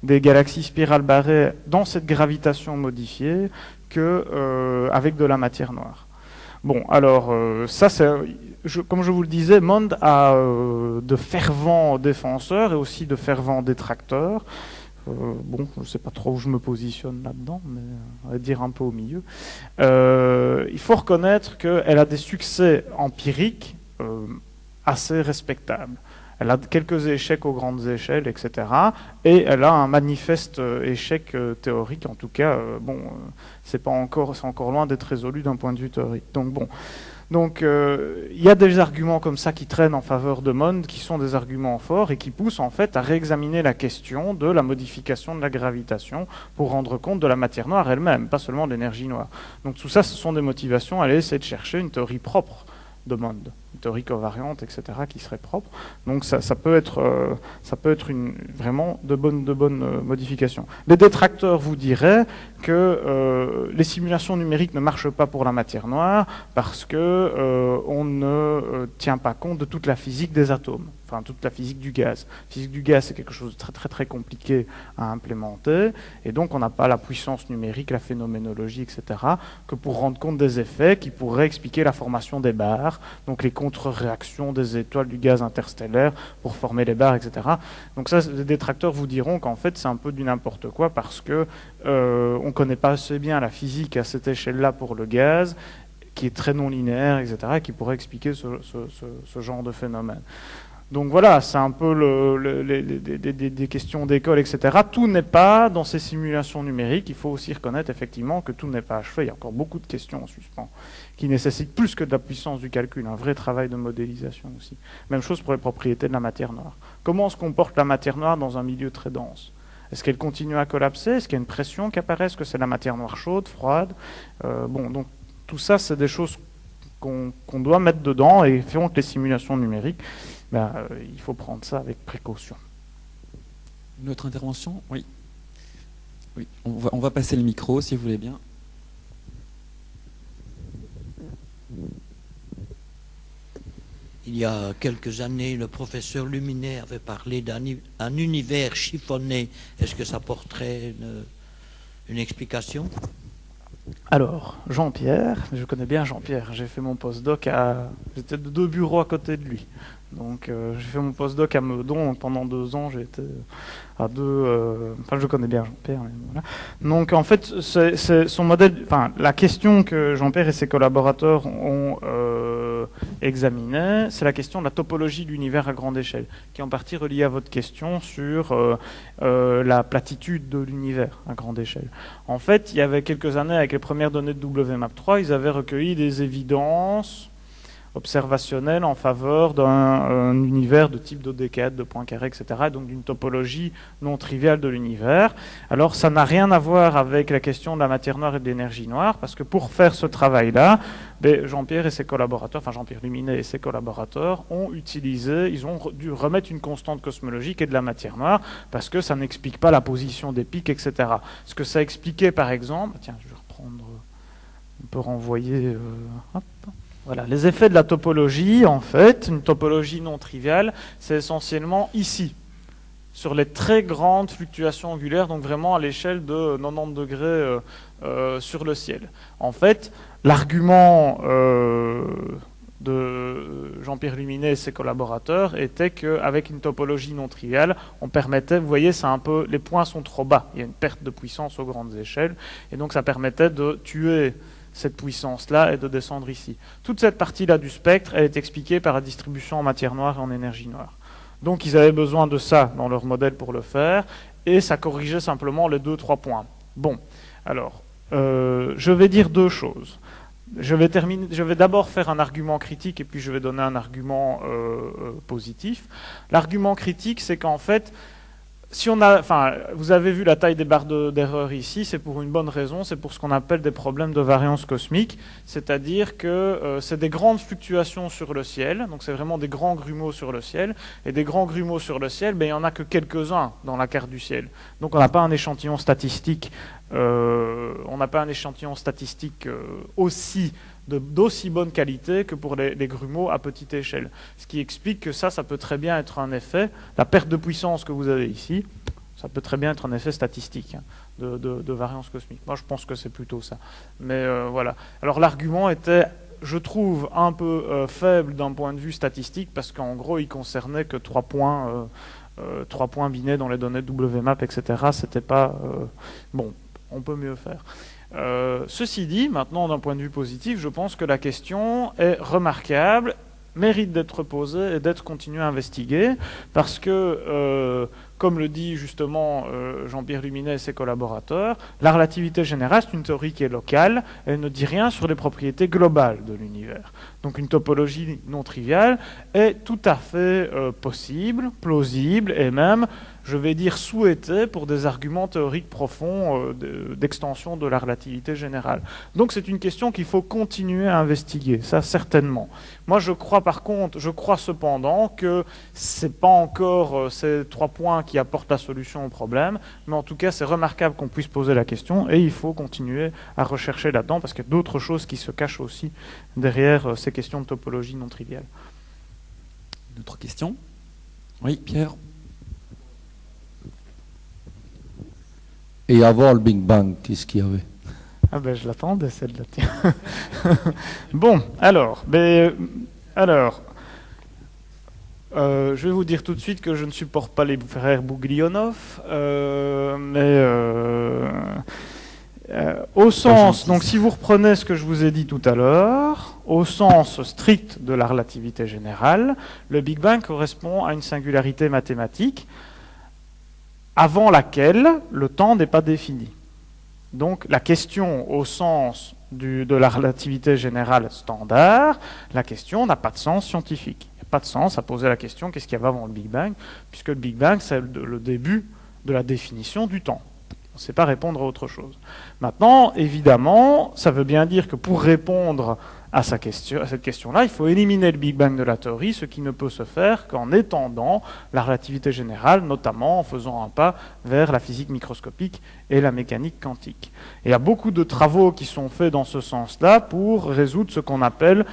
des galaxies spirales barrées dans cette gravitation modifiée qu'avec de la matière noire. Bon, alors ça c'est, comme je vous le disais, Mond a de fervents défenseurs et aussi de fervents détracteurs. Bon, je ne sais pas trop où je me positionne là-dedans, mais on va dire un peu au milieu. Il faut reconnaître qu'elle a des succès empiriques assez respectables. Elle a quelques échecs aux grandes échelles, etc. Et elle a un manifeste échec théorique, en tout cas, c'est encore loin d'être résolu d'un point de vue théorique. Donc bon. Donc il y a des arguments comme ça qui traînent en faveur de Mond, qui sont des arguments forts et qui poussent en fait à réexaminer la question de la modification de la gravitation pour rendre compte de la matière noire elle-même, pas seulement de l'énergie noire. Donc tout ça, ce sont des motivations à aller essayer de chercher une théorie propre de Mond, une théorie covariante, etc., qui serait propre. Donc ça peut être vraiment de bonnes modifications. Les détracteurs vous diraient que les simulations numériques ne marchent pas pour la matière noire parce que on ne tient pas compte de toute la physique des atomes, enfin toute la physique du gaz. La physique du gaz, c'est quelque chose de très très très compliqué à implémenter, et donc on n'a pas la puissance numérique, la phénoménologie, etc., que pour rendre compte des effets qui pourraient expliquer la formation des barres, donc les conditions contre-réaction des étoiles, du gaz interstellaire pour former les barres, etc. Donc ça, les détracteurs vous diront qu'en fait c'est un peu du n'importe quoi parce que on ne connaît pas assez bien la physique à cette échelle-là pour le gaz, qui est très non linéaire, etc., et qui pourrait expliquer ce genre de phénomène. Donc voilà, c'est un peu des questions d'école, etc. Tout n'est pas dans ces simulations numériques. Il faut aussi reconnaître effectivement que tout n'est pas achevé. Il y a encore beaucoup de questions en suspens qui nécessitent plus que de la puissance du calcul, un vrai travail de modélisation aussi. Même chose pour les propriétés de la matière noire. Comment se comporte la matière noire dans un milieu très dense? Est-ce qu'elle continue à collapser? Est-ce qu'il y a une pression qui apparaît? Est-ce que c'est la matière noire chaude, froide? Donc tout ça, c'est des choses qu'on doit mettre dedans et font que les simulations numériques, il faut prendre ça avec précaution. Une autre intervention? Oui. Oui. On va passer le micro, si vous voulez bien. Il y a quelques années, le professeur Luminet avait parlé d'un univers chiffonné. Est-ce que ça porterait une explication? Alors, Jean-Pierre, je connais bien Jean-Pierre, j'ai fait mon postdoc j'étais de 2 bureaux à côté de lui. Donc j'ai fait mon postdoc à Meudon, pendant 2 ans j'étais à 2... Enfin je connais bien Jean-Pierre. Voilà. Donc en fait, c'est son modèle... Enfin, la question que Jean-Pierre et ses collaborateurs ont examinée, c'est la question de la topologie de l'univers à grande échelle, qui est en partie reliée à votre question sur la platitude de l'univers à grande échelle. En fait, il y avait quelques années, avec les premières données de WMAP3, ils avaient recueilli des évidences observationnelles en faveur d'un univers de type dodécaèdre, de points carrés, etc., et donc d'une topologie non triviale de l'univers. Alors ça n'a rien à voir avec la question de la matière noire et de l'énergie noire, parce que pour faire ce travail-là, Jean-Pierre et ses collaborateurs, enfin Jean-Pierre Luminet et ses collaborateurs ils ont dû remettre une constante cosmologique et de la matière noire, parce que ça n'explique pas la position des pics, etc. Ce que ça expliquait par exemple, tiens, je vais reprendre, on peut renvoyer, hop. Voilà, les effets de la topologie, en fait, une topologie non triviale, c'est essentiellement ici, sur les très grandes fluctuations angulaires, donc vraiment à l'échelle de 90 degrés sur le ciel. En fait, l'argument de Jean-Pierre Luminet et ses collaborateurs était qu'avec une topologie non triviale, on permettait, vous voyez, c'est un peu, les points sont trop bas, il y a une perte de puissance aux grandes échelles, et donc ça permettait de tuer cette puissance-là et de descendre ici. Toute cette partie-là du spectre, elle est expliquée par la distribution en matière noire et en énergie noire. Donc ils avaient besoin de ça dans leur modèle pour le faire, et ça corrigeait simplement les 2-3 points. Bon, alors, je vais dire 2 choses. Je vais d'abord faire un argument critique, et puis je vais donner un argument positif. L'argument critique, c'est qu'en fait, vous avez vu la taille des barres d'erreur ici, c'est pour une bonne raison, c'est pour ce qu'on appelle des problèmes de variance cosmique, c'est-à-dire que c'est des grandes fluctuations sur le ciel, donc c'est vraiment des grands grumeaux sur le ciel, et des grands grumeaux sur le ciel, il n'y en a que quelques-uns dans la carte du ciel. Donc on n'a pas un échantillon statistique, d'aussi bonne qualité que pour les grumeaux à petite échelle. Ce qui explique que ça peut très bien être un effet, la perte de puissance que vous avez ici, ça peut très bien être un effet statistique de variance cosmique. Moi je pense que c'est plutôt ça. Mais voilà. Alors l'argument était, je trouve, un peu faible d'un point de vue statistique, parce qu'en gros il concernait que 3 points binés dans les données de WMAP, etc. C'était pas... bon, on peut mieux faire. Ceci dit, maintenant d'un point de vue positif, je pense que la question est remarquable, mérite d'être posée et d'être continuée à investiguer, parce que, comme le dit justement Jean-Pierre Luminet et ses collaborateurs, la relativité générale, c'est une théorie qui est locale, elle ne dit rien sur les propriétés globales de l'univers. Donc une topologie non triviale est tout à fait possible, plausible, et même, je vais dire, souhaitée pour des arguments théoriques profonds d'extension de la relativité générale. Donc c'est une question qu'il faut continuer à investiguer, ça certainement. Moi je crois cependant que c'est pas encore ces 3 points qui apportent la solution au problème, mais en tout cas c'est remarquable qu'on puisse poser la question, et il faut continuer à rechercher là-dedans, parce qu'il y a d'autres choses qui se cachent aussi derrière ces questions de topologie non triviale. D'autres questions? Oui, Pierre? Et avant le Big Bang, qu'est-ce qu'il y avait? Ah ben je l'attendais celle-là. Bon, alors, Alors, je vais vous dire tout de suite que je ne supporte pas les frères Bouglionov, au sens, donc si vous reprenez ce que je vous ai dit tout à l'heure, au sens strict de la relativité générale, le Big Bang correspond à une singularité mathématique avant laquelle le temps n'est pas défini. Donc la question au sens de la relativité générale standard, la question n'a pas de sens scientifique. Il n'y a pas de sens à poser la question qu'est-ce qu'il y avait avant le Big Bang, puisque le Big Bang c'est le début de la définition du temps. On ne sait pas répondre à autre chose. Maintenant, évidemment, ça veut bien dire que pour répondre à cette question-là, il faut éliminer le Big Bang de la théorie, ce qui ne peut se faire qu'en étendant la relativité générale, notamment en faisant un pas vers la physique microscopique et la mécanique quantique. Et il y a beaucoup de travaux qui sont faits dans ce sens-là pour résoudre ce qu'on appelle,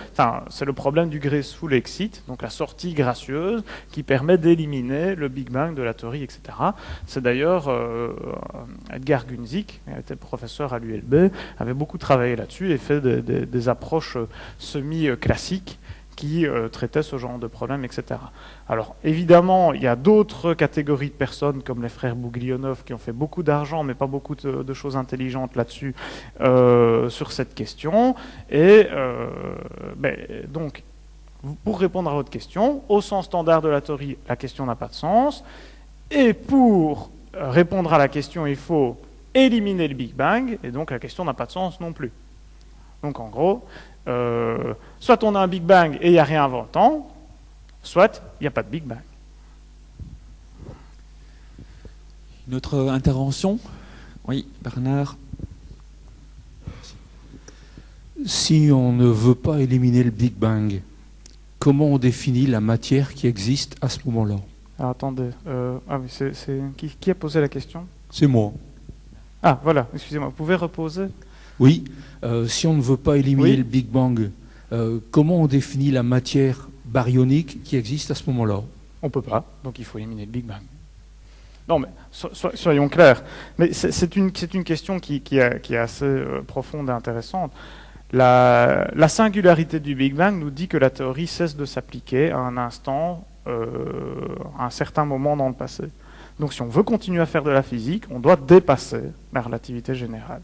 c'est le problème du graceful exit, donc la sortie gracieuse qui permet d'éliminer le Big Bang de la théorie, etc. C'est d'ailleurs Edgar Günzig, qui était professeur à l'ULB, avait beaucoup travaillé là-dessus et fait des approches semi-classiques qui traitaient ce genre de problème, etc. Alors, évidemment, il y a d'autres catégories de personnes, comme les frères Bouglionov, qui ont fait beaucoup d'argent, mais pas beaucoup de choses intelligentes là-dessus, sur cette question. Et donc, pour répondre à votre question, au sens standard de la théorie, la question n'a pas de sens. Et pour répondre à la question, il faut éliminer le Big Bang, et donc la question n'a pas de sens non plus. Donc, en gros, soit on a un Big Bang et il n'y a rien avant le temps, soit il n'y a pas de Big Bang. Une autre intervention? Oui, Bernard. Si on ne veut pas éliminer le Big Bang, comment on définit la matière qui existe à ce moment-là? Alors, attendez, qui a posé la question? C'est moi. Ah, voilà, excusez-moi, vous pouvez reposer? Oui, si on ne veut pas éliminer Oui. le Big Bang, comment on définit la matière baryonique qui existe à ce moment-là? On ne peut pas, donc il faut éliminer le Big Bang. Non, mais soyons clairs. Mais c'est une question qui est assez profonde et intéressante. La singularité du Big Bang nous dit que la théorie cesse de s'appliquer à un instant, à un certain moment dans le passé. Donc si on veut continuer à faire de la physique, on doit dépasser la relativité générale.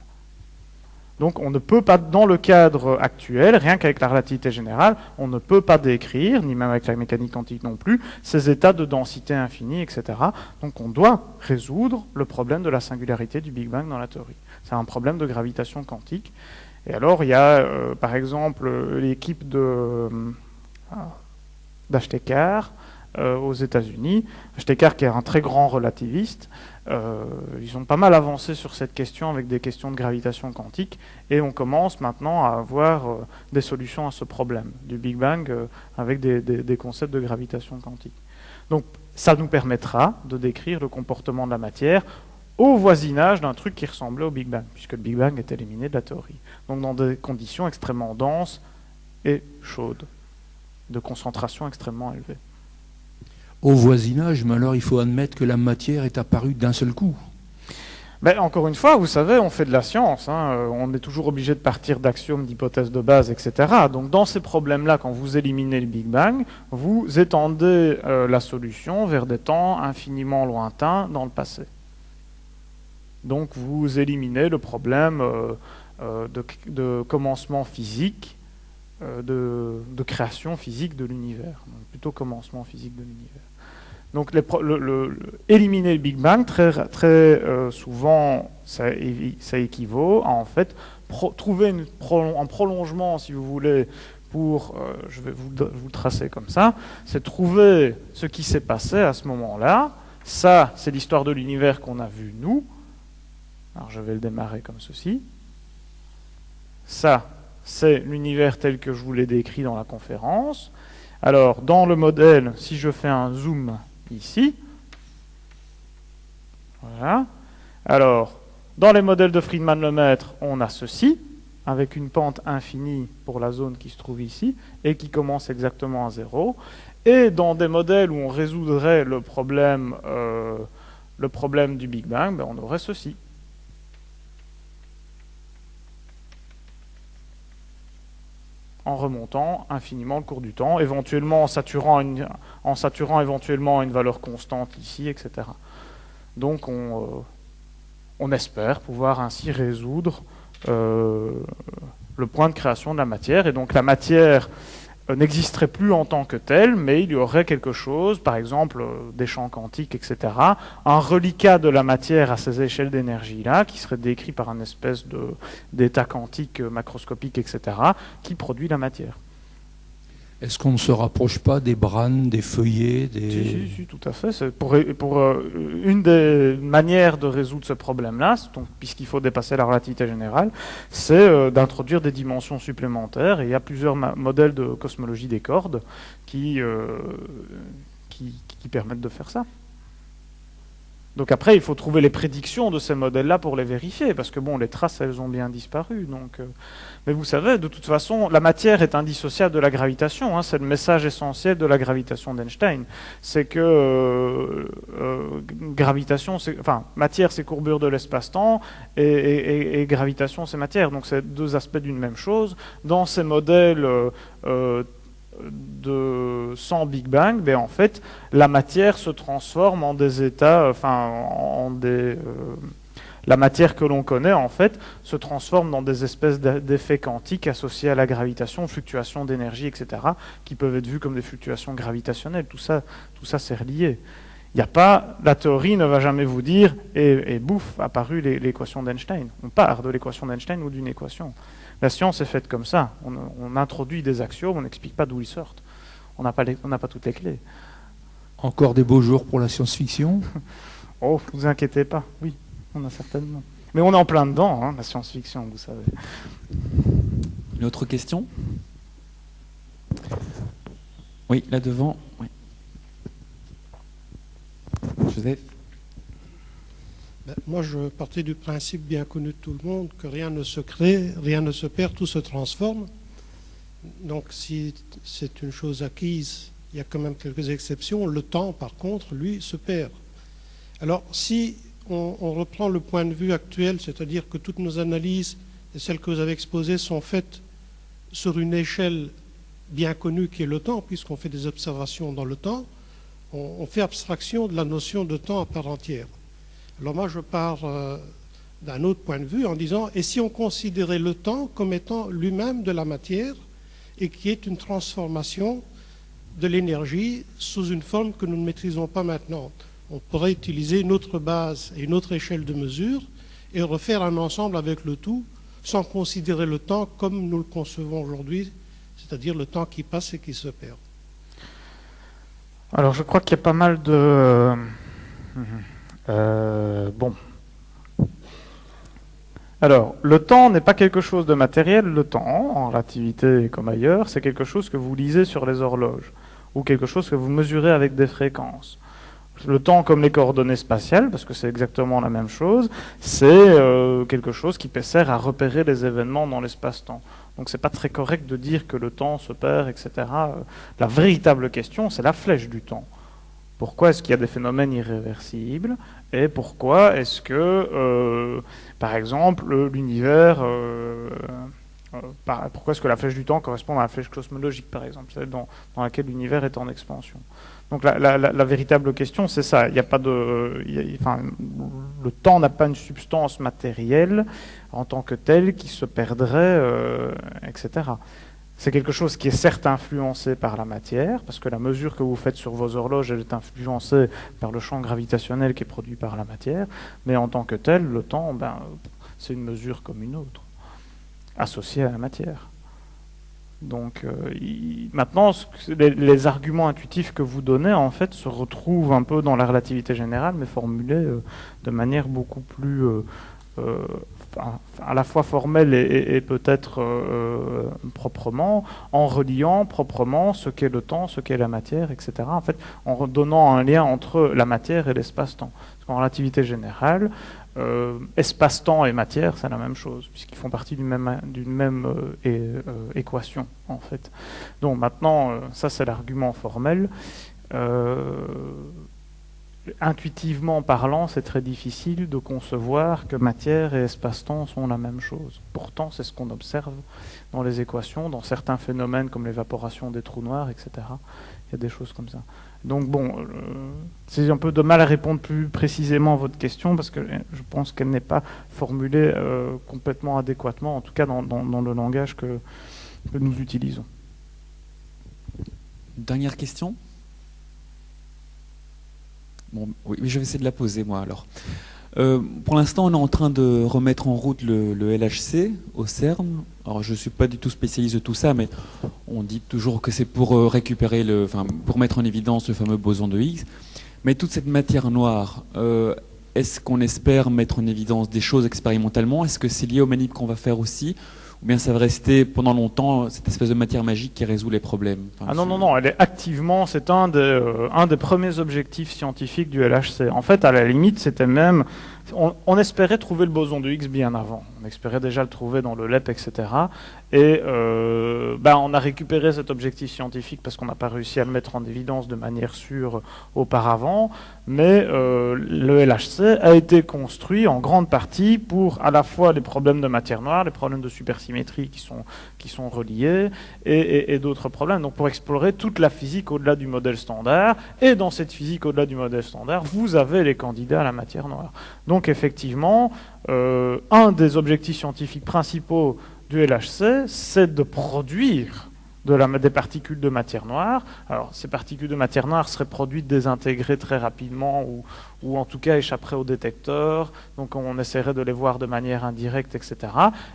Donc on ne peut pas, dans le cadre actuel, rien qu'avec la relativité générale, on ne peut pas décrire, ni même avec la mécanique quantique non plus, ces états de densité infinie, etc. Donc on doit résoudre le problème de la singularité du Big Bang dans la théorie. C'est un problème de gravitation quantique. Et alors il y a, par exemple, l'équipe d'Ashtekar aux États-Unis. Ashtekar qui est un très grand relativiste. Ils ont pas mal avancé sur cette question avec des questions de gravitation quantique et on commence maintenant à avoir des solutions à ce problème du Big Bang avec des concepts de gravitation quantique. Donc ça nous permettra de décrire le comportement de la matière au voisinage d'un truc qui ressemblait au Big Bang, puisque le Big Bang est éliminé de la théorie. Donc dans des conditions extrêmement denses et chaudes, de concentration extrêmement élevée. Au voisinage, mais alors il faut admettre que la matière est apparue d'un seul coup. Ben, encore une fois, vous savez, on fait de la science, on est toujours obligé de partir d'axiomes, d'hypothèses de base, etc. Donc dans ces problèmes-là, quand vous éliminez le Big Bang, vous étendez la solution vers des temps infiniment lointains dans le passé. Donc vous éliminez le problème de commencement physique, de création physique de l'univers, plutôt commencement physique de l'univers. Donc éliminer le Big Bang, très souvent, ça équivaut à en fait trouver un prolongement, si vous voulez, pour, je vais vous le tracer comme ça, c'est trouver ce qui s'est passé à ce moment-là. Ça, c'est l'histoire de l'univers qu'on a vu nous. Alors je vais le démarrer comme ceci. Ça, c'est l'univers tel que je vous l'ai décrit dans la conférence. Alors, dans le modèle, si je fais un zoom ici, voilà. Alors, dans les modèles de Friedmann-Lemaître, on a ceci, avec une pente infinie pour la zone qui se trouve ici, et qui commence exactement à 0. Et dans des modèles où on résoudrait le problème du Big Bang, ben on aurait ceci. en remontant infiniment le cours du temps, éventuellement en saturant éventuellement une valeur constante ici, etc. Donc on espère pouvoir ainsi résoudre le point de création de la matière, et donc la matière n'existerait plus en tant que telle, mais il y aurait quelque chose, par exemple des champs quantiques, etc., un reliquat de la matière à ces échelles d'énergie-là, qui serait décrit par un espèce d'état quantique macroscopique, etc., qui produit la matière. Est-ce qu'on ne se rapproche pas des branes, des feuillets, Si, tout à fait. C'est pour une des manières de résoudre ce problème-là, puisqu'il faut dépasser la relativité générale, c'est d'introduire des dimensions supplémentaires. Et il y a plusieurs modèles de cosmologie des cordes qui permettent de faire ça. Donc après, il faut trouver les prédictions de ces modèles-là pour les vérifier, parce que bon, les traces, elles ont bien disparu. Mais vous savez, de toute façon, la matière est indissociable de la gravitation. Hein, c'est le message essentiel de la gravitation d'Einstein. C'est que matière, c'est courbure de l'espace-temps, et gravitation, c'est matière. Donc c'est deux aspects d'une même chose. Dans ces modèles sans Big Bang, en fait, la matière se transforme en des états, la matière que l'on connaît, en fait, se transforme dans des espèces d'effets quantiques associés à la gravitation, fluctuations d'énergie, etc., qui peuvent être vus comme des fluctuations gravitationnelles. Tout ça c'est relié. La théorie ne va jamais vous dire, et bouf, apparue l'équation d'Einstein. On part de l'équation d'Einstein ou d'une équation. La science est faite comme ça. On introduit des axiomes, on n'explique pas d'où ils sortent. On n'a pas toutes les clés. Encore des beaux jours pour la science-fiction? Oh, vous inquiétez pas. Oui, on a certainement. Mais on est en plein dedans, hein, la science-fiction, vous savez. Une autre question? Oui, là devant. Oui. Joseph? Moi, je partais du principe bien connu de tout le monde que rien ne se crée, rien ne se perd, tout se transforme. Donc, si c'est une chose acquise, il y a quand même quelques exceptions. Le temps, par contre, lui, se perd. Alors, si on reprend le point de vue actuel, c'est-à-dire que toutes nos analyses et celles que vous avez exposées sont faites sur une échelle bien connue qui est le temps, puisqu'on fait des observations dans le temps, on fait abstraction de la notion de temps à part entière. Alors moi, je pars d'un autre point de vue en disant, et si on considérait le temps comme étant lui-même de la matière et qui est une transformation de l'énergie sous une forme que nous ne maîtrisons pas maintenant? On pourrait utiliser une autre base et une autre échelle de mesure et refaire un ensemble avec le tout sans considérer le temps comme nous le concevons aujourd'hui, c'est-à-dire le temps qui passe et qui se perd. Alors je crois qu'il y a pas mal de... Alors, le temps n'est pas quelque chose de matériel. Le temps, en relativité comme ailleurs, c'est quelque chose que vous lisez sur les horloges ou quelque chose que vous mesurez avec des fréquences. Le temps, comme les coordonnées spatiales, parce que c'est exactement la même chose, c'est quelque chose qui sert à repérer les événements dans l'espace-temps. Donc c'est pas très correct de dire que le temps se perd, etc. La véritable question, c'est la flèche du temps. Pourquoi est-ce qu'il y a des phénomènes irréversibles? Et pourquoi est-ce que, par exemple, l'univers... pourquoi est-ce que la flèche du temps correspond à la flèche cosmologique, par exemple, celle dans laquelle l'univers est en expansion? Donc la véritable question, c'est ça. Il n'y a pas de... le temps n'a pas une substance matérielle en tant que telle qui se perdrait, etc. C'est quelque chose qui est certes influencé par la matière, parce que la mesure que vous faites sur vos horloges, elle est influencée par le champ gravitationnel qui est produit par la matière, mais en tant que tel, le temps, c'est une mesure comme une autre, associée à la matière. Donc maintenant, les arguments intuitifs que vous donnez, en fait, se retrouvent un peu dans la relativité générale, mais formulés de manière beaucoup plus... à la fois formelle et peut-être proprement, en reliant proprement ce qu'est le temps, ce qu'est la matière, etc. En fait, en donnant un lien entre la matière et l'espace-temps. Parce qu'en relativité générale, espace-temps et matière, c'est la même chose, puisqu'ils font partie d'une même équation, en fait. Donc maintenant, ça c'est l'argument formel. intuitivement parlant, c'est très difficile de concevoir que matière et espace-temps sont la même chose. Pourtant, c'est ce qu'on observe dans les équations, dans certains phénomènes comme l'évaporation des trous noirs, etc. Il y a des choses comme ça. Donc bon, c'est un peu de mal à répondre plus précisément à votre question parce que je pense qu'elle n'est pas formulée complètement adéquatement, en tout cas dans le langage que nous utilisons. Dernière question. Bon, oui, mais je vais essayer de la poser moi alors. Pour l'instant, on est en train de remettre en route le LHC au CERN. Alors, je ne suis pas du tout spécialiste de tout ça, mais on dit toujours que c'est pour récupérer pour mettre en évidence le fameux boson de Higgs. Mais toute cette matière noire, est-ce qu'on espère mettre en évidence des choses expérimentalement? Est-ce que c'est lié aux manips qu'on va faire aussi? Ou bien ça va rester pendant longtemps cette espèce de matière magique qui résout les problèmes? Ah non, elle est activement, c'est un des premiers objectifs scientifiques du LHC. En fait, à la limite, c'était même, on espérait trouver le boson de Higgs bien avant. On espérait déjà le trouver dans le LEP, etc. Et on a récupéré cet objectif scientifique parce qu'on n'a pas réussi à le mettre en évidence de manière sûre auparavant. Mais le LHC a été construit en grande partie pour à la fois les problèmes de matière noire, les problèmes de supersymétrie qui sont reliés, et d'autres problèmes. Donc pour explorer toute la physique au-delà du modèle standard. Et dans cette physique au-delà du modèle standard, vous avez les candidats à la matière noire. Donc effectivement, un des objectifs scientifiques principaux du LHC, c'est de produire des particules de matière noire. Alors, ces particules de matière noire seraient produites désintégrées très rapidement ou en tout cas échapperaient au détecteur. Donc, on essaierait de les voir de manière indirecte, etc.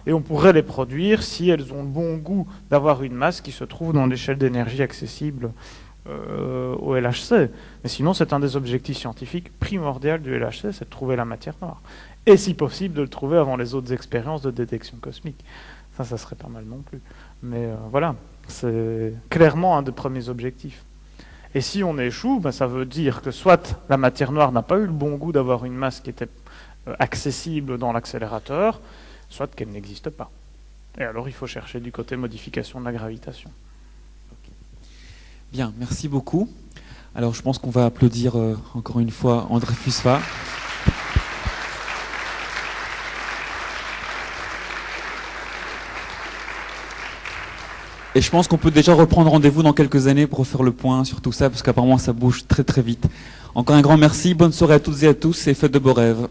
Et on pourrait les produire si elles ont le bon goût d'avoir une masse qui se trouve dans l'échelle d'énergie accessible au LHC. Mais sinon, c'est un des objectifs scientifiques primordiaux du LHC, c'est de trouver la matière noire. Et si possible, de le trouver avant les autres expériences de détection cosmique. Ça serait pas mal non plus. Mais voilà, c'est clairement un des premiers objectifs. Et si on échoue, ça veut dire que soit la matière noire n'a pas eu le bon goût d'avoir une masse qui était accessible dans l'accélérateur, soit qu'elle n'existe pas. Et alors il faut chercher du côté modification de la gravitation. Bien, merci beaucoup. Alors je pense qu'on va applaudir encore une fois André Fusfa. Et je pense qu'on peut déjà reprendre rendez-vous dans quelques années pour refaire le point sur tout ça, parce qu'apparemment ça bouge très très vite. Encore un grand merci, bonne soirée à toutes et à tous et faites de beaux rêves.